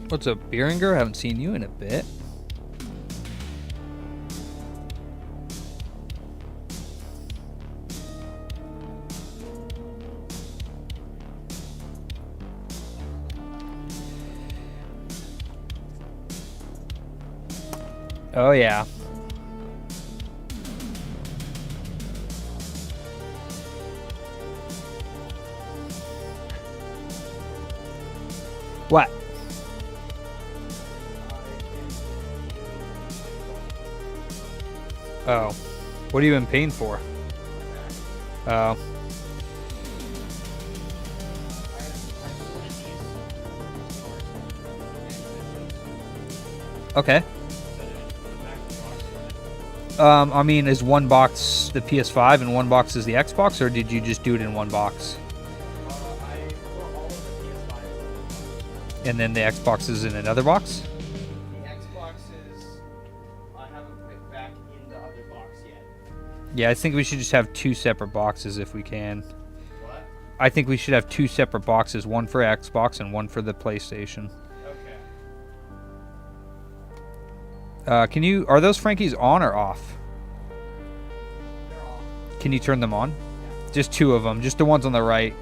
What's up, Beeringer? Haven't seen you in a bit. Oh yeah. What? Oh. What are you in pain for? Oh. Okay. I mean, is one box the PS5 and one box is the Xbox, or did you just do it in one box? I put all of the PS5s. And then the Xbox is in another box? The Xboxes, I haven't put back in the other box yet. Yeah, I think we should just have two separate boxes if we can. What? I think we should have two separate boxes, one for Xbox and one for the PlayStation. Okay. Are those Frankies on or off? They're all. Can you turn them on? Just two of them, just the ones on the right.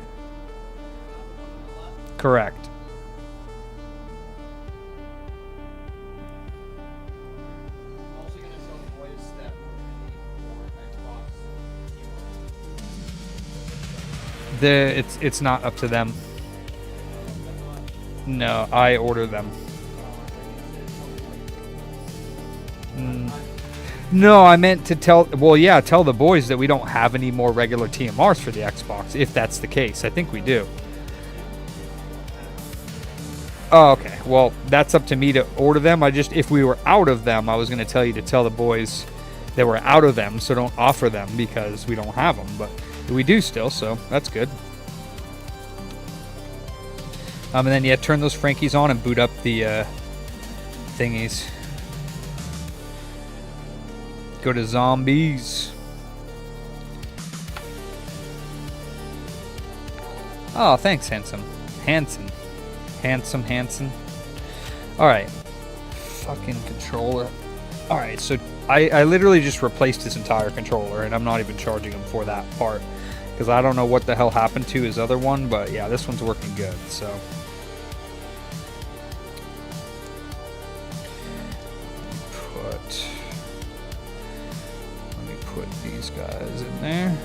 Correct. I'm also gonna show the boys that we're gonna need for Xbox. It's not up to them. No, I order them. No, I meant to tell the boys that we don't have any more regular TMRs for the Xbox, if that's the case. I think we do. Oh, okay. Well, that's up to me to order them. If we were out of them, I was going to tell you to tell the boys that we're out of them, so don't offer them because we don't have them. But we do still, so that's good. And then, yeah, turn those Frankies on and boot up the thingies. Go to zombies. Oh, thanks, Handsome. Handsome. Alright. Fucking controller. Alright, so I literally just replaced his entire controller, and I'm not even charging him for that part. Because I don't know what the hell happened to his other one, but yeah, this one's working good, so. Put these guys in there.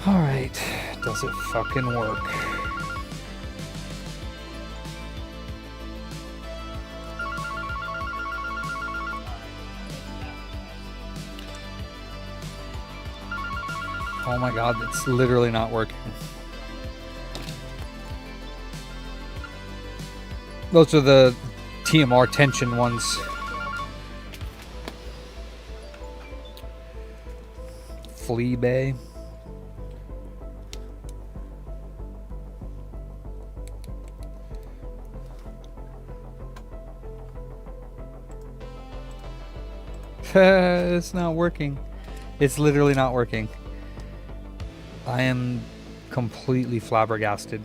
Alright, does it fucking work? Oh my god, it's literally not working. Those are the TMR tension ones. Flea Bay. It's not working. It's literally not working. I am completely flabbergasted.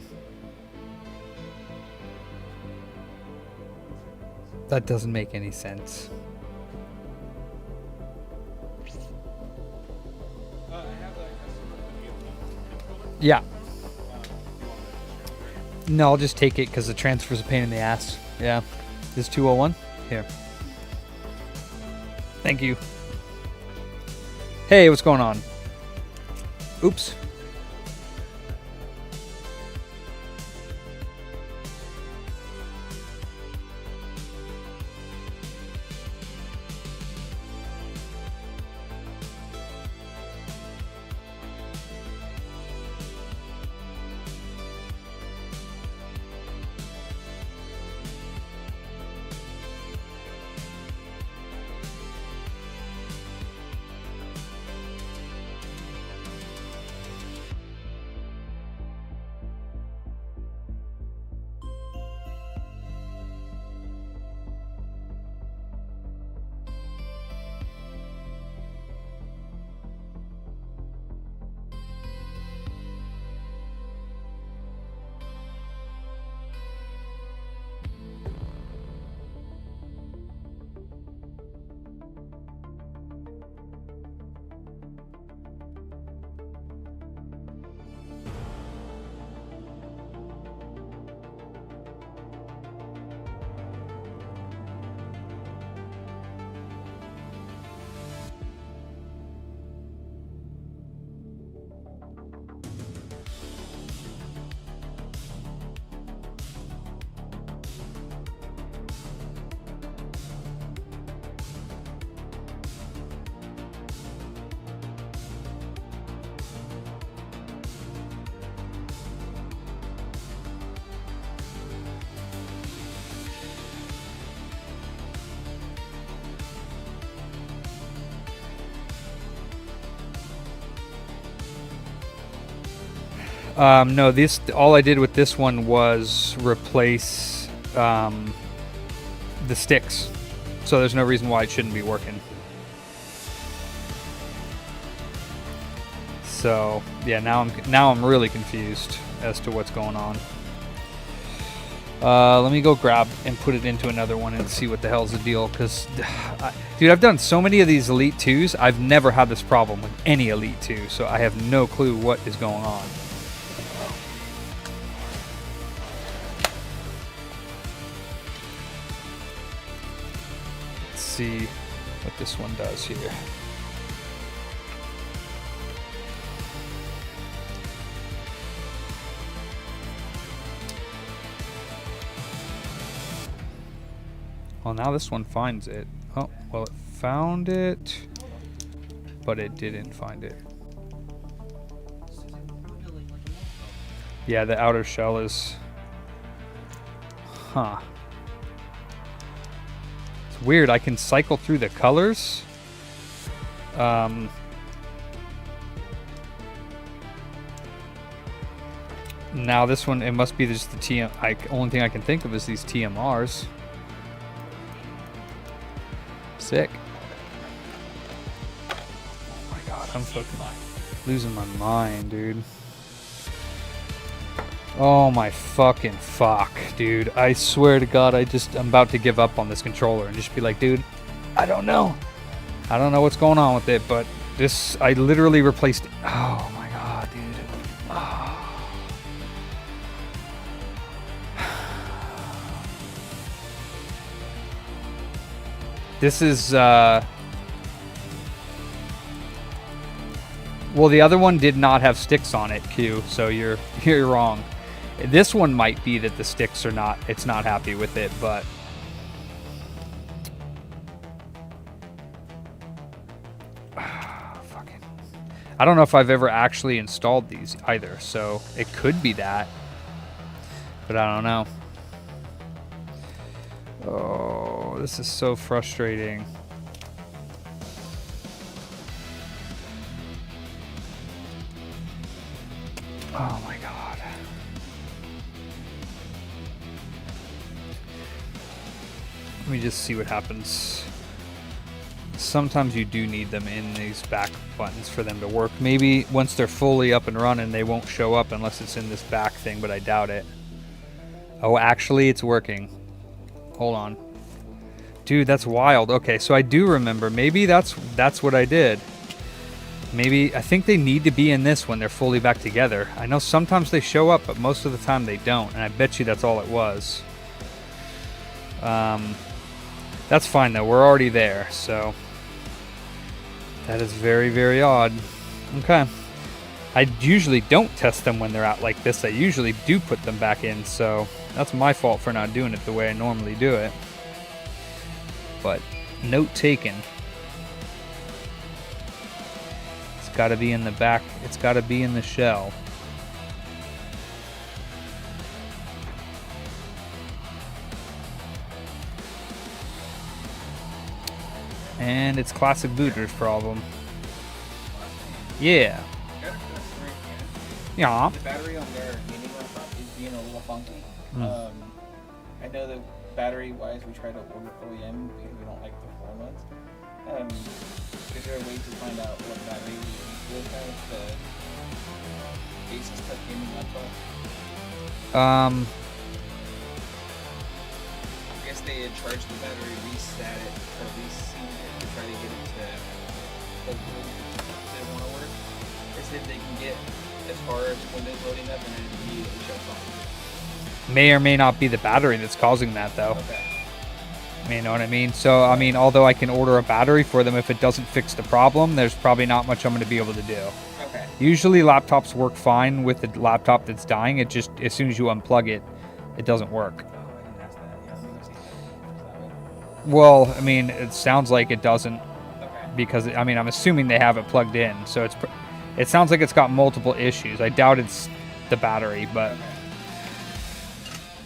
That doesn't make any sense. I have that customer. Yeah. You want to transfer? No, I'll just take it because the transfer's a pain in the ass. Yeah. This 201? Here. Thank you. Hey, what's going on? Oops. No, this all I did with this one was replace the sticks, so there's no reason why it shouldn't be working. So yeah, now I'm really confused as to what's going on. Let me go grab and put it into another one and see what the hell's the deal. Cause, dude, I've done so many of these Elite 2s. I've never had this problem with any Elite 2, so I have no clue what is going on. Let's see what this one does here. Well, now this one finds it. Oh, well, it found it, but it didn't find it. Yeah, the outer shell is... Huh. It's weird. I can cycle through the colors. Now this one, it must be just the TM... only thing I can think of is these TMRs. Sick. Oh my god, I'm fucking losing my mind, dude. Oh my fucking fuck, dude. I swear to god, I'm about to give up on this controller and just be like, dude, I don't know. I don't know what's going on with it, but this, I literally replaced it. Oh my god, dude. Oh. This is, well, the other one did not have sticks on it, Q, so you're wrong. This one might be that the sticks are not, it's not happy with it, but... Fucking... I don't know if I've ever actually installed these either, so it could be that. But I don't know. Oh, this is so frustrating. Oh my god. Let me just see what happens. sometimes you do need them in these back buttons for them to work. Maybe once they're fully up and running, they won't show up unless it's in this back thing, but I doubt it. Oh, actually, it's working. Hold on. Dude, that's wild. Okay, so I do remember. Maybe that's what I did. Maybe, I think they need to be in this when they're fully back together. I know sometimes they show up, but most of the time they don't, and I bet you that's all it was. That's fine though, we're already there, so that is very, very odd. Okay. I usually don't test them when they're out like this. I usually do put them back in, so that's my fault for not doing it the way I normally do it. But note taken. It's got to be in the back. It's got to be in the shell. And it's classic Booter's problem. Yeah. Yeah. The battery on their gaming laptop is being a little funky. I know that battery-wise, we try to order OEM because we don't like the 4 months. Is there a way to find out what battery we use with the Asus type gaming laptop? I guess they had charged the battery, reset it, or resealed it to try to get it to hopefully they want to work. They said they can get as far as Windows loading up and then immediately shuts off. May or may not be the battery that's causing that, though. Okay. You know what I mean? So, I mean, although I can order a battery for them, if it doesn't fix the problem, there's probably not much I'm going to be able to do. Okay. Usually laptops work fine with the laptop that's dying. It just, as soon as you unplug it, it doesn't work. Oh, I didn't ask that. Yeah, let me see that way. Well, I mean, it sounds like it doesn't Okay. because, I mean, I'm assuming they have it plugged in. So it sounds like it's got multiple issues. I doubt it's the battery, but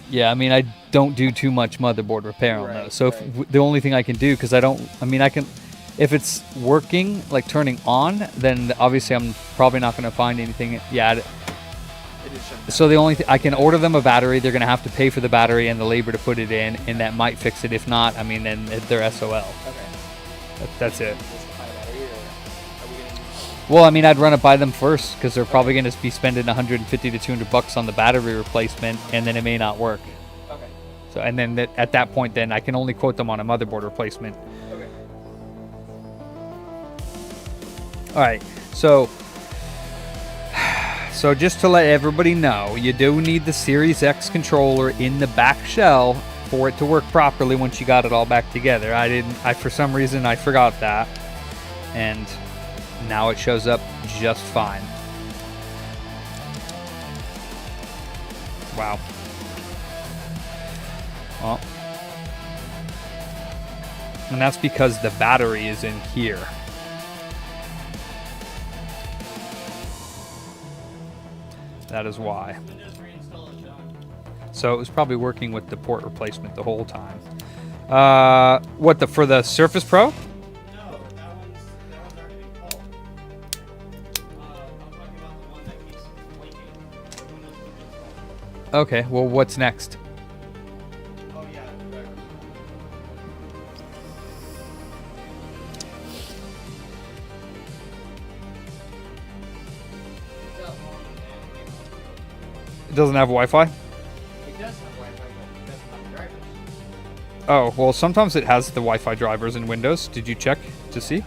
yeah, I mean, I don't do too much motherboard repair on those. So if the only thing I can do, because I can, if it's working, like turning on, then obviously I'm probably not going to find anything. Yeah. So the only thing, I can order them a battery. They're going to have to pay for the battery and the labor to put it in, and that might fix it. If not, I mean, then they're SOL. Okay. That's it. Just buy a battery, or are we gonna use? Well, I mean, I'd run it by them first because they're probably going to be spending 150 to 200 bucks on the battery replacement, and then it may not work. Okay. So, and then at that point, then I can only quote them on a motherboard replacement. Okay. All right. So just to let everybody know, you do need the Series X controller in the back shell for it to work properly once you got it all back together. For some reason, I forgot that, and now it shows up just fine. Wow. Well, and that's because the battery is in here. That is why. So it was probably working with the port replacement the whole time. For the Surface Pro? No, that one's already been called. I'm talking about the one that keeps blinking. The Windows Surface Pro. Okay, well, what's next? Oh yeah, the driver. It doesn't have Wi-Fi? It does have Wi-Fi, but it doesn't have the drivers. Oh, well, sometimes it has the Wi-Fi drivers in Windows. Did you check to see?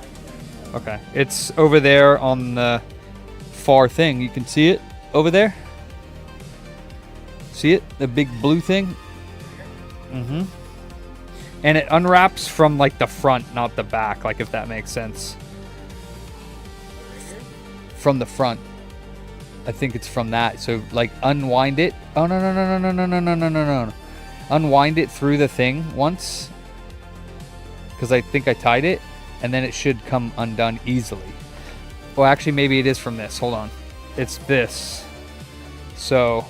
Okay. It's over there on the far thing. You can see it over there? See it? The big blue thing? Mm-hmm. And it unwraps from, like, the front, not the back, like, if that makes sense. From the front. I think it's from that. So, like, unwind it. Oh, no, no, no, no, no, no, no, no, no, no. Unwind it through the thing once. Because I think I tied it. And then it should come undone easily. Well, actually, maybe it is from this. Hold on. It's this. So,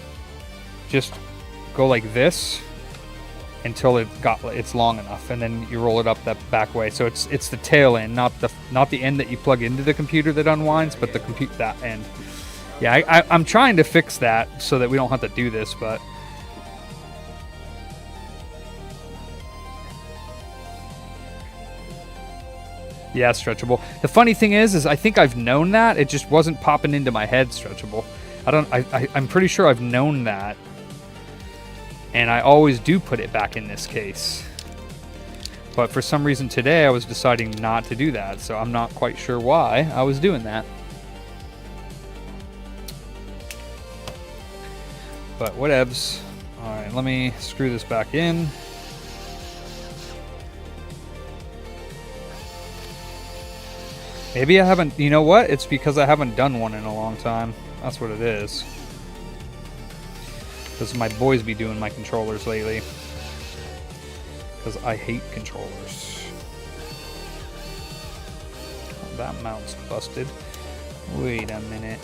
just go like this until it's long enough, and then you roll it up that back way. So it's the tail end, not the end that you plug into the computer that unwinds, but that end. Yeah, I'm trying to fix that so that we don't have to do this, but Yeah, stretchable. The funny thing is I think I've known that. It just wasn't popping into my head, stretchable. I'm pretty sure I've known that. And I always do put it back in this case. But for some reason today I was deciding not to do that. So I'm not quite sure why I was doing that. But whatevs. Alright, let me screw this back in. Maybe I haven't, you know what? It's because I haven't done one in a long time. That's what it is. Because my boys be doing my controllers lately. Because I hate controllers. Oh, that mount's busted. Wait a minute.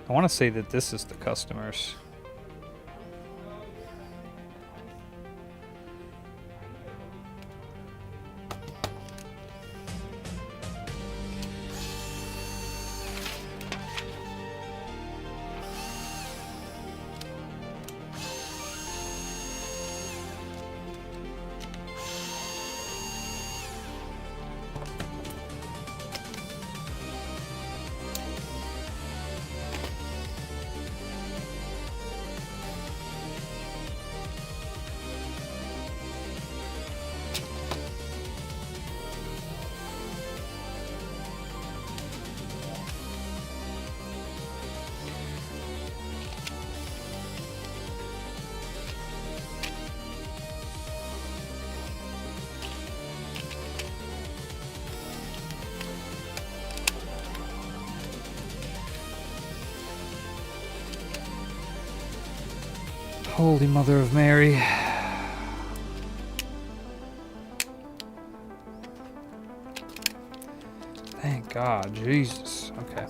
I want to say that this is the customers. Holy Mother of Mary. Thank God, Jesus. Okay.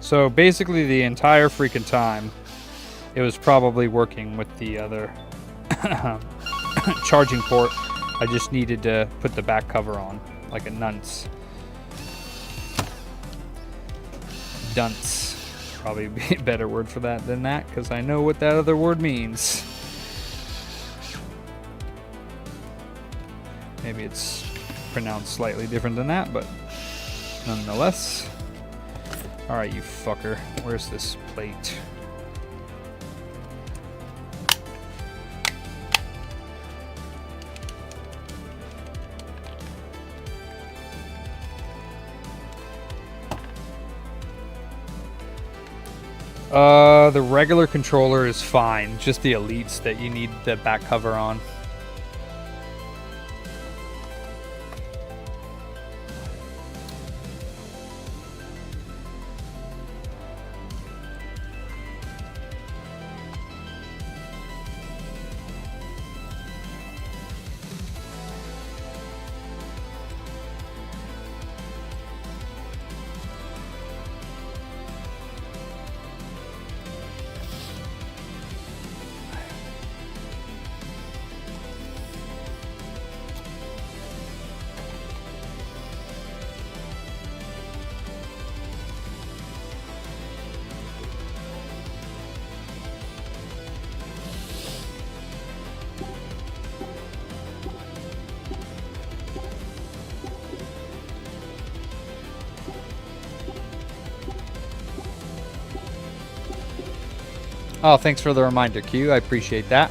So basically the entire freaking time, it was probably working with the other charging port. I just needed to put the back cover on, like a nunce. Dunce. Probably be a better word for that than that, because I know what that other word means. Maybe it's pronounced slightly different than that, but nonetheless. Alright, you fucker. Where's this plate? The regular controller is fine. Just the elites that you need the back cover on. Oh, thanks for the reminder, Q. I appreciate that.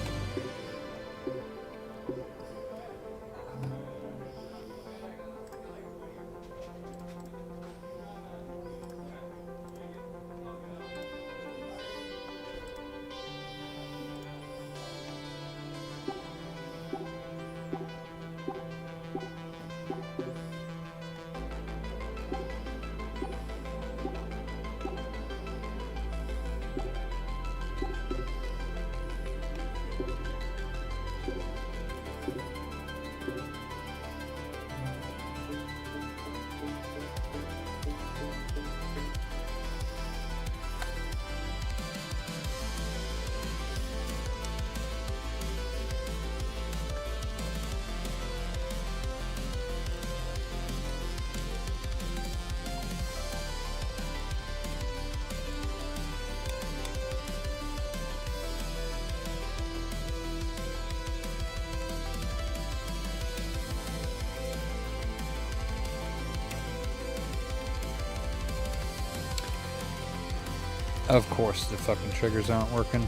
Of course the fucking triggers aren't working.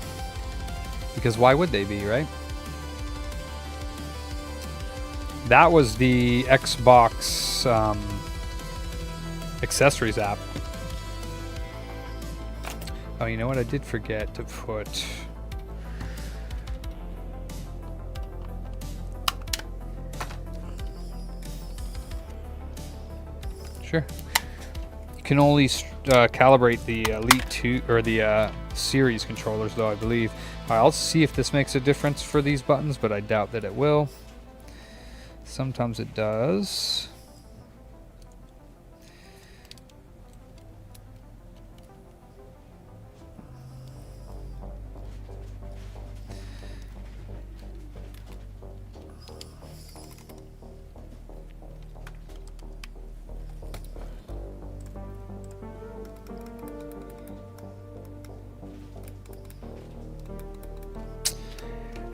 Because why would they be, right? That was the Xbox accessories app. Oh, you know what? I did forget to put... Sure. You can only calibrate the Elite 2 or the Series controllers, though, I believe. I'll see if this makes a difference for these buttons, but I doubt that it will. Sometimes it does.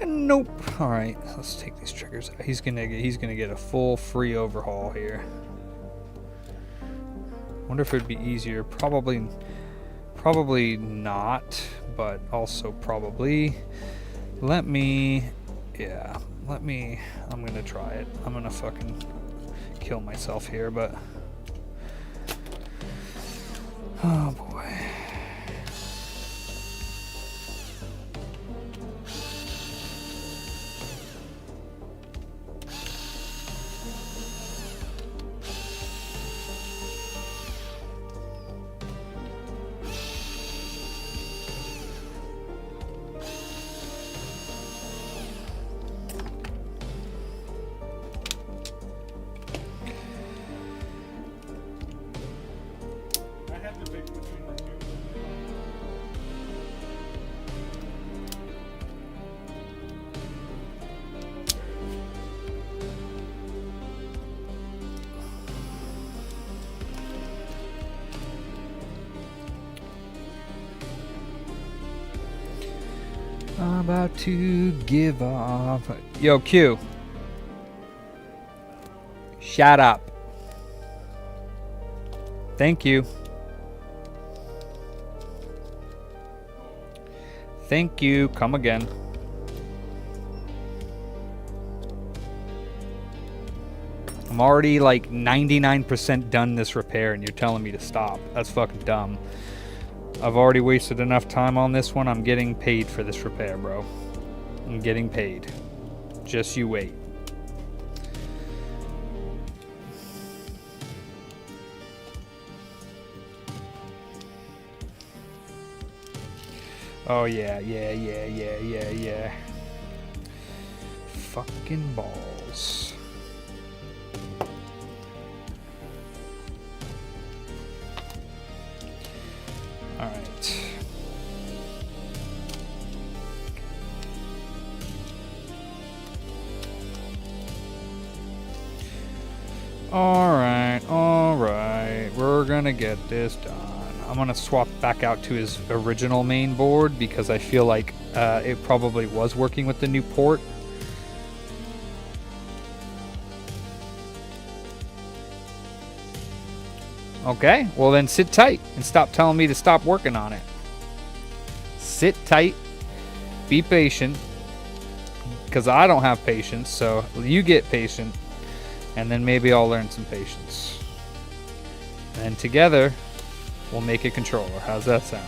Nope. All right, let's take these triggers out. He's gonna get a full free overhaul here. Wonder if it'd be easier. Probably not, but also probably. I'm gonna try it. I'm gonna fucking kill myself here, but oh boy. I had to pick between the two. I'm about to give off. Yo, Q. Shut up. Thank you. Thank you. Come again. I'm already like 99% done this repair and you're telling me to stop. That's fucking dumb. I've already wasted enough time on this one. I'm getting paid for this repair, bro. I'm getting paid. Just you wait. Oh yeah. Fucking balls. Alright. Alright. We're gonna get this done. I'm gonna swap back out to his original main board because I feel like it probably was working with the new port. Okay, well then sit tight and stop telling me to stop working on it. Sit tight, be patient, because I don't have patience, so you get patient, and then maybe I'll learn some patience. And together, we'll make a controller. How's that sound?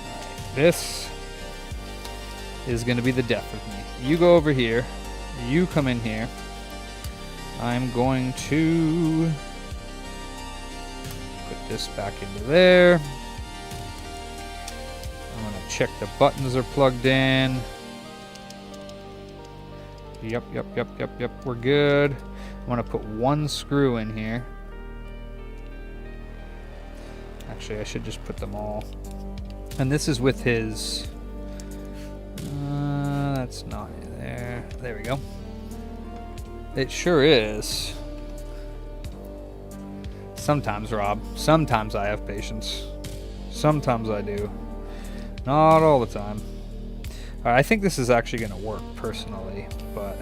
Right, this is going to be the death of me. You go over here, you come in here. I'm going to put this back into there. I'm going to check the buttons are plugged in. Yep. We're good. I'm going to put one screw in here. Actually, I should just put them all. And this is with his... that's not there. There we go. It sure is. Sometimes, Rob. Sometimes I have patience. Sometimes I do. Not all the time. Alright, I think this is actually going to work personally, but...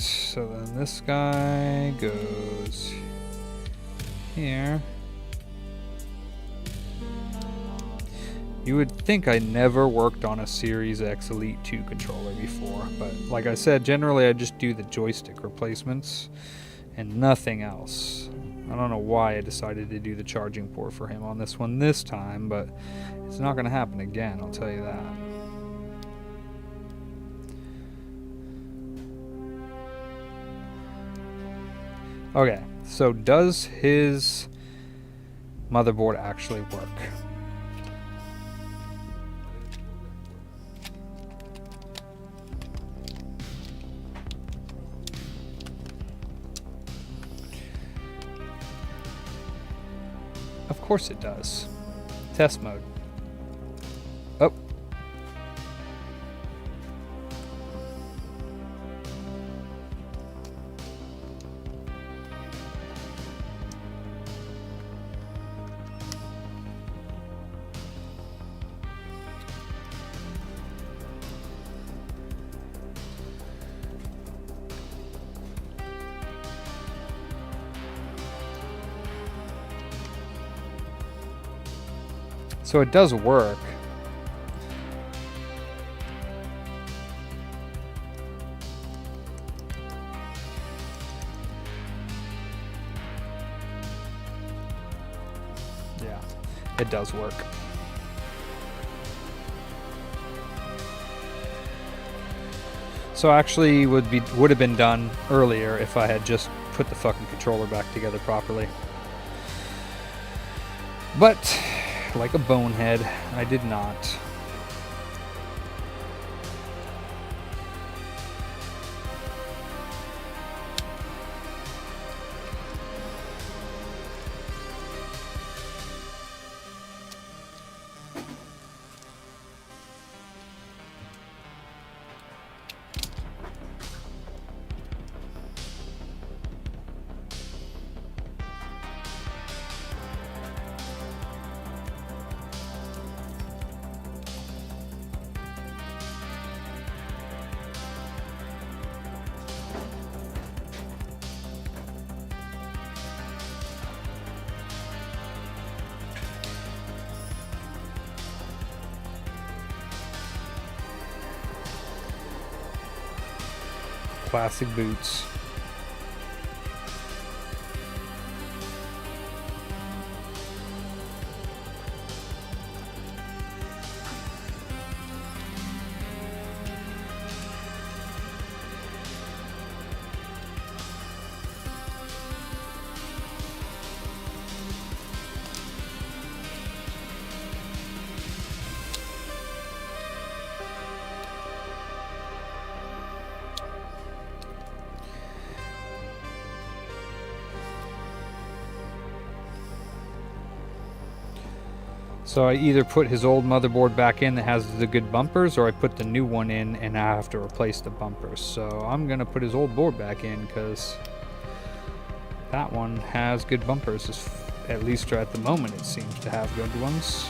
So then this guy goes here. You would think I never worked on a Series X Elite 2 controller before, but like I said, generally I just do the joystick replacements and nothing else. I don't know why I decided to do the charging port for him on this one this time, but it's not going to happen again, I'll tell you that. Okay, so does his motherboard actually work? Of course it does. Test mode. Oh. So it does work. Yeah, it does work. So actually would have been done earlier if I had just put the fucking controller back together properly. But like a bonehead, I did not. Classic boots. So I either put his old motherboard back in that has the good bumpers, or I put the new one in and I have to replace the bumpers. So I'm gonna put his old board back in because that one has good bumpers. At least at the moment it seems to have good ones.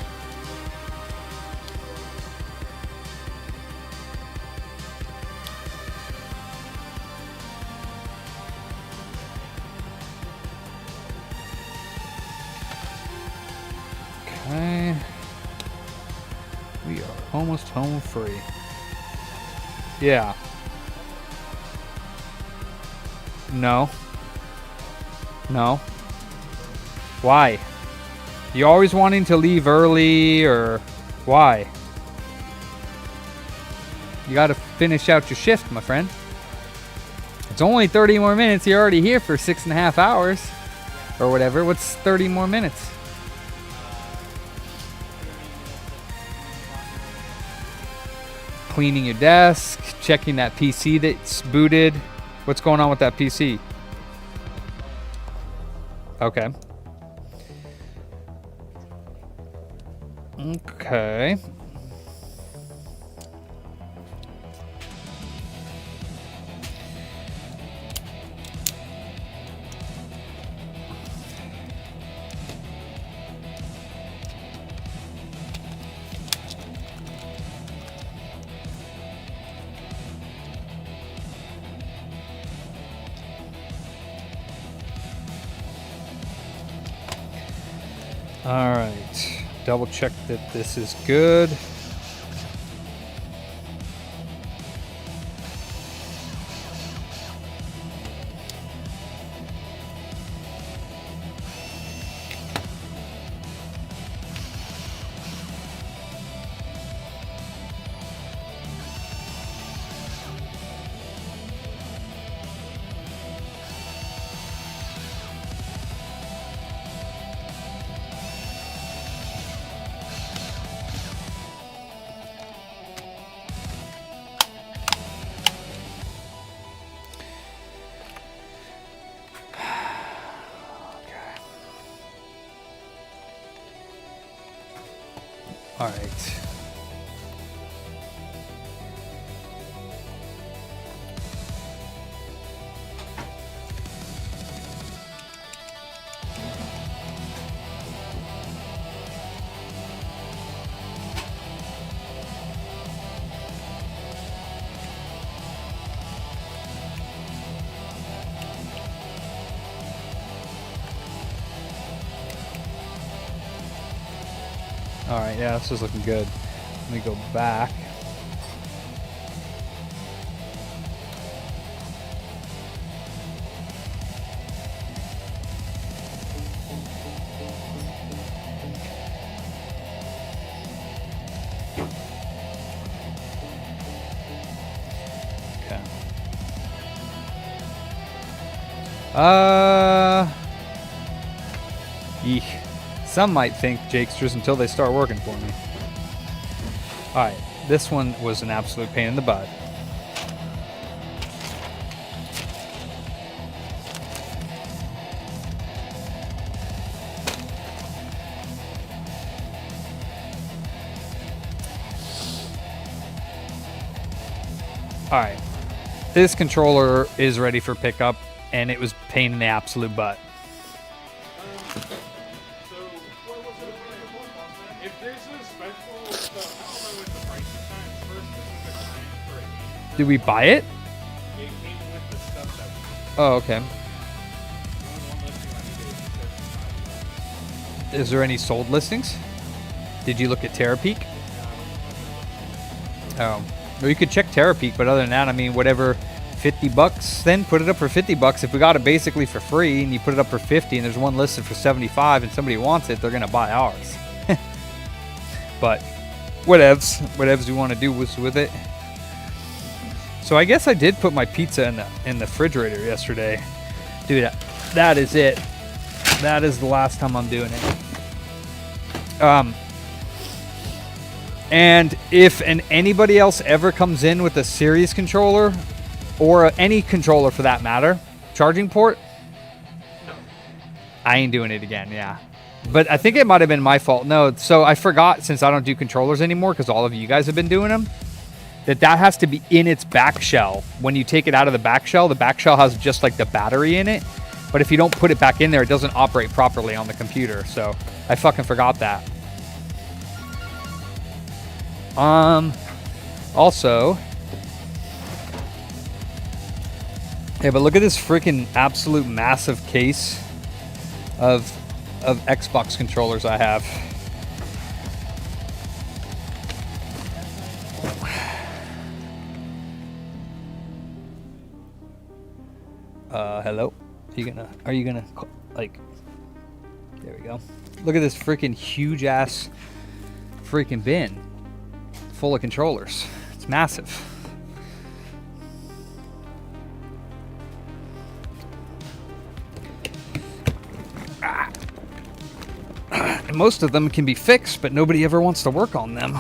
Okay, we are almost home free. Yeah. No. No. Why? You always wanting to leave early, or why? You gotta finish out your shift, my friend. It's only 30 more minutes. You're already here for 6.5 hours. Or whatever. What's 30 more minutes? Cleaning your desk, checking that PC that's booted. What's going on with that PC? Okay. Okay. All right. Double check that this is good. All right. All right, yeah, this is looking good. Let me go back. Okay. Eek. Some might think Jakesters until they start working for me. Alright, this one was an absolute pain in the butt. Alright, this controller is ready for pickup, and it was pain in the absolute butt. If there's a special, so I don't know what the price is at first. This is a client for a game. Did we buy it? It came with the stuff that we Oh, okay. one listing on eBay. Is there any sold listings? Did you look at TerraPeak? Oh, well, you could check TerraPeak, but other than that, I mean, whatever, $50, then put it up for $50. If we got it basically for free and you put it up for 50 and there's one listed for 75 and somebody wants it, they're gonna buy ours. But whatevs you want to do with it. So I guess I did put my pizza in the refrigerator yesterday, dude. That is it. That is the last time I'm doing it. And if anybody else ever comes in with a series controller, or any controller for that matter, charging port, I ain't doing it again, yeah. But I think it might have been my fault. No, so I forgot, since I don't do controllers anymore, because all of you guys have been doing them, that has to be in its back shell. When you take it out of the back shell has just like the battery in it. But if you don't put it back in there, it doesn't operate properly on the computer. So I fucking forgot that. Also, yeah, but look at this freaking absolute massive case of Xbox controllers I have. Hello? Are you gonna like, there we go. Look at this freaking huge ass freaking bin full of controllers. It's massive. And most of them can be fixed, but nobody ever wants to work on them.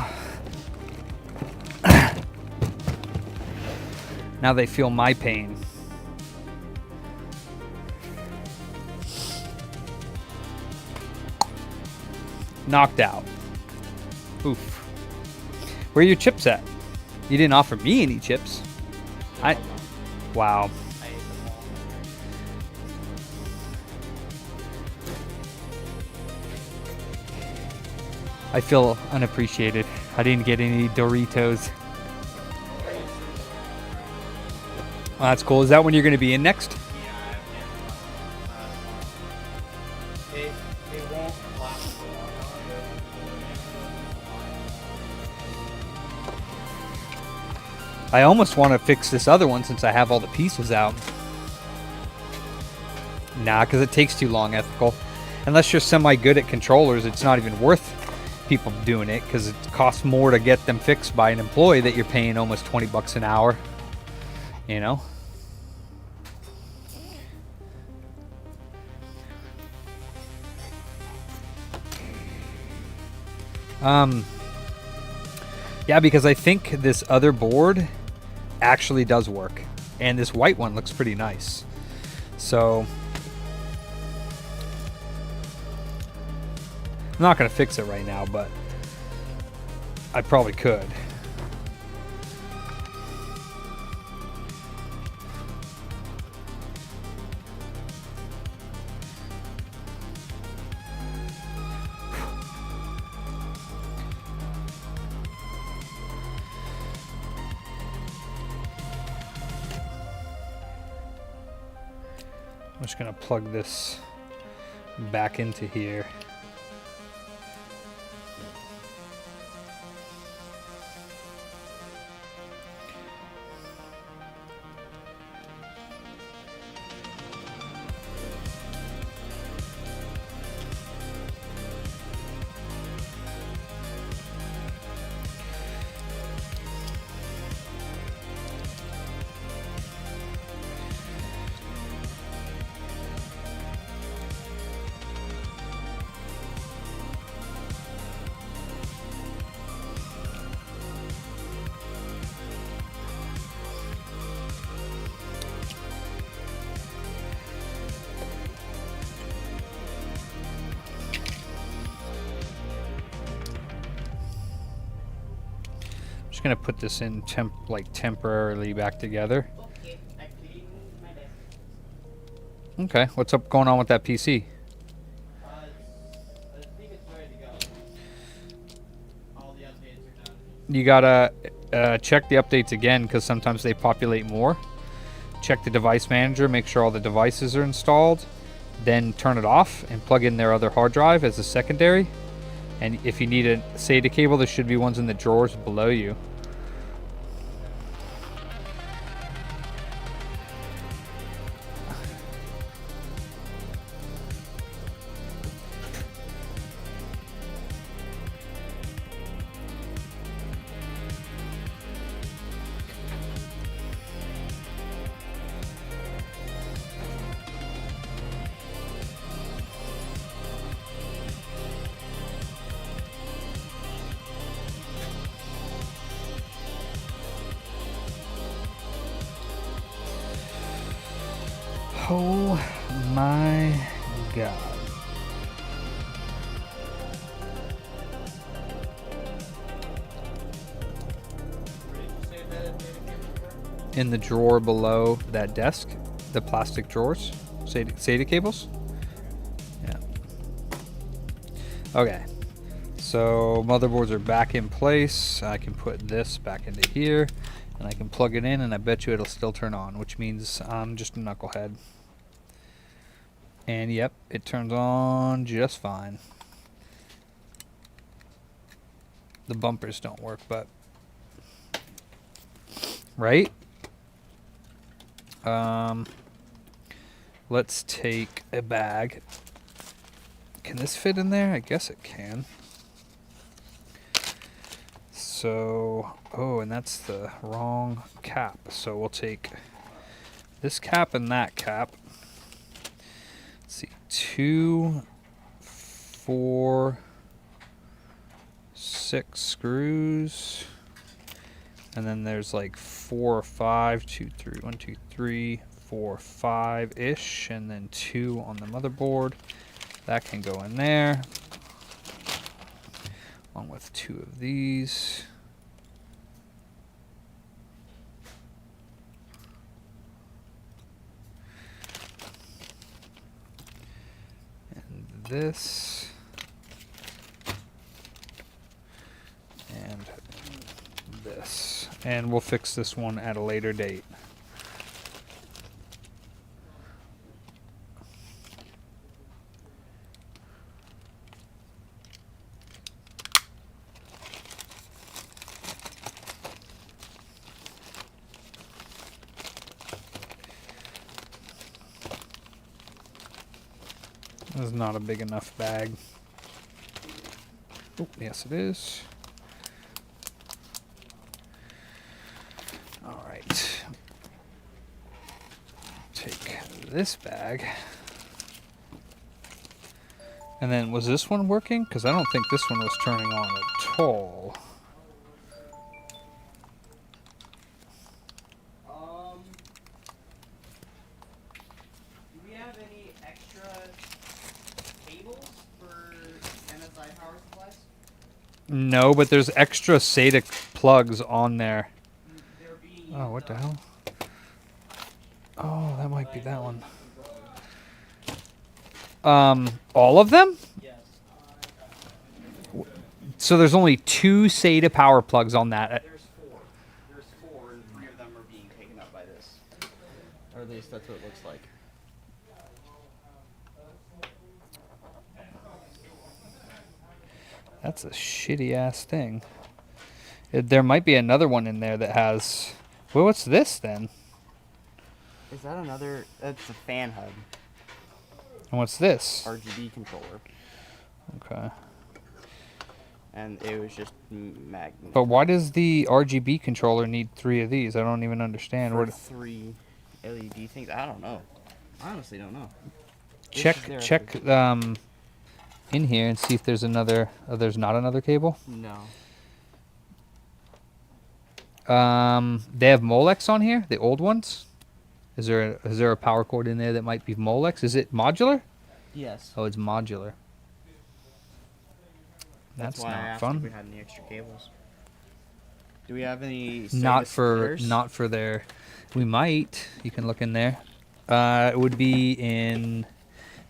Now they feel my pain. Knocked out. Oof. Where are your chips at? You didn't offer me any chips. Wow. I feel unappreciated. I didn't get any Doritos. Well, that's cool. Is that when you're going to be in next? It won't last long. I almost want to fix this other one since I have all the pieces out. Nah, because it takes too long, Ethical. Unless you're semi-good at controllers, it's not even worth people doing it because it costs more to get them fixed by an employee that you're paying almost 20 bucks an hour. You know? Yeah, because I think this other board actually does work. And this white one looks pretty nice. So I'm not going to fix it right now, but I probably could. I'm just going to plug this back into here. Just gonna put this in temporarily back together. Okay, what's up going on with that PC? I think it's ready to go. All the updates are done. You gotta check the updates again because sometimes they populate more. Check the device manager, make sure all the devices are installed, then turn it off and plug in their other hard drive as a secondary. And if you need a SATA cable, there should be ones in the drawers below you. Oh my god. In the drawer below that desk, the plastic drawers, SATA cables. Yeah. Okay. So motherboards are back in place. I can put this back into here. And I can plug it in and I bet you it'll still turn on, which means I'm just a knucklehead. And yep, it turns on just fine. The bumpers don't work, but right? Let's take a bag. Can this fit in there? I guess it can. So, oh, and that's the wrong cap. So we'll take this cap and that cap. Let's see, 2, 4, 6 screws. And then there's like 4 or 5, 2, 3, 1, 2, 3, 4, 5-ish. And then 2 on the motherboard. That can go in there. Along with 2 of these. And this. And this. And we'll fix this one at a later date. This is not a big enough bag. Oh, yes it is. All right. Take this bag. And then, was this one working? Because I don't think this one was turning on at all. Do we have any extra cables for MSI power supplies? No, but there's extra SATA plugs on there. They're being Oh, what the hell? Oh, that might be that one. All of them? Yes. So there's only 2 SATA power plugs on that. There's 4. There's 4, and 3 of them are being taken up by this. Or at least that's what it looks like. That's a shitty ass thing. There might be another one in there that has. Well, what's this then? Is that another? That's a fan hub. And what's this? RGB controller. Okay. And it was just magnet. But why does the RGB controller need 3 of these? I don't even understand. For What? 3 LED things? I don't know. I honestly don't know. Check in here and see if there's another. Oh, there's not another cable. No. They have Molex on here, the old ones. Is there a power cord in there that might be Molex? Is it modular? Yes. Oh, it's modular. That's why I not asked fun. if we had any extra cables. Do we have any? Not SATA for splitters? their. We might. You can look in there. It would be in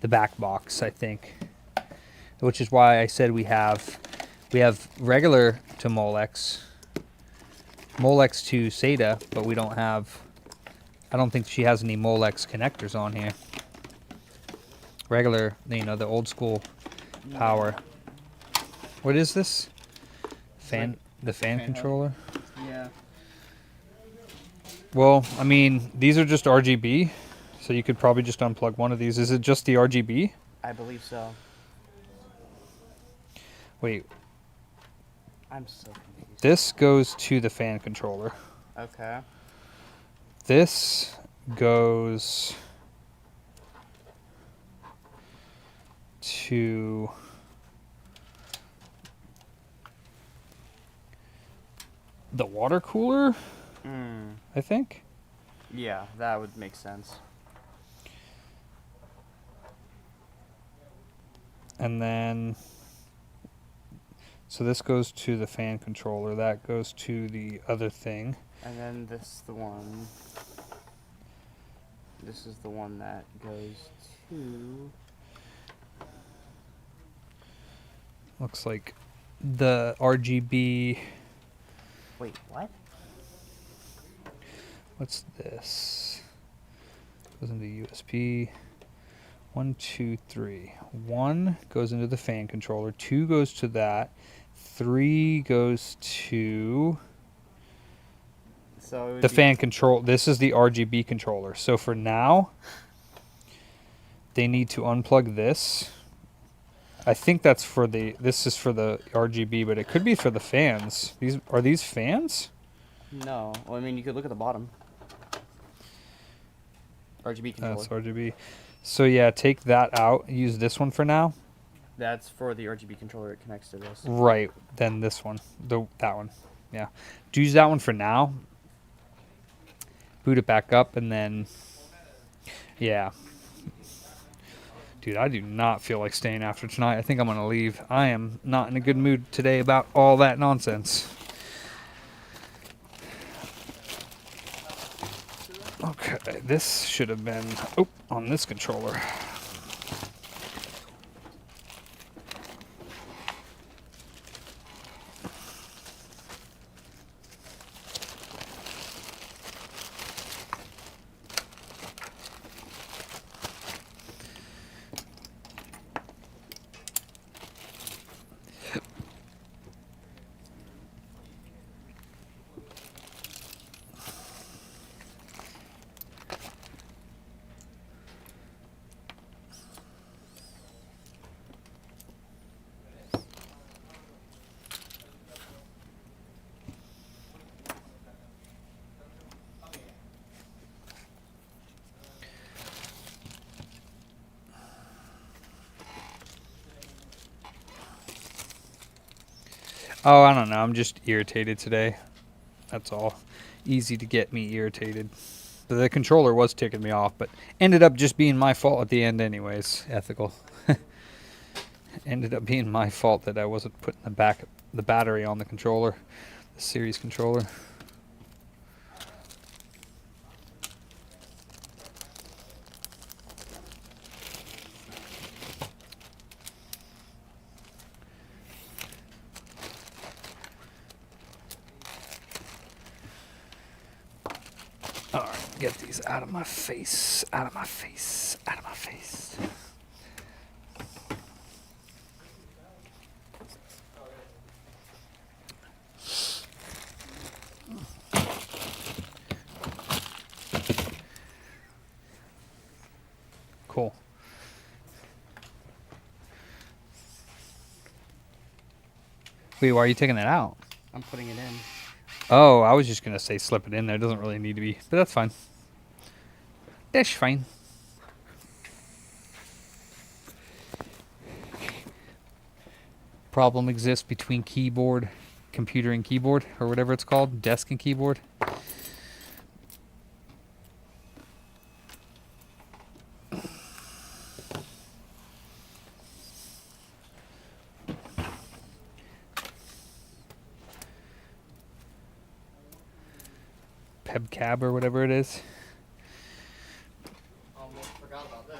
the back box, I think. Which is why I said we have regular to Molex to SATA, but we don't have. I don't think she has any Molex connectors on here. Regular, the old school power. What is this? Fan, the fan controller? Yeah. Well, I mean, these are just RGB, so you could probably just unplug one of these. Is it just the RGB? I believe so. Wait, I'm so confused. this goes to the fan controller. Okay. This goes to the water cooler, I think. Yeah, that would make sense. And then, so this goes to the fan controller. That goes to the other thing. And then this the one. This is the one that goes to. Looks like the RGB. Wait, what? What's this? Goes into USB. 1, 2, 3. 1 goes into the fan controller. 2 goes to that. 3 goes to So it would the be- fan control. This is the RGB controller. So for now, they need to unplug this. I think that's for the. This is for the RGB, but it could be for the fans. Are these fans? No. Well, I mean, you could look at the bottom. RGB controller. That's RGB. So yeah, take that out. Use this one for now. That's for the RGB controller. It connects to this. Right. Then this one. That one. Yeah. Use that one for now. Boot it back up and then. Yeah. Dude, I do not feel like staying after tonight. I think I'm going to leave. I am not in a good mood today about all that nonsense. Okay, this should have been on this controller. Oh, I don't know. I'm just irritated today. That's all. Easy to get me irritated. The controller was ticking me off, but ended up just being my fault at the end anyways. Ethical. Ended up being my fault that I wasn't putting the battery on the controller, the series controller. All right, get these out of my face, out of my face, out of my face. Cool. Wait, why are you taking that out? I'm putting it in. Oh, I was just going to say slip it in there. It doesn't really need to be, but that's fine. That's fine. Problem exists between keyboard, computer and keyboard, or whatever it's called, desk and keyboard. Pebcab or whatever it is. Almost forgot about this.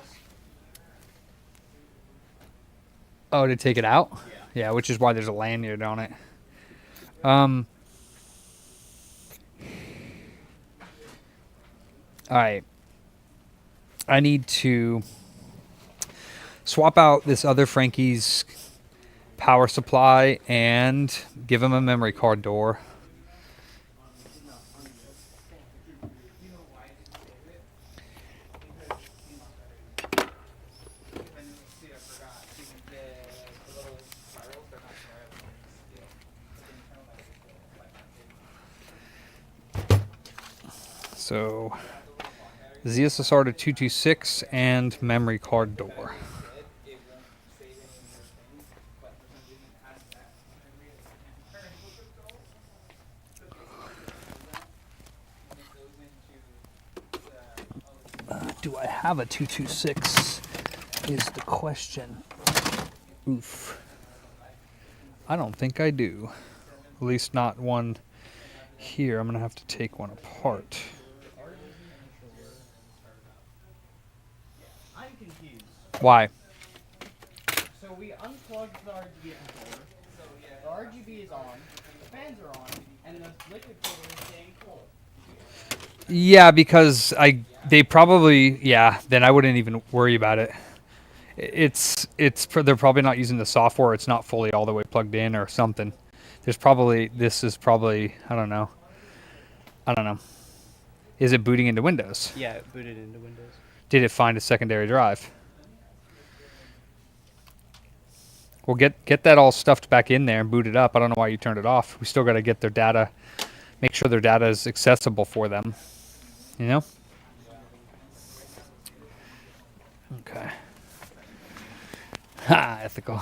Oh, to take it out? Yeah. Yeah, which is why there's a lanyard on it. Alright. I need to swap out this other Frankie's power supply and give him a memory card door. So, ZSSR to 226 and memory card door. Do I have a 226 is the question. Oof. I don't think I do. At least not one here. I'm going to have to take one apart. I'm confused. Why? So we unplugged the RGB controller. The RGB is on, the fans are on, and then the liquid cooler is staying cold. Yeah, because they probably, yeah, then I wouldn't even worry about it. They're probably not using the software. It's not fully all the way plugged in or something. This is probably, I don't know. Is it booting into Windows? Yeah, it booted into Windows. Did it find a secondary drive? Well, get that all stuffed back in there and boot it up. I don't know why you turned it off. We still got to get their data, make sure their data is accessible for them. You know? Okay. Ha, ethical.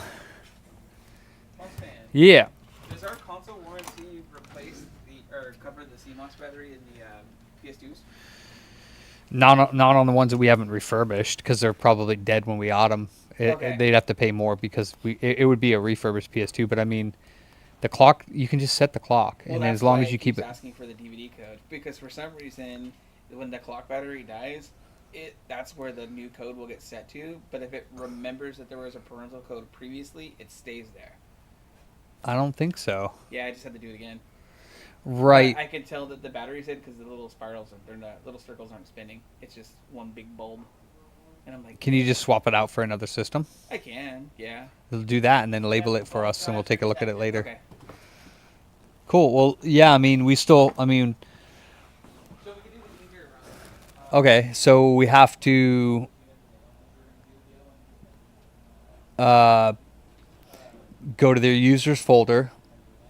Mossman, Yeah. does our console warranty replace or cover the CMOS battery in the PS2s? Not on the ones that we haven't refurbished because they're probably dead when we got them. Okay. They'd have to pay more because it would be a refurbished PS2. But I mean, the clock, you can just set the clock, Well, and that's as long why as you it keep keeps it. asking for the DVD code, because for some reason, when the clock battery dies, that's where the new code will get set to. But if it remembers that there was a parental code previously, it stays there. I don't think so. Yeah, I just had to do it again. Right. I can tell that the battery's in because the little spirals, little circles aren't spinning. It's just one big bulb. And I'm like, Can you just swap it out for another system? I can, yeah. They'll do that and then label it for us, and we'll take a look at it later. Okay. Cool. Well, yeah. I mean, So we can do the easier route. okay. So we have to go to their users folder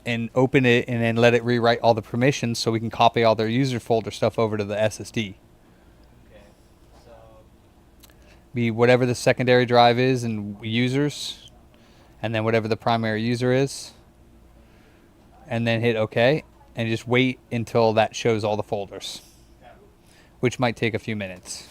and open it, and then let it rewrite all the permissions so we can copy all their user folder stuff over to the SSD. Okay. So Be whatever the secondary drive is and users, and then whatever the primary user is. and then hit OK, and just wait until that shows all the folders, which might take a few minutes.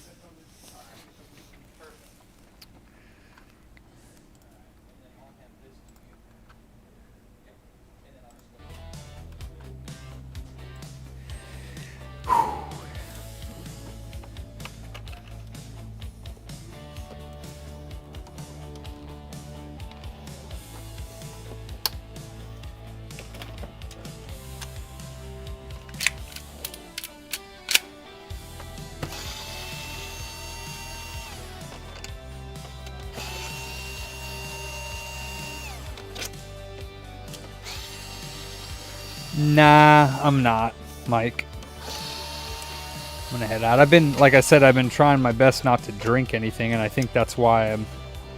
Nah, I'm not, Mike. I'm gonna head out. Like I said, I've been trying my best not to drink anything, and I think that's why I'm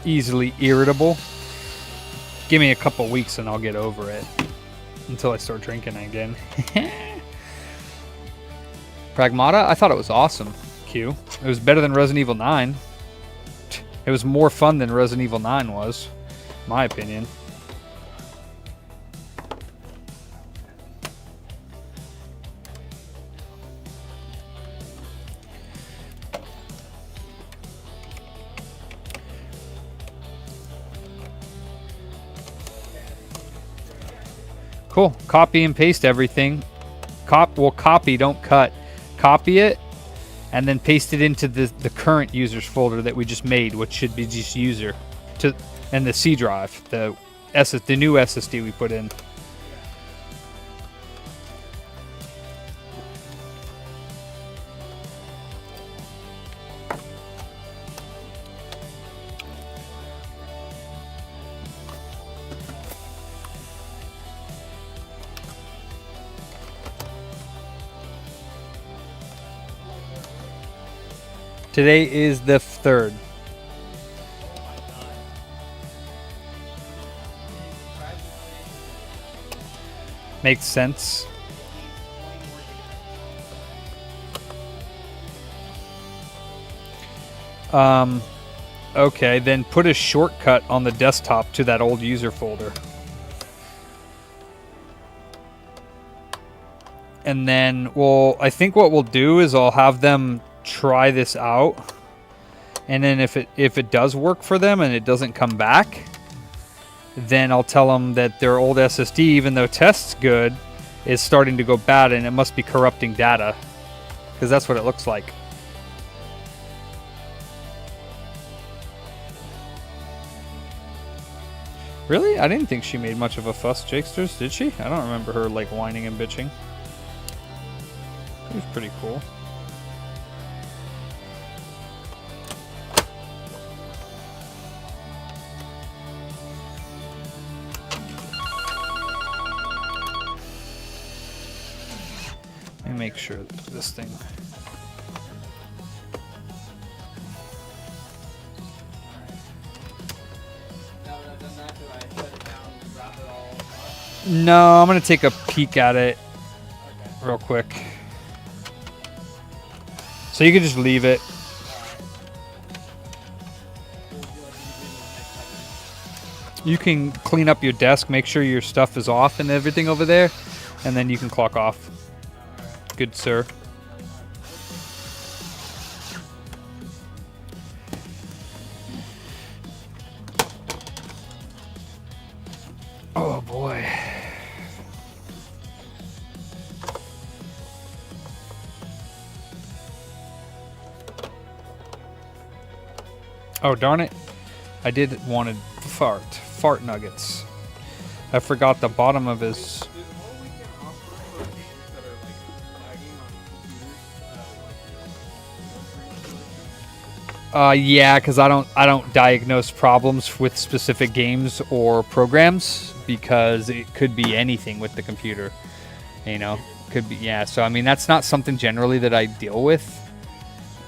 easily irritable. Give me a couple weeks and I'll get over it until I start drinking again. Pragmata, I thought it was awesome, Q. It was better than Resident Evil 9. It was more fun than Resident Evil 9 was, my opinion. Cool. Copy and paste everything. Copy, don't cut. Copy it, and then paste it into the current users folder that we just made, which should be just user, and the C drive, the new SSD we put in. Today is the 3rd. Makes sense. Okay, then put a shortcut on the desktop to that old user folder. And then, I think what we'll do is I'll have them try this out, and then if it does work for them and it doesn't come back, then I'll tell them that their old SSD, even though tests good, is starting to go bad and it must be corrupting data, because that's what it looks like. Really? I didn't think she made much of a fuss, Jakesters, did she? I don't remember her like whining and bitching. It was pretty cool. Let me make sure that this thing. No, I'm gonna take a peek at it real quick. So you can just leave it. You can clean up your desk, make sure your stuff is off and everything over there, and then you can clock off. Good, sir. Oh, boy. Oh, darn it. I did wanted fart nuggets. I forgot the bottom of his... Yeah, because I don't diagnose problems with specific games or programs, because it could be anything with the computer, you know. Could be, yeah. So I mean, that's not something generally that I deal with.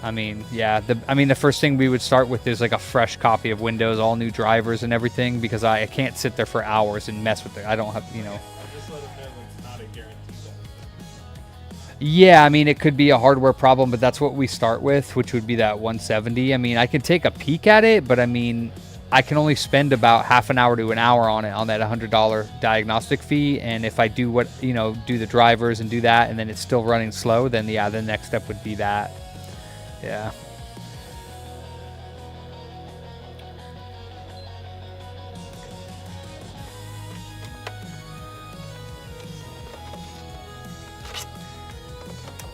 I mean, yeah. The first thing we would start with is like a fresh copy of Windows, all new drivers and everything, because I can't sit there for hours and mess with it. I don't have, you know. Yeah, I mean, it could be a hardware problem, but that's what we start with, which would be that 170. I mean, I can take a peek at it, but I mean, I can only spend about half an hour to an hour on it, on that $100 diagnostic fee. And if I do do the drivers and do that, and then it's still running slow, then yeah, the next step would be that. Yeah.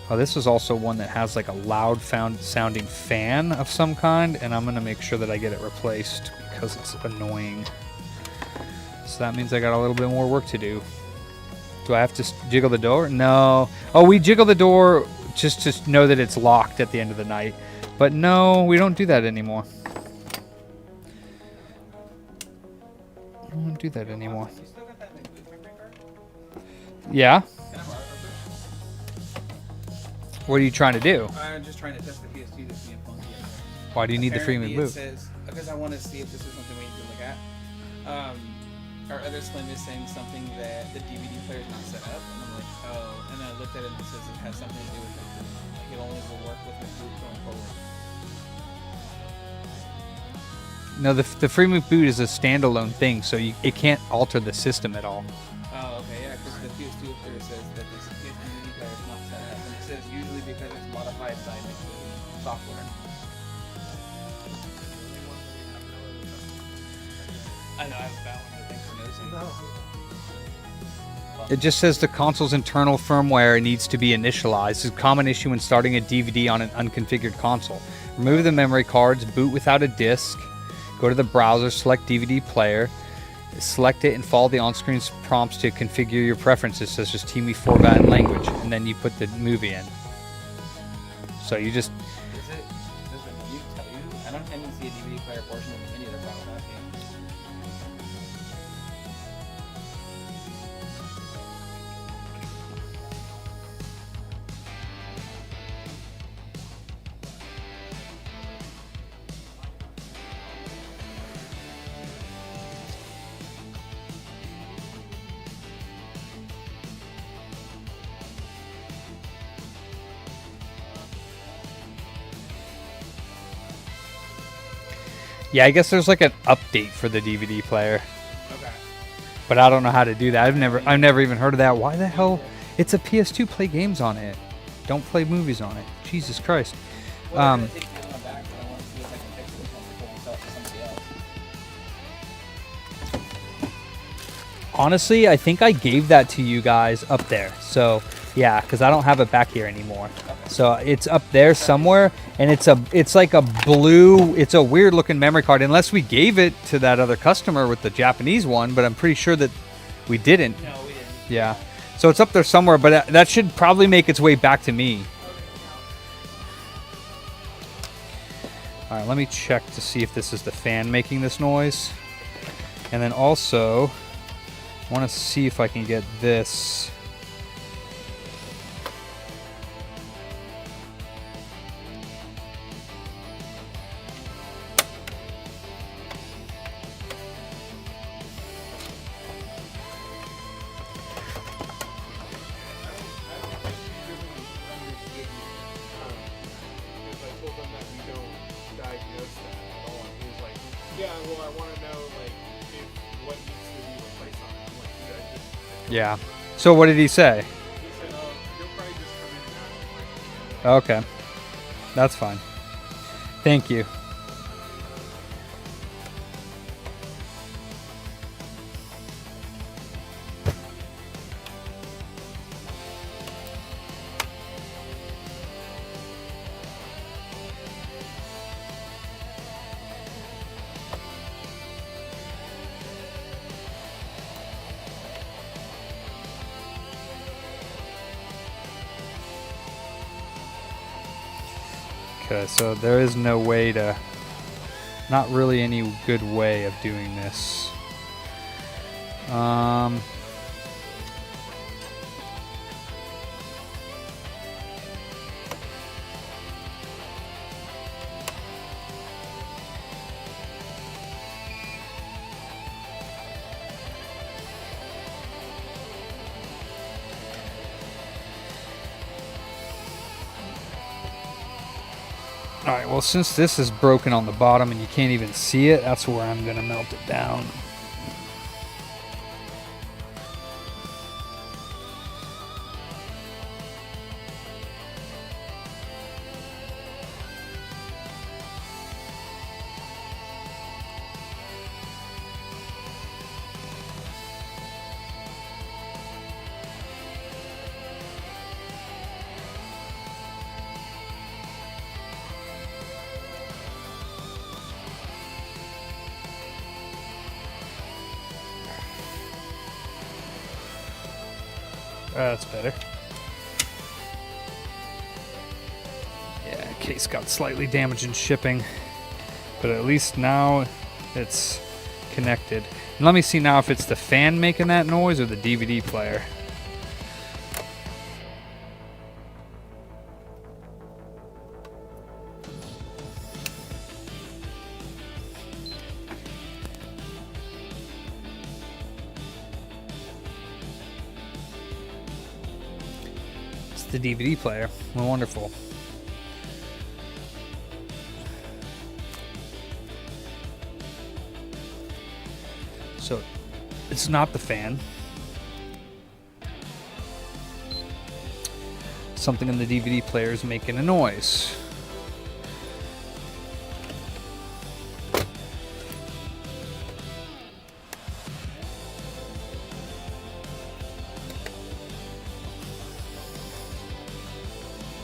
Oh, this is also one that has like a loud sounding fan of some kind, and I'm going to make sure that I get it replaced because it's annoying. So that means I got a little bit more work to do. Do I have to jiggle the door? No. Oh, we jiggle the door just to know that it's locked at the end of the night. But no, we don't do that anymore. I don't do that anymore. You still got that memory card? Yeah? Can I borrow it? What are you trying to do? I'm just trying to test the PS2 that's being funky. Why do you need the Freeman Apparently boot? It says, because I want to see if this is something we need to look at. Our other Slim is saying something that the DVD player is not set up, and I'm like, oh. And then I looked at it and it says it has something to do with it. Like it only will work with the boot going forward. No, the Freeman boot is a standalone thing, so it can't alter the system at all. Oh, okay, yeah, because the PS2 player says that this DVD player is not set up, and it says usually because it's modified by the software. I know, I have a bad one, but thanks for noticing. No. It just says the console's internal firmware needs to be initialized. It's a common issue when starting a DVD on an unconfigured console. Remove the memory cards, boot without a disc, go to the browser, select DVD player, select it, and follow the on-screen prompts to configure your preferences, such as TV format and language, and then you put the movie in. So you just... Does it menu tell you? I don't even see a DVD player portion of the menu that's out of that game. Yeah, I guess there's like an update for the DVD player, Okay. but I don't know how to do that. I've never even heard of that. Why the hell? It's a PS2. Play games on it. Don't play movies on it. Jesus Christ. Well, I'm gonna take this one back, but I want to see if I can fix this one before we sell it to somebody else. Honestly, I think I gave that to you guys up there. So yeah, because I don't have it back here anymore. So it's up there somewhere, and it's like a blue. It's a weird looking memory card, unless we gave it to that other customer with the Japanese one. But I'm pretty sure that we didn't. No, we didn't. Yeah. So it's up there somewhere, but that should probably make its way back to me. All right, let me check to see if this is the fan making this noise. And then also, I want to see if I can get this. Because I told them that we don't diagnose that at all. And he was like, yeah, well, I want to know, like, if what needs to be replaced on it. I'm like, you guys just... Yeah. So what did he say? He said, oh, he'll probably just come in and ask a question. Okay. That's fine. Thank you. Okay, so there is no way to, not really any good way of doing this. Alright, well, since this is broken on the bottom and you can't even see it, that's where I'm going to melt it down. That's better. Yeah, case got slightly damaged in shipping, but at least now it's connected. And let me see now if it's the fan making that noise or the DVD player. The DVD player. Well, wonderful. So it's not the fan. Something in the DVD player is making a noise.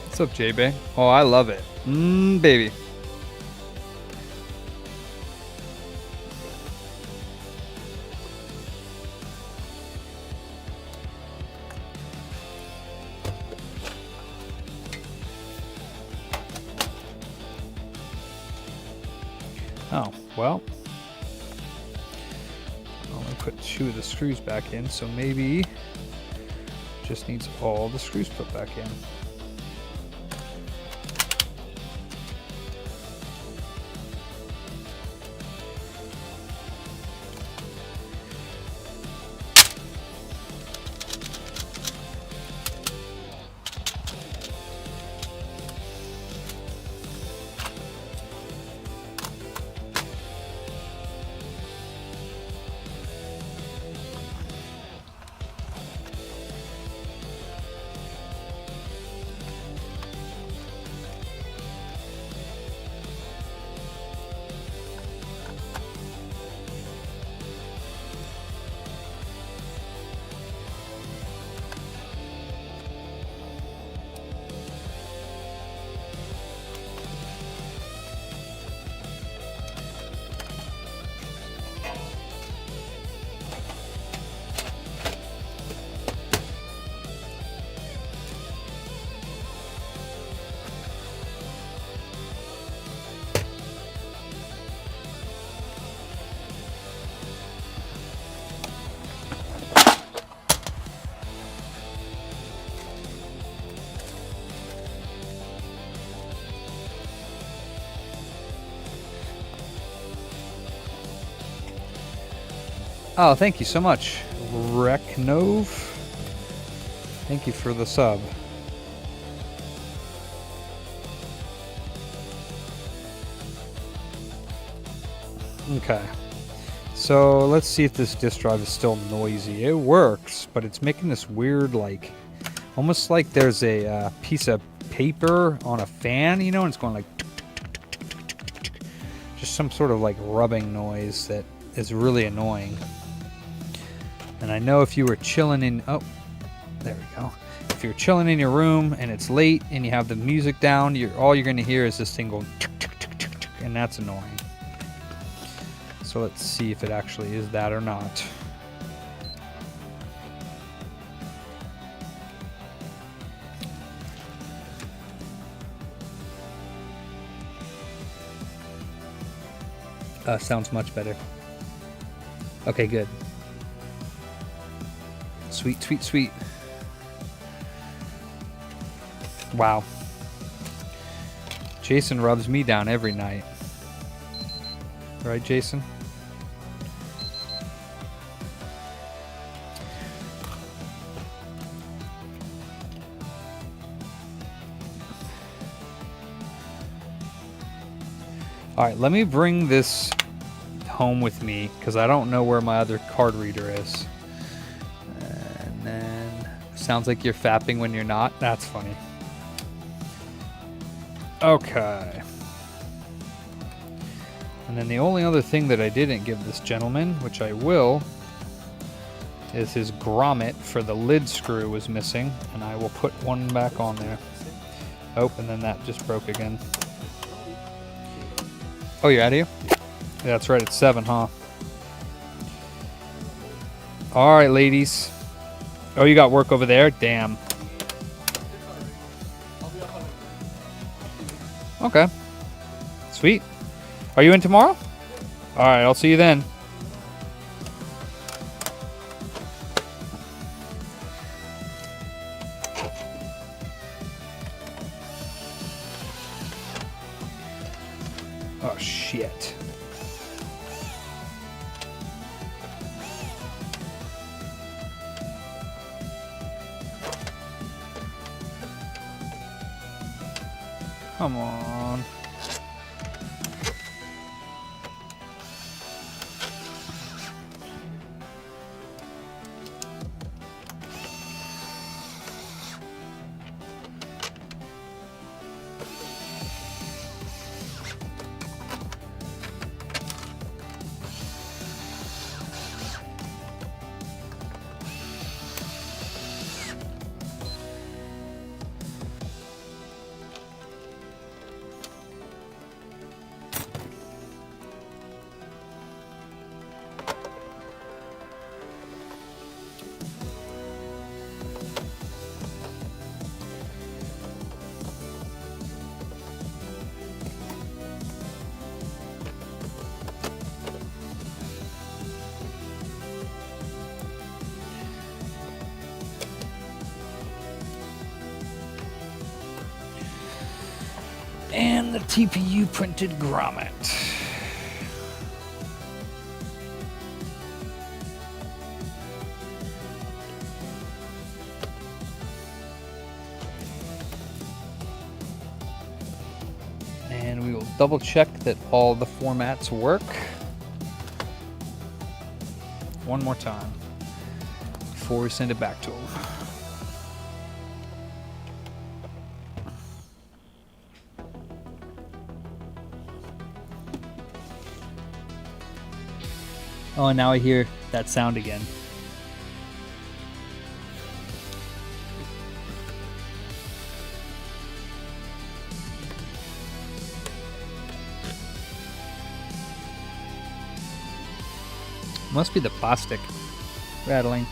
What's up, J-Bay? Oh, I love it. Baby. Oh, well. I'm going to put 2 of the screws back in, so maybe just needs all the screws put back in. Oh, thank you so much, Reknov. Thank you for the sub. Okay. So let's see if this disk drive is still noisy. It works, but it's making this weird, like, almost like there's a piece of paper on a fan, you know, and it's going like just some sort of like rubbing noise that is really annoying. And I know if you were chilling in, oh, there we go. If you're chilling in your room and it's late and you have the music down, all you're going to hear is this thing going, and that's annoying. So let's see if it actually is that or not. Sounds much better. Okay, good. Sweet, sweet, sweet. Wow. Jason rubs me down every night. Right, Jason? All right, let me bring this home with me because I don't know where my other card reader is. And then sounds like you're fapping when you're not. That's funny. Okay. And then the only other thing that I didn't give this gentleman, which I will, is his grommet for the lid screw was missing, and I will put one back on there. Oh, and then that just broke again. Oh, you're out of here? Yeah, that's right, it's 7, huh? All right, ladies. Oh, you got work over there? Damn. Okay. Sweet. Are you in tomorrow? All right, I'll see you then. Oh, shit. Come on. And the TPU printed grommet. And we will double check that all the formats work. One more time before we send it back to them. Oh, and now I hear that sound again. Must be the plastic rattling.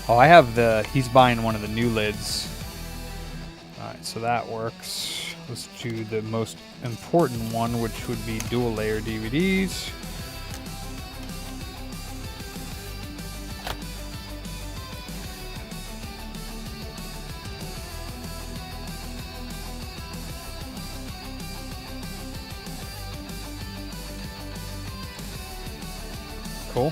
Oh, I have he's buying one of the new lids. Alright, so that works. Let's do the most important one, which would be dual layer DVDs. Cool.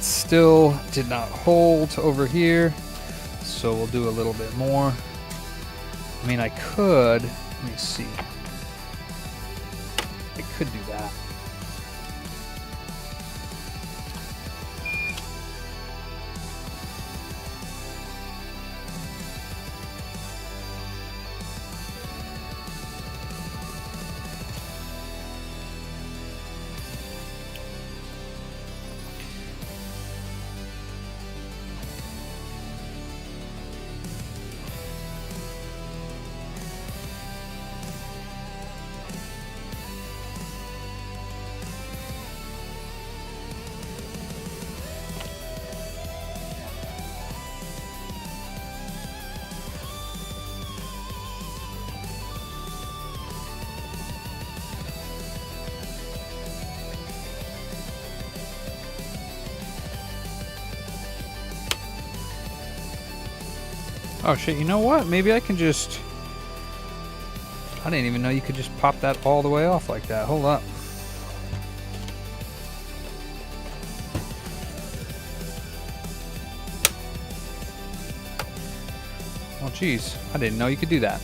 Still did not hold over here, so we'll do a little bit more. I mean, I could, let me see. I Oh shit, you know what? Maybe I can just... I didn't even know you could just pop that all the way off like that. Hold up. Oh jeez, I didn't know you could do that.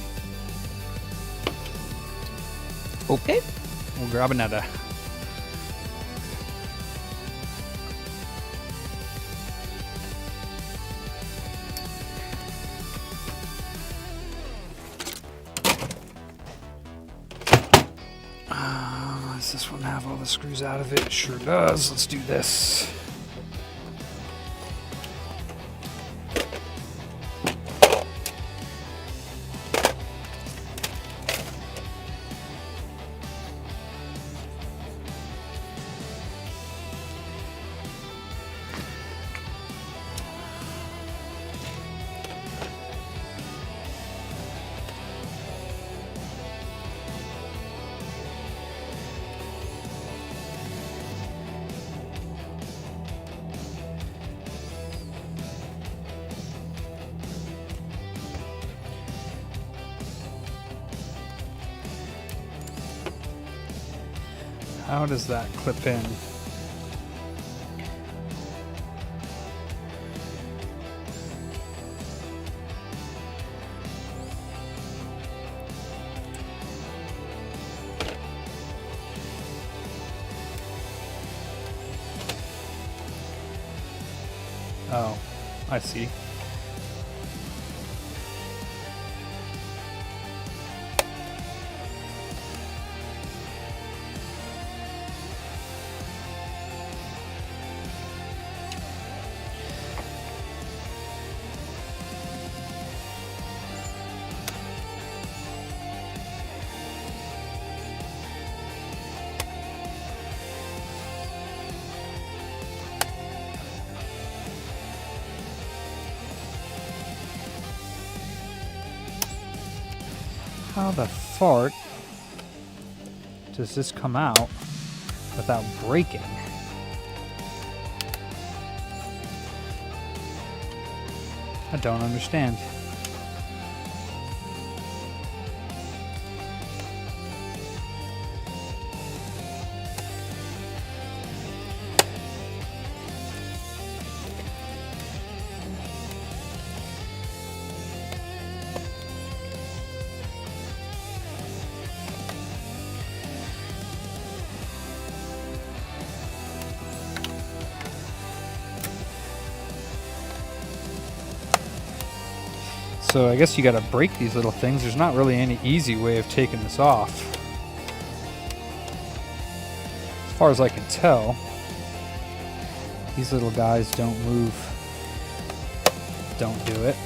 Okay, we'll grab another. Does this one have all the screws out of it? It sure does. Let's do this. How does that clip in? Oh, I see. How the fart does this come out without breaking? I don't understand. So I guess you gotta break these little things. There's not really any easy way of taking this off. As far as I can tell, these little guys don't move. Don't do it.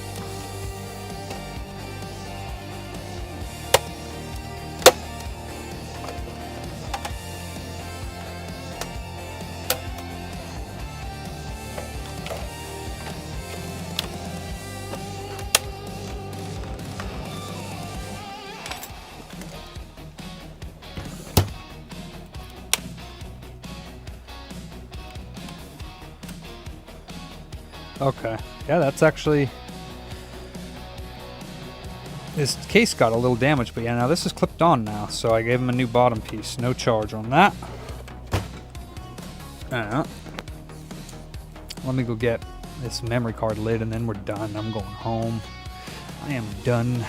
Okay, yeah, that's actually... This case got a little damaged, but yeah, now this is clipped on now, so I gave him a new bottom piece. No charge on that. Let me go get this memory card lid and then we're done. I'm going home. I am done.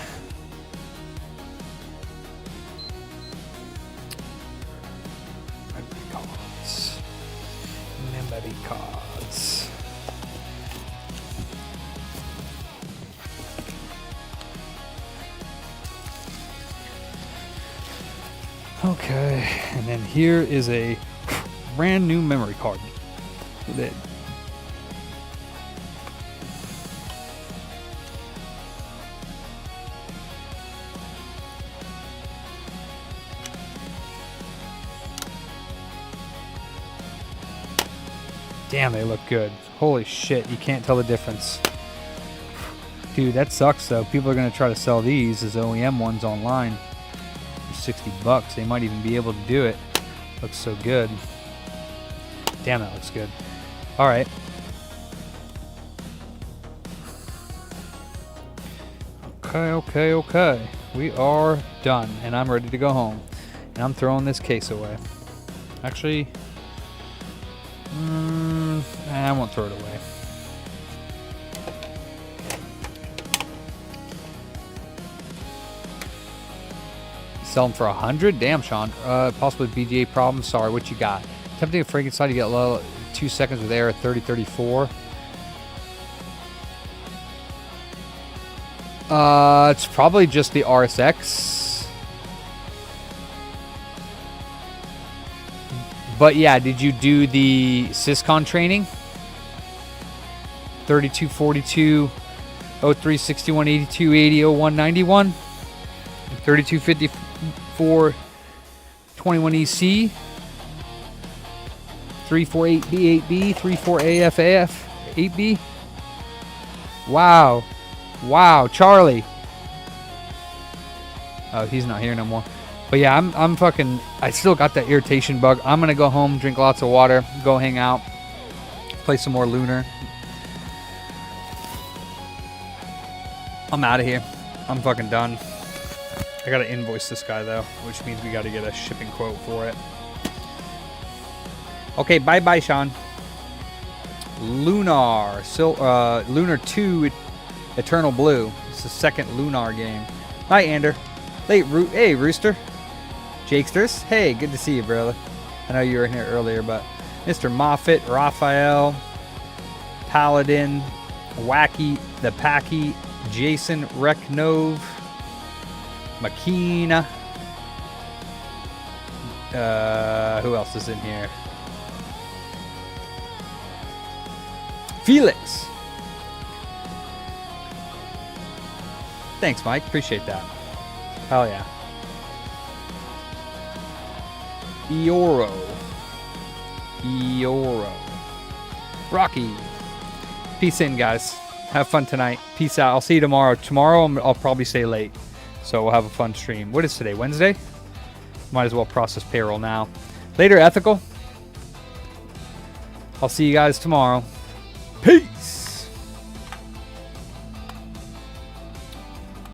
Memory cards. Memory cards. Okay, and then here is a brand new memory card lid. Damn, they look good. Holy shit, you can't tell the difference. Dude, that sucks though. People are gonna try to sell these as OEM ones online. $60. They might even be able to do it. Looks so good. Damn, that looks good. All right. Okay. We are done, and I'm ready to go home. And I'm throwing this case away. Actually, I won't throw it away. Sell them for 100? Damn, Sean. Possibly BGA problem. Sorry, what you got? Tempting a Frankenstein to get low 2 seconds with air at 30-34. It's probably just the RSX. But yeah, did you do the Syscon training? 32, 42, 03, 61, 82, 80, 01, 91. 32, 54, 21 EC. 348B, 8B, 34AF, AF, 8B. Wow, Charlie. Oh, he's not here no more. But yeah, I'm fucking, I still got that irritation bug. I'm gonna go home, drink lots of water, go hang out, play some more Lunar. I'm out of here. I'm fucking done. I gotta invoice this guy though, which means we gotta get a shipping quote for it. Okay, bye, Sean. Lunar, Lunar 2, Eternal Blue. It's the second Lunar game. Hi, Ander. Hey, Rooster. Jakesters. Hey, good to see you, brother. I know you were in here earlier, but Mr. Moffat, Raphael, Paladin, Wacky, the Packy, Jason, Reknov, Makina. Who else is in here? Felix. Thanks, Mike. Appreciate that. Hell yeah. Eoro. Rocky. Peace in, guys. Have fun tonight. Peace out. I'll see you tomorrow. Tomorrow, I'll probably stay late. So we'll have a fun stream. What is today? Wednesday? Might as well process payroll now. Later, Ethical. I'll see you guys tomorrow. Peace.